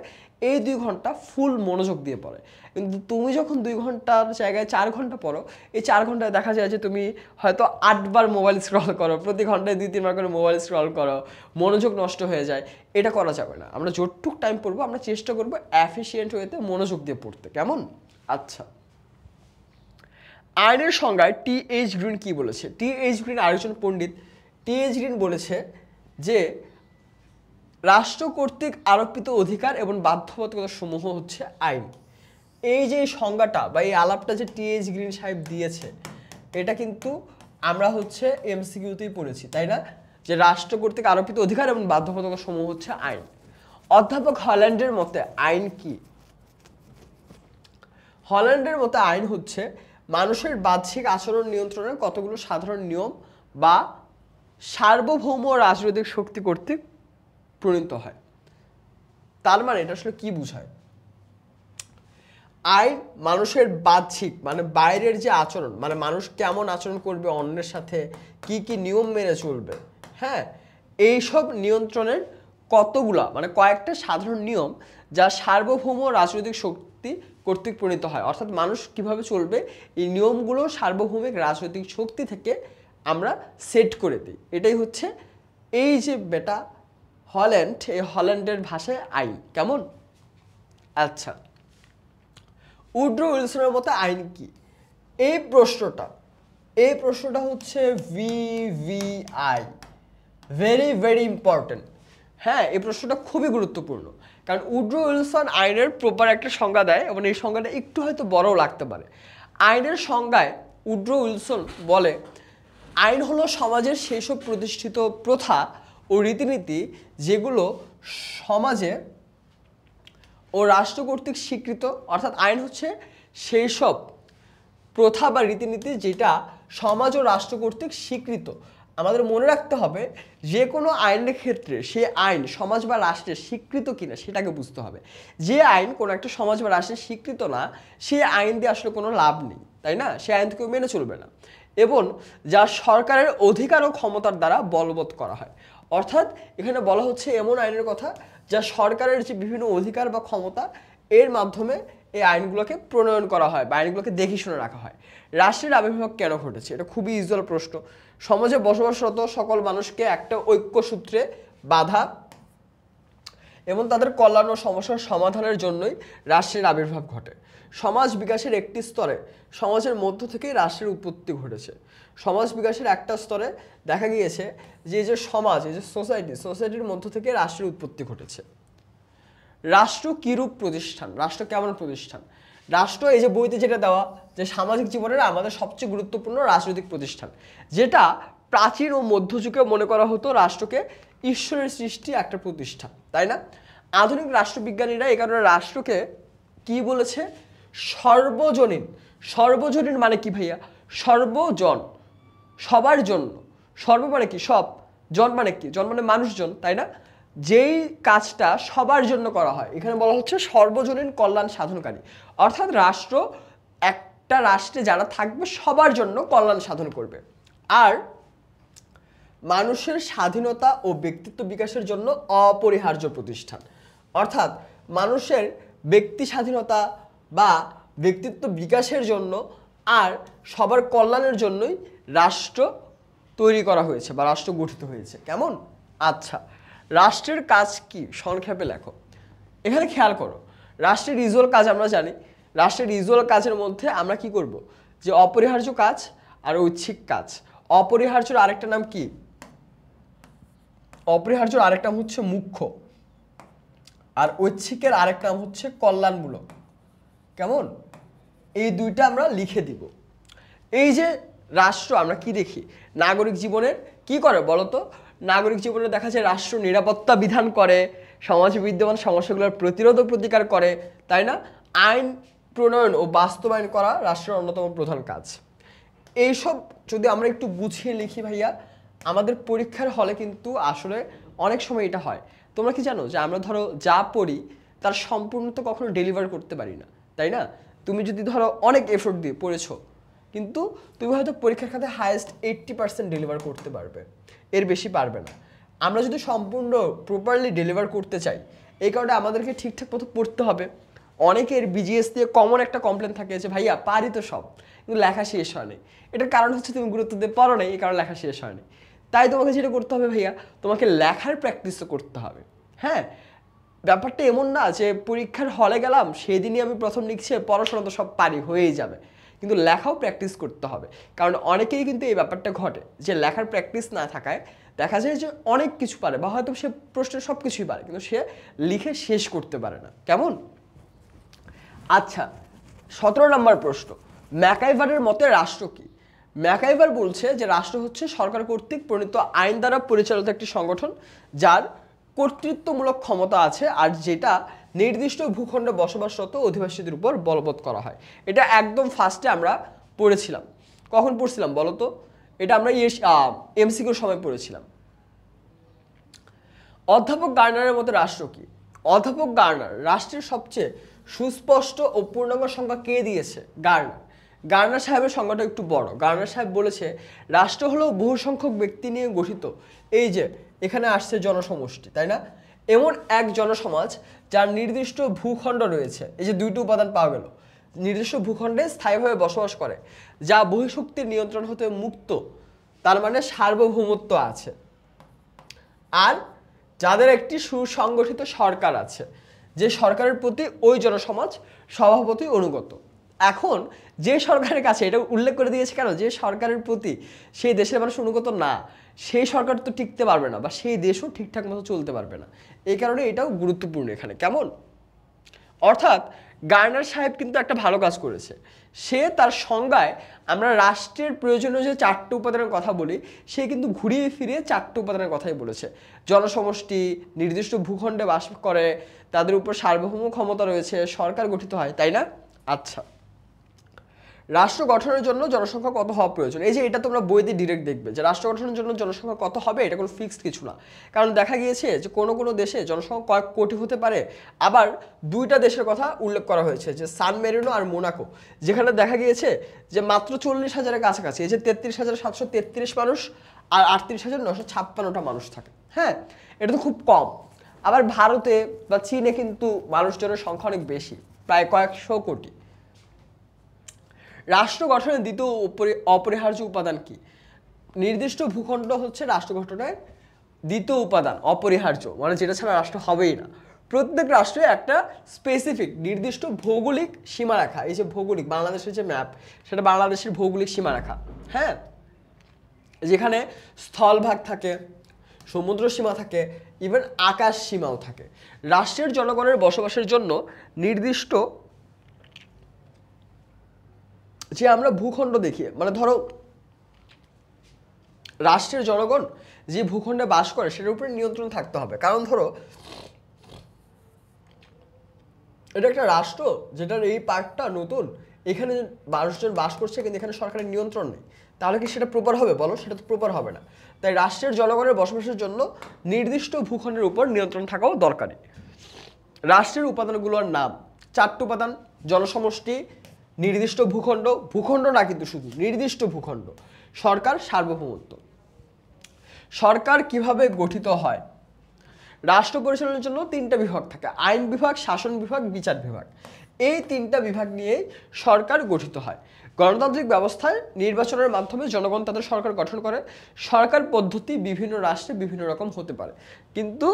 A: এই 2 ঘন্টা ফুল মনোযোগ দিয়ে পড়ে। কিন্তু তুমি যখন 2 ঘন্টার জায়গায় 4 ঘন্টা পড়ো, এই 4 ঘন্টায় দেখা যায় যে তুমি হয়তো 8 বার মোবাইল স্ক্রল করো, প্রতি ঘন্টায় 2-3 বার করে মোবাইল স্ক্রল করো, মনোযোগ নষ্ট হয়ে যায়। এটা করা যাবে না। আমরা যতটুক টাইম পড়বো আমরা চেষ্টা করবো এফিশিয়েন্ট ওয়েতে মনোযোগ দিয়ে পড়তে। কেমন? আচ্ছা, আইনের সংজ্ঞায় টি.এইচ. গ্রিন কি বলেছে? টি.এইচ. গ্রিন আরেকজন পণ্ডিত। টি.এইচ. গ্রিন বলেছে যে রাষ্ট্র কর্তৃক আরোপিত অধিকার এবং বাধ্যবাধকতা সমূহ হচ্ছে আইন। এই যে সংজ্ঞাটা বা এই আলাপটা যে টি.এইচ. গ্রিন সাহেব দিয়েছে, এটা কিন্তু আমরা হচ্ছে এমসিকিউতেই পড়েছি, তাই না? যে রাষ্ট্র কর্তৃক আরোপিত অধিকার এবং বাধ্যবাধকতা সমূহ হচ্ছে আইন। অধ্যাপক হল্যান্ডের মতে আইন কি? হল্যান্ডের মতে আইন হচ্ছে মানুষের বাহ্যিক আচরণ নিয়ন্ত্রণের কতগুলো সাধারণ নিয়ম বা সার্বভৌম রাজনৈতিক শক্তি কর্তৃক প্রণীত হয়। তার মানে এটা আসলে কি বোঝায়? আইন মানুষের বাহ্যিক, মানে বাইরের যে আচরণ, মানে মানুষ কেমন আচরণ করবে অন্যের সাথে, কি কি নিয়ম মেনে চলবে, হ্যাঁ, এইসব নিয়ন্ত্রণের কতগুলা, মানে কয়েকটা সাধারণ নিয়ম যা সার্বভৌম রাজনৈতিক শক্তি কর্তৃক প্রণীত হয়। অর্থাৎ মানুষ কিভাবে চলবে, এই নিয়মগুলো সার্বভৌমিক রাজনৈতিক শক্তি থেকে আমরা সেট করে দিই। এটাই হচ্ছে এই যে বেটা হল্যান্ড, এই হল্যান্ডের ভাষায় আইন। কেমন? আচ্ছা, উড্রো উইলসনের মতে আইন কি? এই প্রশ্নটা হচ্ছে ভিভিআই, ভেরি ভেরি ইম্পর্টেন্ট। হ্যাঁ, এই প্রশ্নটা খুবই গুরুত্বপূর্ণ, কারণ উড্রো উইলসন আইনের প্রপার একটা সংজ্ঞা দেয় এবং এই সংজ্ঞাটা একটু হয়তো বড়ও লাগতে পারে। আইনের সংজ্ঞায় উড্রো উইলসন বলে, আইন হলো সমাজের সেসব প্রতিষ্ঠিত প্রথা ও রীতিনীতি যেগুলো সমাজে ও রাষ্ট্র কর্তৃক স্বীকৃত, অর্থাৎ আইন হচ্ছে সেই সব প্রথা বা রীতিনীতি যেটা সমাজ ও রাষ্ট্র কর্তৃক স্বীকৃত। আমাদের মনে রাখতে হবে যে কোনো আইনের ক্ষেত্রে সে আইন সমাজ বা রাষ্ট্রের স্বীকৃত কিনা সেটাকে বুঝতে হবে। যে আইন কোনো একটা সমাজ বা রাষ্ট্রের স্বীকৃত না, সেই আইন দিয়ে আসলে কোনো লাভ নেই, তাই না? সে আইন কেউ মেনে চলবে না, এবং যা সরকারের অধিকার ও ক্ষমতার দ্বারা বলবৎ করা হয়। অর্থাৎ এখানে বলা হচ্ছে এমন আইনের কথা যা সরকারের যে বিভিন্ন অধিকার বা ক্ষমতা এর মাধ্যমে এই আইনগুলোকে প্রণয়ন করা হয় বা আইনগুলোকে দেখে শুনে রাখা হয়। রাষ্ট্রের আবির্ভাব কেন ঘটেছে? এটা খুবই ইউজুয়াল প্রশ্ন। সমাজে বসবাসরত সকল মানুষকে একটা ঐক্যসূত্রে বাঁধা এবং তাদের কল্যাণ ও সমস্যার সমাধানের জন্যই রাষ্ট্রের আবির্ভাব ঘটে। সমাজ বিকাশের একটি স্তরে সমাজের মধ্য থেকেই রাষ্ট্রের উৎপত্তি ঘটেছে। সমাজ বিকাশের একটা স্তরে দেখা গিয়েছে যে এই যে সমাজ, এই যে সোসাইটির মধ্য থেকে রাষ্ট্রের উৎপত্তি ঘটেছে। রাষ্ট্র কিরূপ প্রতিষ্ঠান? রাষ্ট্র কেমন প্রতিষ্ঠান? রাষ্ট্র এই যে বইতে যেটা দেওয়া যে সামাজিক জীবনের আমাদের সবচেয়ে গুরুত্বপূর্ণ রাজনৈতিক প্রতিষ্ঠান, যেটা প্রাচীন ও মধ্যযুগে মনে করা হতো রাষ্ট্রকে ঈশ্বরের সৃষ্টি একটা প্রতিষ্ঠান, তাই না? আধুনিক রাষ্ট্রবিজ্ঞানীরা এই কারণে রাষ্ট্রকে কি বলেছে? সর্বজনীন। সর্বজনীন মানে কি ভাইয়া? সর্বজন, সবার জন্য। সর্ব মানে কি? সব। জন মানে কি? জন মানে মানুষজন, তাই না? যেই কাজটা সবার জন্য করা হয়, এখানে বলা হচ্ছে সর্বজনীন কল্যাণ সাধনকারী। অর্থাৎ রাষ্ট্র, একটা রাষ্ট্রে যারা থাকবে সবার জন্য কল্যাণ সাধন করবে। আর মানুষের স্বাধীনতা ও ব্যক্তিত্ব বিকাশের জন্য অপরিহার্য প্রতিষ্ঠান। অর্থাৎ মানুষের ব্যক্তি স্বাধীনতা বা ব্যক্তিত্ব বিকাশের জন্য আর সবার কল্যাণের জন্যই রাষ্ট্র তৈরি করা হয়েছে বা রাষ্ট্র গঠিত হয়েছে। কেমন? আচ্ছা, রাষ্ট্রের কাজ কি? সংক্ষেপে লেখো। এখানে খেয়াল করো, রাষ্ট্রের ইউজুয়াল কাজ আমরা জানি। রাষ্ট্রের ইউজুয়াল কাজের মধ্যে আমরা কি করব? যে অপরিহার্য কাজ আর ঐচ্ছিক কাজ। অপরিহার্যর আরেকটা নাম কি? অপরিহার্যর আরেকটা নাম হচ্ছে মুখ্য, আর ঐচ্ছিকের আরেকটা নাম হচ্ছে কল্যাণমূলক। কেমন? এই দুইটা আমরা লিখে দিব। এই যে রাষ্ট্র আমরা কি দেখি নাগরিক জীবনের কি করে বলতো? নাগরিক জীবনে দেখা যায় রাষ্ট্র নিরাপত্তা বিধান করে, সমাজে বিদ্যমান সমস্যাগুলোর প্রতিরোধ ও প্রতিকার করে, তাই না? আইন প্রণয়ন ও বাস্তবায়ন করা রাষ্ট্রের অন্যতম প্রধান কাজ। এইসব যদি আমরা একটু গুছিয়ে লিখি ভাইয়া, আমাদের পরীক্ষার হলে কিন্তু আসলে অনেক সময় এটা হয়। তোমরা কি জানো যে আমরা ধরো যা পড়ি তার সম্পূর্ণতা কখনো ডেলিভার করতে পারি না, তাই না? তুমি যদি ধরো অনেক এফোর্ট দিয়ে পড়েছো, কিন্তু তুমি হয়তো পরীক্ষার খাতে হাইয়েস্ট 80% ডেলিভার করতে পারবে, এর বেশি পারবে না। আমরা যদি সম্পূর্ণ প্রপারলি ডেলিভার করতে চাই, এই কারণে আমাদেরকে ঠিকঠাক মতো পড়তে হবে। অনেকের বিজিএস দিয়ে কমন একটা কমপ্লেন থাকে যে ভাইয়া পারি তো সব, কিন্তু লেখা শেষ হয়নি। এটার কারণ হচ্ছে তুমি গুরুত্ব দিয়ে পড়ো নাই, এই কারণে লেখা শেষ হয়নি। তাই তোমাকে যেটা করতে হবে ভাইয়া, তোমাকে লেখার প্র্যাকটিসও করতে হবে। হ্যাঁ, ব্যাপারটা এমন না যে পরীক্ষার হলে গেলাম সেদিনই আমি প্রথম লিখছি, পড়াশোনা তো সব পারি হয়েই যাবে, কিন্তু লেখাও প্র্যাকটিস করতে হবে। কারণ অনেকেই কিন্তু এই ব্যাপারটা ঘটে যে লেখার প্র্যাকটিস না থাকায় দেখা যায় যে অনেক কিছু পারে বা হয়তো সে প্রশ্নের সব কিছুই পারে, কিন্তু সে লিখে শেষ করতে পারে না। কেমন? আচ্ছা, 17 নম্বর প্রশ্ন, ম্যাকাইভারের মতে রাষ্ট্র কি? ম্যাকাইভার বলছে যে রাষ্ট্র হচ্ছে সরকার কর্তৃক প্রণীত আইন দ্বারা পরিচালিত একটি সংগঠন যার কর্তৃত্বমূলক ক্ষমতা আছে আর যেটা নির্দিষ্ট ভূখণ্ডে বসবাসরত অধিবাসীদের উপর বলবৎ করা হয়। এটা একদম ফার্স্টে আমরা পড়েছিলাম। কখন পড়ছিলাম বলো তো? এটা আমরা এমসিকিউর সময় পড়েছিলাম। অধ্যাপক গার্নারের মতে রাষ্ট্র কি? অধ্যাপক গার্নার রাষ্ট্রের সবচেয়ে সুস্পষ্ট ও পূর্ণাঙ্গ সংজ্ঞা কে দিয়েছে? গার্নার। গার্নার সাহেবের সংজ্ঞাটা একটু বড়। গার্নার সাহেব বলেছে রাষ্ট্র হলো বহু সংখ্যক ব্যক্তি নিয়ে গঠিত, এই যে এখানে আসছে জনসমষ্টি, তাই না? এমন এক জনসমাজ যার নির্দিষ্ট ভূখণ্ড রয়েছে, এই যে দুইটি উপাদান পাওয়া গেল, নির্দিষ্ট ভূখণ্ডে স্থায়ীভাবে বসবাস করে, যা বহিঃশক্তির নিয়ন্ত্রণ হতে মুক্ত, তার মানে সার্বভৌমত্ব আছে, আর যাদের একটি সুসংগঠিত সরকার আছে, যে সরকারের প্রতি ওই জনসমাজ স্বভাবতই অনুগত। এখন যে সরকারের কাছে, এটা উল্লেখ করে দিয়েছে কেন, যে সরকারের প্রতি সেই দেশের মানুষ অনুগত না, সেই সরকার তো টিকতে পারবে না বা সেই দেশও ঠিকঠাক মতো চলতে পারবে না। এই কারণে এটাও গুরুত্বপূর্ণ এখানে। কেমন? অর্থাৎ গার্নার সাহেব কিন্তু একটা ভালো কাজ করেছে। সে তার সংজ্ঞায় আমরা রাষ্ট্রের প্রয়োজনীয় যে 4টে উপাদানের কথা বলি, সে কিন্তু ঘুরিয়ে ফিরিয়ে 4টে উপাদানের কথাই বলেছে। জনসমষ্টি, নির্দিষ্ট ভূখণ্ডে বাস করে, তাদের উপর সার্বভৌম ক্ষমতা রয়েছে, সরকার গঠিত হয়, তাই না? আচ্ছা, রাষ্ট্র গঠনের জন্য জনসংখ্যা কত হওয়া প্রয়োজন? এই যে এটা তোমরা বইতে ডিরেক্ট দেখবে যে রাষ্ট্র গঠনের জন্য জনসংখ্যা কত হবে, এটা কোনো ফিক্সড কিছু না। কারণ দেখা গিয়েছে যে কোনো কোনো দেশে জনসংখ্যা কয়েক কোটি হতে পারে। আবার 2টা দেশের কথা উল্লেখ করা হয়েছে, যে সান মেরিনো আর মোনাকো, যেখানে দেখা গিয়েছে যে মাত্র 40,000-এর কাছাকাছি, এই যে 33,733 মানুষ আর 38,956টা মানুষ থাকে। হ্যাঁ, এটা তো খুব কম। আবার ভারতে বা চীনে কিন্তু মানুষজনের সংখ্যা অনেক বেশি, প্রায় কয়েকশো কোটি। রাষ্ট্র গঠনের দ্বিতীয় অপরিহার্য উপাদান কি? নির্দিষ্ট ভূখণ্ড হচ্ছে রাষ্ট্র গঠনের দ্বিতীয় উপাদান, অপরিহার্য, মানে যেটা ছাড়া রাষ্ট্র হবেই না। প্রত্যেক রাষ্ট্রে একটা স্পেসিফিক নির্দিষ্ট ভৌগোলিক সীমারেখা, এই যে ভৌগোলিক বাংলাদেশের যে ম্যাপ, সেটা বাংলাদেশের ভৌগোলিক সীমারেখা। হ্যাঁ, যেখানে স্থলভাগ থাকে, সমুদ্র সীমা থাকে, ইভেন আকাশ সীমাও থাকে। রাষ্ট্রের জনগণের বসবাসের জন্য নির্দিষ্ট যে আমরা ভূখণ্ড দেখি, মানে ধরো রাষ্ট্রের জনগণ যে ভূখণ্ডে বাস করে সেটার উপরে নিয়ন্ত্রণ থাকতে হবে। কারণ ধরো এটা একটা রাষ্ট্র যেটার এই পার্টটা নতুন, এখানে মানুষজন বাস করছে কিন্তু এখানে সরকারের নিয়ন্ত্রণ নেই, তাহলে কি সেটা প্রপার হবে? বলো, সেটা তো প্রপার হবে না। তাই রাষ্ট্রের জনগণের বসবাসের জন্য নির্দিষ্ট ভূখণ্ডের উপর নিয়ন্ত্রণ থাকাও দরকারি। রাষ্ট্রের উপাদানগুলোর নাম 4টে উপাদান: জনসমষ্টি, নির্দিষ্ট ভূখণ্ড, ভূখণ্ড না কিন্তু শুধু নির্দিষ্ট ভূখণ্ড, সরকার, সার্বভৌমত্ব। সরকার কিভাবে গঠিত হয়? রাষ্ট্র পরিচালনার জন্য 3টা বিভাগ থাকে: আইন বিভাগ, শাসন বিভাগ, বিচার বিভাগ। এই 3টা বিভাগ নিয়েই সরকার গঠিত হয়। গণতান্ত্রিক ব্যবস্থায় নির্বাচনের মাধ্যমে জনগণ তাদের সরকার গঠন করে। সরকার পদ্ধতি বিভিন্ন রাষ্ট্রে বিভিন্ন রকম হতে পারে, কিন্তু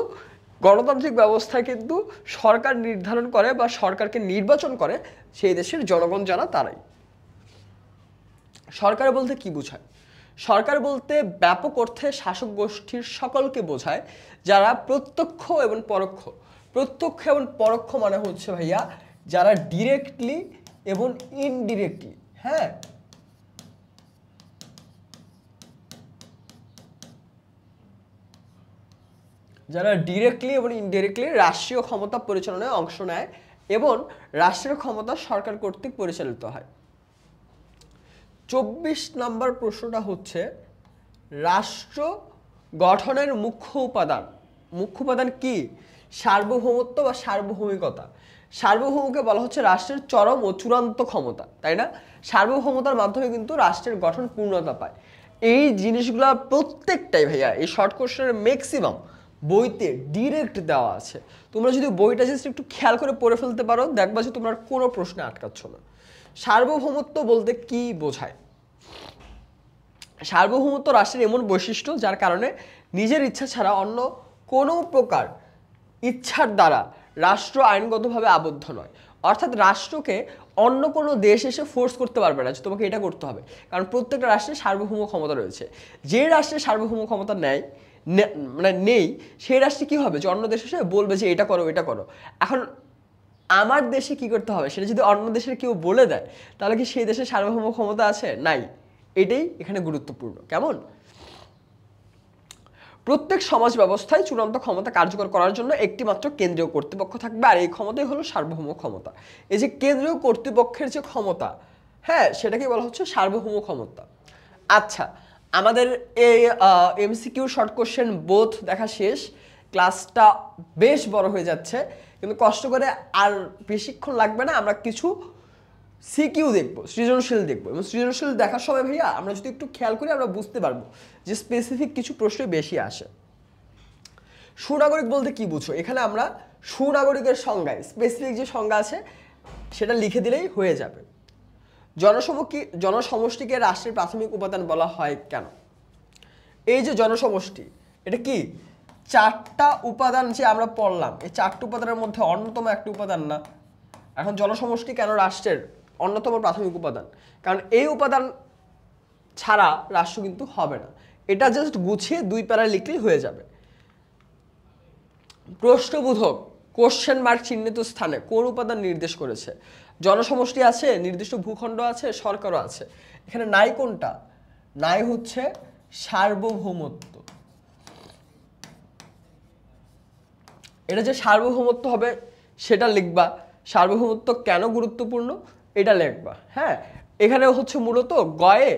A: গণতান্ত্রিক ব্যবস্থায় কিন্তু সরকার নির্ধারণ করে বা সরকারকে নির্বাচন করে সেই দেশের জনগণ যারা, তারাই। সরকার বলতে কি বোঝায়? সরকার বলতে ব্যাপক অর্থে শাসক গোষ্ঠীর সকলকে বোঝায়, যারা প্রত্যক্ষ এবং পরোক্ষ। প্রত্যক্ষ এবং পরোক্ষ মানে হচ্ছে ভাইয়া যারা ডিরেক্টলি এবং ইনডিরেক্টলি, হ্যাঁ, যারা ডিরেক্টলি এবং ইনডিরেক্টলি রাষ্ট্রীয় ক্ষমতা পরিচালনায় অংশ নেয় এবং রাষ্ট্রের ক্ষমতা সরকার কর্তৃক পরিচালিত হয়। 24 নম্বর প্রশ্নটা হচ্ছে রাষ্ট্র গঠনের মুখ্য উপাদান। মুখ্য উপাদান কি? সার্বভৌমত্ব বা সার্বভৌমিকতা। সার্বভৌমকে বলা হচ্ছে রাষ্ট্রের চরম ও চূড়ান্ত ক্ষমতা, তাই না? সার্বভৌমতার মাধ্যমে কিন্তু রাষ্ট্রের গঠন পূর্ণতা পায়। এই জিনিসগুলো প্রত্যেকটাই ভাইয়া এই শর্ট কোশ্চেনের ম্যাক্সিমাম বইতে ডিরেক্ট দেওয়া আছে। তোমরা যদি বইটা জাস্ট একটু খেয়াল করে পড়ে ফেলতে পারো, দেখবা যে তোমরা কোনো প্রশ্নে আটকাচ্ছ না। সার্বভৌমত্ব বলতে কি বোঝায়? সার্বভৌমত্ব রাষ্ট্রের এমন বৈশিষ্ট্য যার কারণে নিজের ইচ্ছা ছাড়া অন্য কোনো প্রকার ইচ্ছার দ্বারা রাষ্ট্র আইনগতভাবে আবদ্ধ নয়। অর্থাৎ রাষ্ট্রকে অন্য কোনো দেশ এসে ফোর্স করতে পারবে না যে তোমাকে এটা করতে হবে, কারণ প্রত্যেকটা রাষ্ট্রের সার্বভৌম ক্ষমতা রয়েছে। যে রাষ্ট্রের সার্বভৌম ক্ষমতা মানে নেই, সেই রাষ্ট্রে কী হবে যে অন্য দেশ এসে বলবে যে এটা করো এটা করো। এখন আমার দেশে কি করতে হবে সেটা যদি অন্য দেশের কেউ বলে দেয়, তাহলে কি সেই দেশের সার্বভৌম ক্ষমতা আছে? নাই। এটাই এখানে গুরুত্বপূর্ণ। কেমন? প্রত্যেক সমাজ ব্যবস্থায় চূড়ান্ত ক্ষমতা কার্যকর করার জন্য একটি মাত্র কেন্দ্রীয় কর্তৃপক্ষ থাকবে, আর এই ক্ষমতাই হলো সার্বভৌম ক্ষমতা। এই যে কেন্দ্রীয় কর্তৃপক্ষের যে ক্ষমতা, হ্যাঁ, সেটাকে বলা হচ্ছে সার্বভৌম ক্ষমতা। আচ্ছা, আমাদের এই এমসিকিউ শর্ট কোশ্চেন বোথ দেখা শেষ। ক্লাসটা বেশ বড় হয়ে যাচ্ছে, কিন্তু কষ্ট করে আর বেশিক্ষণ লাগবে না। আমরা কিছু সিকিউ দেখবো, সৃজনশীল দেখবো, এবং সৃজনশীল দেখার সময় ভাইয়া আমরা যদি একটু খেয়াল করি আমরা বুঝতে পারবো যে স্পেসিফিক কিছু প্রশ্ন বেশি আসে। সুনাগরিক বলতে কি বুঝো? এখানে আমরা সুনাগরিকের সংজ্ঞায় স্পেসিফিক যে সংজ্ঞা আছে সেটা লিখে দিলেই হয়ে যাবে। জনসমষ্টিকে রাষ্ট্রের প্রাথমিক উপাদান বলা হয় কেন? এই যে জনসমষ্টি, এটা কি 4টা উপাদান যে আমরা পড়লাম, এই 4টা উপাদানের মধ্যে অন্যতম একটা উপাদান না? এখন জনসমষ্টি কেন রাষ্ট্রের অন্যতম প্রাথমিক উপাদান? কারণ এই উপাদান ছাড়া রাষ্ট্র কিন্তু হবে না। এটা জাস্ট গুছিয়ে 2 প্যারায় লিখলেই হয়ে যাবে। প্রশ্নবোধক কোশ্চেন মার্ক চিহ্নিত স্থানে কোন উপাদান নির্দেশ করেছে? জনসমষ্টি আছে, নির্দিষ্ট ভূখণ্ড আছে, সরকারও আছে। এখানে নাই কোনটা? নাই হচ্ছে সার্বভৌমত্ব। এটা যে সার্বভৌমত্ব হবে সেটা লিখবা। সার্বভৌমত্ব কেন গুরুত্বপূর্ণ এটা লিখবা। হ্যাঁ, এখানে হচ্ছে মূলত গয়ে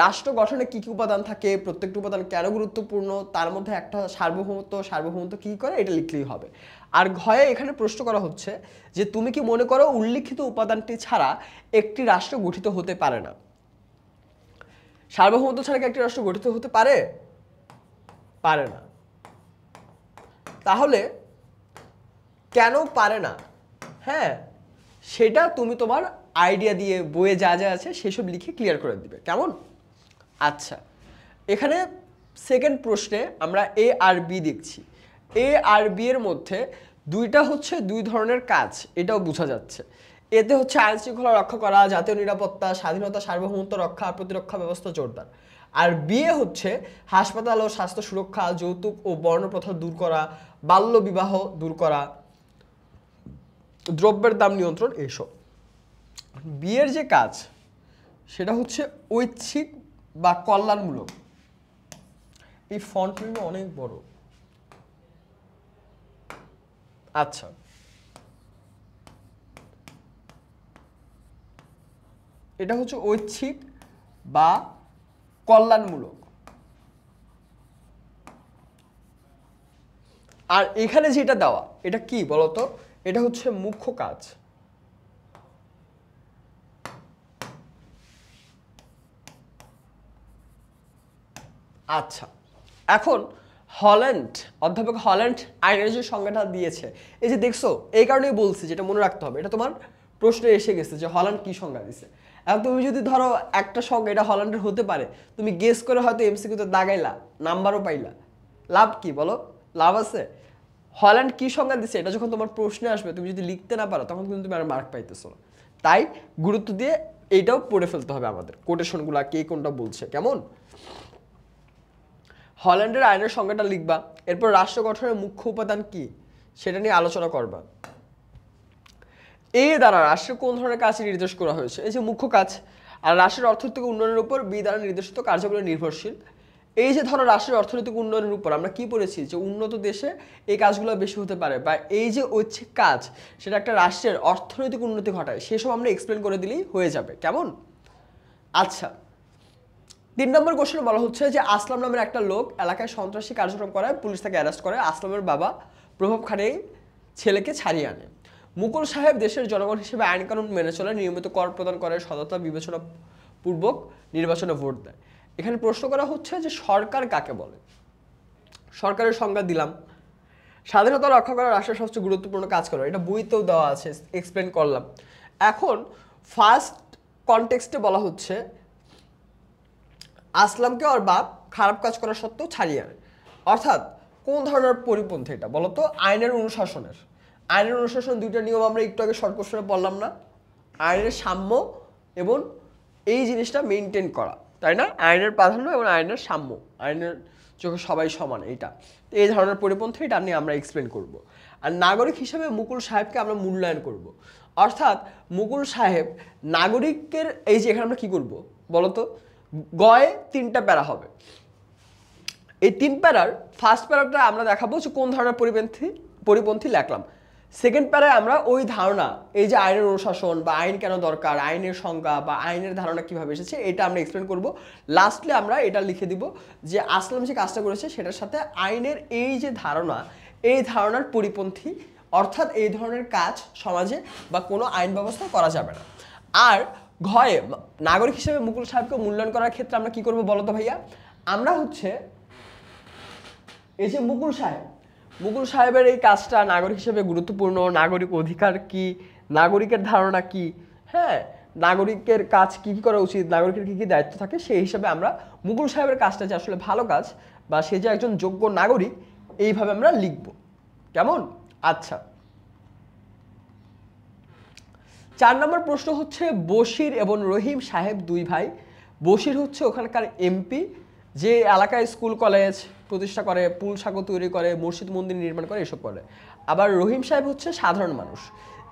A: রাষ্ট্র গঠনে কি কি উপাদান থাকে, প্রত্যেকটা উপাদান কেন গুরুত্বপূর্ণ, তার মধ্যে একটা সার্বভৌমত্ব কি করে এটা লিখলেই হবে। আর ঘয়ে এখানে প্রশ্ন করা হচ্ছে যে তুমি কি মনে করো উল্লিখিত উপাদানটি ছাড়া একটি রাষ্ট্র গঠিত হতে পারে না? সার্বভৌমত্ব ছাড়া কি একটি রাষ্ট্র গঠিত হতে পারে? পারে না। তাহলে কেন পারে না, হ্যাঁ সেটা তুমি তোমার আইডিয়া দিয়ে বইয়ে যা যা আছে সেসব লিখে ক্লিয়ার করে দিবে। কেমন? আচ্ছা, এখানে সেকেন্ড প্রশ্নে আমরা এ আর বি দেখছি। এ আর বি এর মধ্যে দুইটা হচ্ছে দুই ধরনের কাজ, এটাও বোঝা যাচ্ছে। এতে হচ্ছে আইন শৃঙ্খলা রক্ষা করা, জাতীয় নিরাপত্তা, স্বাধীনতা, সার্বভৌমত্ব রক্ষা, প্রতিরক্ষা ব্যবস্থা জোরদার। আর বিয়ে হচ্ছে হাসপাতাল ও স্বাস্থ্য সুরক্ষা, যৌতুক ও বর্ণপ্রথা দূর করা, বাল্য বিবাহ দূর করা, দ্রব্যের দাম নিয়ন্ত্রণ, এইসব। বিয়ের যে কাজ সেটা হচ্ছে ঐচ্ছিক বা কল্যাণমূলক। এই ফন্টটা অনেক বড়। আচ্ছা, এটা হচ্ছে ঐচ্ছিক বা কল্যাণমূলক। আর এখানে যেটা দেওয়া এটা কি বলতো? এটা হচ্ছে মুখ্য কাজ। আচ্ছা, এখন হল্যান্ড, অধ্যাপক হল্যান্ড আইনের যে সংজ্ঞাটা দিয়েছে, এই যে দেখছো, এই কারণেই বলছি যেটা মনে রাখতে হবে। এটা তোমার প্রশ্নে এসে গেছে যে হল্যান্ড কি সংজ্ঞা দিছে। এখন তুমি যদি ধরো একটা সংজ্ঞা এটা হল্যান্ডের হতে পারে, তুমি গেস করে হয়তো এমসিকিউতে দাগাইলা, নাম্বারও পাইলা, লাভ কি বলো? লাভ আছে? হল্যান্ড কি সংজ্ঞা দিছে এটা যখন তোমার প্রশ্নে আসবে, তুমি যদি লিখতে না পারো তখন কিন্তু তুমি আর মার্ক পাইতেছো না। তাই গুরুত্ব দিয়ে এইটাও পড়ে ফেলতে হবে আমাদের, কোটেশনগুলা কে কোনটা বলছে। কেমন? হল্যান্ডের আইনের সংজ্ঞাটা লিখবা, এরপর রাষ্ট্র গঠনের মুখ্য উপাদান কি সেটা নিয়ে আলোচনা করবা। এ দ্বারা রাষ্ট্রের কোন ধরনের কাজ নির্দেশ করা হয়েছে? এই যে মুখ্য কাজ। আর রাষ্ট্রের অর্থনৈতিক উন্নয়নের উপর বি দ্বারা নির্দেশিত কার্যক্রম নির্ভরশীল। এই যে ধরো রাষ্ট্রের অর্থনৈতিক উন্নয়নের উপর আমরা কি পড়েছি যে উন্নত দেশে এই কাজগুলো বেশি হতে পারে, বা এই যে ঐচ্ছিক কাজ সেটা একটা রাষ্ট্রের অর্থনৈতিক উন্নতি ঘটায়, সেসব আমরা এক্সপ্লেন করে দিলেই হয়ে যাবে। কেমন? আচ্ছা, 3 নম্বর কোশ্চেনে বলা হচ্ছে যে আসলাম নামের একটা লোক এলাকায় সন্ত্রাসী কার্যক্রম করায়, পুলিশ তাকে অ্যারেস্ট করে। আসলামের বাবা প্রভাব খাটিয়ে ছেলেকে ছাড়িয়ে আনে। মুকুল সাহেব দেশের জনগণ হিসেবে আইন কানুন মেনে চলে, নিয়মিত কর প্রদান করে, সততা বিবেচনা পূর্বক নির্বাচনে ভোট দেয়। এখানে প্রশ্ন করা হচ্ছে যে সরকার কাকে বলে? সরকারের সংজ্ঞা দিলাম। স্বাধীনতা রক্ষা করা রাষ্ট্রের সবচেয়ে গুরুত্বপূর্ণ কাজ করা, এটা বইতেও দেওয়া আছে, এক্সপ্লেন করলাম। এখন ফার্স্ট কনটেক্সটে বলা হচ্ছে আসলামকে ওর বাপ খারাপ কাজ করা সত্ত্বেও ছাড়িয়ে আনে। অর্থাৎ কোন ধরনের পরিপন্থী এটা বলতো? আইনের অনুশাসনের। আইনের অনুশাসন দুইটা নিয়ম আমরা একটু আগে শর্ট কোশ্চেনে পড়লাম না? আইনের সাম্য এবং এই জিনিসটা মেনটেন করা, তাই না? আইনের প্রাধান্য এবং আইনের সাম্য, আইনের চোখে সবাই সমান, এইটা। এই ধরনের পরিপন্থী এটা নিয়ে আমরা এক্সপ্লেন করব। আর নাগরিক হিসেবে মুকুল সাহেবকে আমরা মূল্যায়ন করব। অর্থাৎ মুকুল সাহেব নাগরিকের, এই যে এখানে আমরা কি করব বলতো? গয়ে 3টা প্যারা হবে। এই 3 প্যারার ফার্স্ট প্যারাটা আমরা দেখাবো যে কোন ধরনের পরিপন্থী লেখলাম। সেকেন্ড প্যারায় আমরা ওই ধারণা, এই যে আইনের অনুশাসন বা আইন কেন দরকার, আইনের সংজ্ঞা বা আইনের ধারণা কিভাবে এসেছে, এটা আমরা এক্সপ্লেন করব। লাস্টলি আমরা এটা লিখে দিব যে আসলাম যে কাজটা করেছে সেটার সাথে আইনের এই যে ধারণা, এই ধারণার পরিপন্থী, অর্থাৎ এই ধরনের কাজ সমাজে বা কোনো আইন ব্যবস্থা করা যাবে না। আর ঘয়ে নাগরিক হিসেবে মুকুল সাহেবকে মূল্যায়ন করার ক্ষেত্রে আমরা কি করব বলতো ভাইয়া? আমরা হচ্ছে এই যে মুকুল সাহেবের এই কাজটা নাগরিক হিসেবে গুরুত্বপূর্ণ, নাগরিক অধিকার কি, নাগরিকের ধারণা কি, হ্যাঁ নাগরিকের কাজ কি কি করা উচিত, নাগরিকের কি কি দায়িত্ব থাকে, সেই হিসাবে আমরা মুকুল সাহেবের কাজটা যে আসলে ভালো কাজ বা সে যে একজন যোগ্য নাগরিক, এইভাবে আমরা লিখব। কেমন? আচ্ছা, 4 নম্বর প্রশ্ন হচ্ছে বশির এবং রহিম সাহেব 2 ভাই। বশির হচ্ছে ওখানকার এমপি, যে এলাকায় স্কুল কলেজ প্রতিষ্ঠা করে, পুল সাঁকো তৈরি করে, মসজিদ মন্দির নির্মাণ করে, এসব করে। আবার রহিম সাহেব হচ্ছে সাধারণ মানুষ,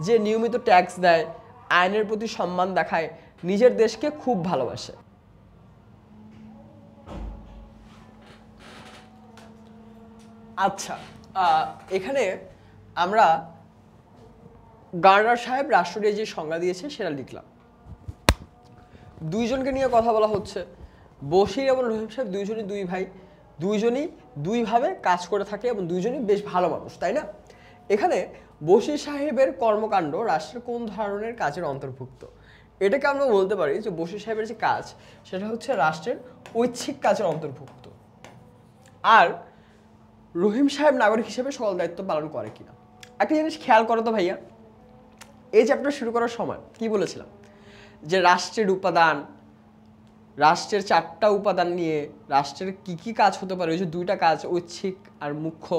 A: যে নিয়মিত ট্যাক্স দেয়, আইনের প্রতি সম্মান দেখায়, নিজের দেশকে খুব ভালোবাসে। আচ্ছা, এখানে আমরা গার্নার সাহেব রাষ্ট্রীয় যে সংজ্ঞা দিয়েছে সেটা লিখলাম। দুইজনকে নিয়ে কথা বলা হচ্ছে। বশির এবং রহিম সাহেব দুইজনই দুই ভাই, দুইজনই দুইভাবে কাজ করে থাকে এবং দুইজনই বেশ ভালো মানুষ, তাই না? এখানে বশির সাহেবের কর্মকাণ্ড রাষ্ট্রের কোন ধরনের কাজের অন্তর্ভুক্ত? এটাকে আমরা বলতে পারি যে বশির সাহেবের যে কাজ সেটা হচ্ছে রাষ্ট্রের ঐচ্ছিক কাজের অন্তর্ভুক্ত। আর রহিম সাহেব নাগরিক হিসেবে সকল দায়িত্ব পালন করে কিনা। একটা জিনিস খেয়াল করো তো ভাইয়া, এই চ্যাপ্টার শুরু করার সময় কি বলেছিলাম যে রাষ্ট্রের উপাদান, রাষ্ট্রের 4টা উপাদান নিয়ে রাষ্ট্রের কি কি কাজ হতে পারে, ওই যে 2টা কাজ ঐচ্ছিক আর মুখ্য,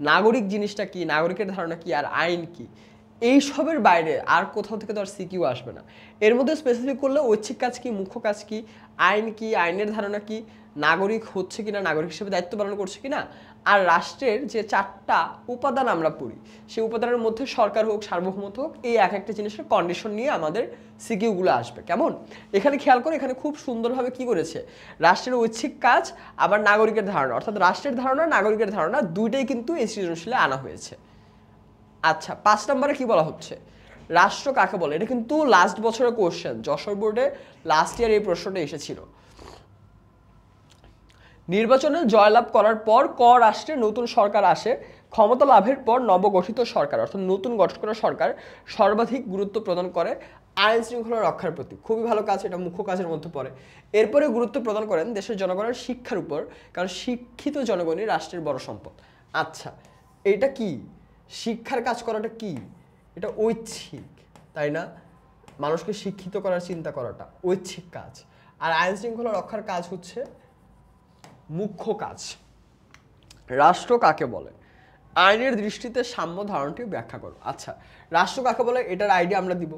A: নাগরিক জিনিসটা কি, নাগরিকের ধারণা কি, আর আইন কি, এইসবের বাইরে আর কোথাও থেকে তো আর সিকিউ আসবে না। এর মধ্যে স্পেসিফিক করলে ঐচ্ছিক কাজ কি, মুখ্য কাজ কি, আইন কি, আইনের ধারণা কি, নাগরিক হচ্ছে কিনা, নাগরিক হিসেবে দায়িত্ব পালন করছে কিনা, আর রাষ্ট্রের যে 4টা উপাদান আমরা পড়ি সেই উপাদানের মধ্যে সরকার হোক, সার্বভৌমত্ব হোক, এই এক একটা জিনিসের কন্ডিশন নিয়ে আমাদের সিকিউগুলো আসবে। কেমন? এখানে খেয়াল করে, এখানে খুব সুন্দরভাবে কি করেছে, রাষ্ট্রের ঐচ্ছিক কাজ আবার নাগরিকের ধারণা, অর্থাৎ রাষ্ট্রের ধারণা, নাগরিকের ধারণা দুইটাই কিন্তু এই সৃজনশীলে আনা হয়েছে। আচ্ছা, 5 নম্বরে কি বলা হচ্ছে, রাষ্ট্র কাকে বলে? এটা কিন্তু লাস্ট বছরের কোশ্চেন, যশোর বোর্ডে লাস্ট ইয়ার এই প্রশ্নটা এসেছিল। নির্বাচনে জয়লাভ করার পর রাষ্ট্রে নতুন সরকার আসে, ক্ষমতা লাভের পর নবগঠিত সরকার অর্থাৎ নতুন গঠন করা সরকার সর্বাধিক গুরুত্ব প্রদান করে আইন শৃঙ্খলা রক্ষার প্রতি। খুবই ভালো কাজ, এটা মুখ্য কাজের মধ্যে পড়ে। এরপরে গুরুত্ব প্রদান করেন দেশের জনগণের শিক্ষার উপর, কারণ শিক্ষিত জনগণই রাষ্ট্রের বড় সম্পদ। আচ্ছা, এটা কি শিক্ষার কাজ করাটা কি? এটা ঐচ্ছিক, তাই না? মানুষকে শিক্ষিত করার চিন্তা করাটা ঐচ্ছিক কাজ, আর আইন শৃঙ্খলা রক্ষার কাজ হচ্ছে মুখ্য কাজ। রাষ্ট্র কাকে বলে? আইনের দৃষ্টিতে সাম্য ধারণাটি ব্যাখ্যা করো। আচ্ছা, রাষ্ট্র কাকে বলে এটার আইডিয়া আমরা দিব।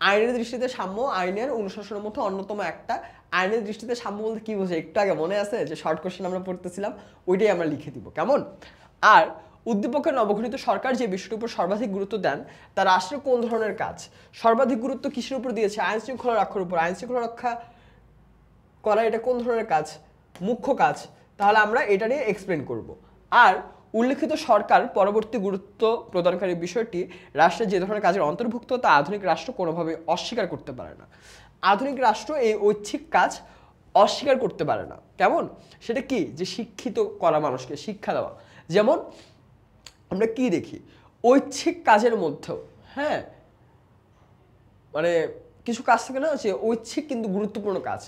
A: আইনের দৃষ্টিতে সাম্য আইনের অনুশাসনের মধ্যে অন্যতম একটা। আইনের দৃষ্টিতে সাম্য বলতে কি বোঝে একটু আগে মনে আছে যে শর্ট কোশ্চেন আমরা পড়তেছিলাম, ওইটাই আমরা লিখে দিব। কেমন? আর উদ্দীপকের নবগঠিত সরকার যে বিষয়টির উপর সর্বাধিক গুরুত্ব দেন তা রাষ্ট্রের কোন ধরনের কাজ? সর্বাধিক গুরুত্ব কিসের উপর দিয়েছে? আইন শৃঙ্খলা রক্ষার উপর। আইন শৃঙ্খলা রক্ষা করা এটা কোন ধরনের কাজ? মুখ্য কাজ। তাহলে আমরা এটা নিয়ে এক্সপ্লেন করব। আর উল্লেখিত সরকার পরবর্তী গুরুত্ব প্রদানকারী বিষয়টি রাষ্ট্রের যে ধরনের কাজের অন্তর্ভুক্ত তা আধুনিক রাষ্ট্র কোনোভাবে অস্বীকার করতে পারে না। আধুনিক রাষ্ট্র এই ঐচ্ছিক কাজ অস্বীকার করতে পারে না। কেমন? সেটা কি? যে শিক্ষিত করা, মানুষকে শিক্ষা দেওয়া। যেমন আমরা কি দেখি ঐচ্ছিক কাজের মধ্যেও, হ্যাঁ, মানে কিছু কাজ থাকে না যে ঐচ্ছিক কিন্তু গুরুত্বপূর্ণ কাজ।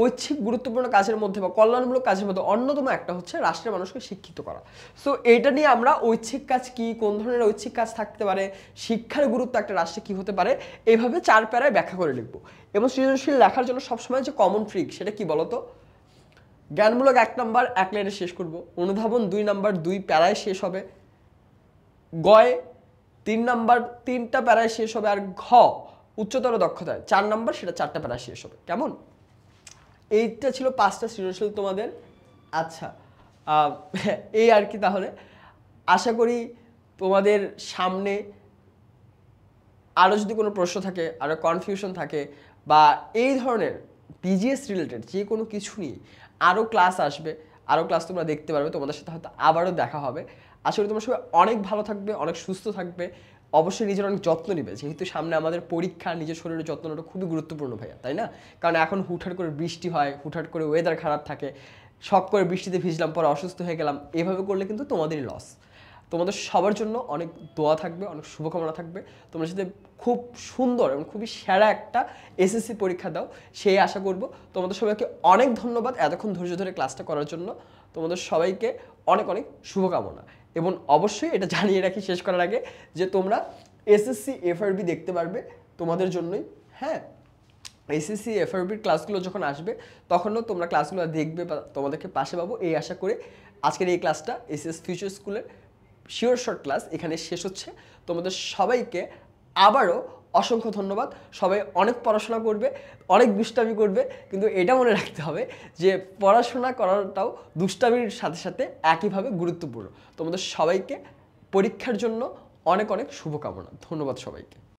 A: ঐচ্ছিক গুরুত্বপূর্ণ কাজের মধ্যে বা কল্যাণমূলক কাজের মধ্যে অন্যতম একটা হচ্ছে রাষ্ট্রের মানুষকে শিক্ষিত করা। সো এইটা নিয়ে আমরা ঐচ্ছিক কাজ কি, কোন ধরনের ঐচ্ছিক কাজ থাকতে পারে, শিক্ষার গুরুত্ব একটা রাষ্ট্রে কি হতে পারে, এইভাবে 4 প্যারায় ব্যাখ্যা করে লিখবো। এবং সৃজনশীল লেখার জন্য সবসময় যে কমন ট্রিক সেটা কি বলতো? জ্ঞানমূলক 1 নাম্বার 1 লাইনে শেষ করব, অনুধাবন 2 নাম্বার 2 প্যারায় শেষ হবে, গয় 3 নাম্বার 3টা প্যারায় শেষ হবে, আর ঘ উচ্চতর দক্ষতায় 4 নাম্বার, সেটা 4টা প্যারায় শেষ হবে। কেমন? এইটা ছিল 5টা সৃজনশীল তোমাদের। আচ্ছা, এই আর কি। তাহলে আশা করি তোমাদের সামনে আরও যদি কোনো প্রশ্ন থাকে, আরও কনফিউশন থাকে, বা এই ধরনের বিজিএস রিলেটেড যে কোনো কিছু নিয়ে আরও ক্লাস আসবে, আরও ক্লাস তোমরা দেখতে পারবে, তোমাদের সাথে হয়তো আবারও দেখা হবে। আশা করি তোমরা সবাই অনেক ভালো থাকবে, অনেক সুস্থ থাকবে, অবশ্যই নিজের অনেক যত্ন নিবে, যেহেতু সামনে আমাদের পরীক্ষা। নিজের শরীরের যত্ন নেওয়াটা খুবই গুরুত্বপূর্ণ ভাইয়া, তাই না? কারণ এখন হুটহাট করে বৃষ্টি হয়, হুটহাট করে ওয়েদার খারাপ থাকে, শখ করে বৃষ্টিতে ভিজলাম, পরে অসুস্থ হয়ে গেলাম, এভাবে করলে কিন্তু তোমাদেরই লস। তোমাদের সবার জন্য অনেক দোয়া থাকবে, অনেক শুভকামনা থাকবে। তোমরা সাথে খুব সুন্দর এবং খুবই সেরা একটা এসএসসি পরীক্ষা দাও, সেই আশা করব। তোমাদের সবাইকে অনেক ধন্যবাদ এতক্ষণ ধৈর্য ধরে ক্লাসটা করার জন্য। তোমাদের সবাইকে অনেক অনেক শুভকামনা। এবং অবশ্যই এটা জানিয়ে রাখি শেষ করার আগে যে তোমরা এসএসসি এফআরবি দেখতে পারবে তোমাদের জন্যই। হ্যাঁ, এসএসসি এফআরবির ক্লাসগুলো যখন আসবে তখনও তোমরা ক্লাসগুলো দেখবে বা তোমাদেরকে পাশে পাবো, এই আশা করে আজকের এই ক্লাসটা এসএস ফিউচার স্কুলের শিওর শর্ট ক্লাস এখানে শেষ হচ্ছে। তোমাদের সবাইকে আবারও অসংখ্য ধন্যবাদ। সবাই অনেক পড়াশোনা করবে, অনেক দুষ্টামি করবে, কিন্তু এটা মনে রাখতে হবে যে পড়াশোনা করাটাও দুষ্টামির সাথে সাথে একইভাবে গুরুত্বপূর্ণ। তোমাদের সবাইকে পরীক্ষার জন্য অনেক অনেক শুভকামনা। ধন্যবাদ সবাইকে।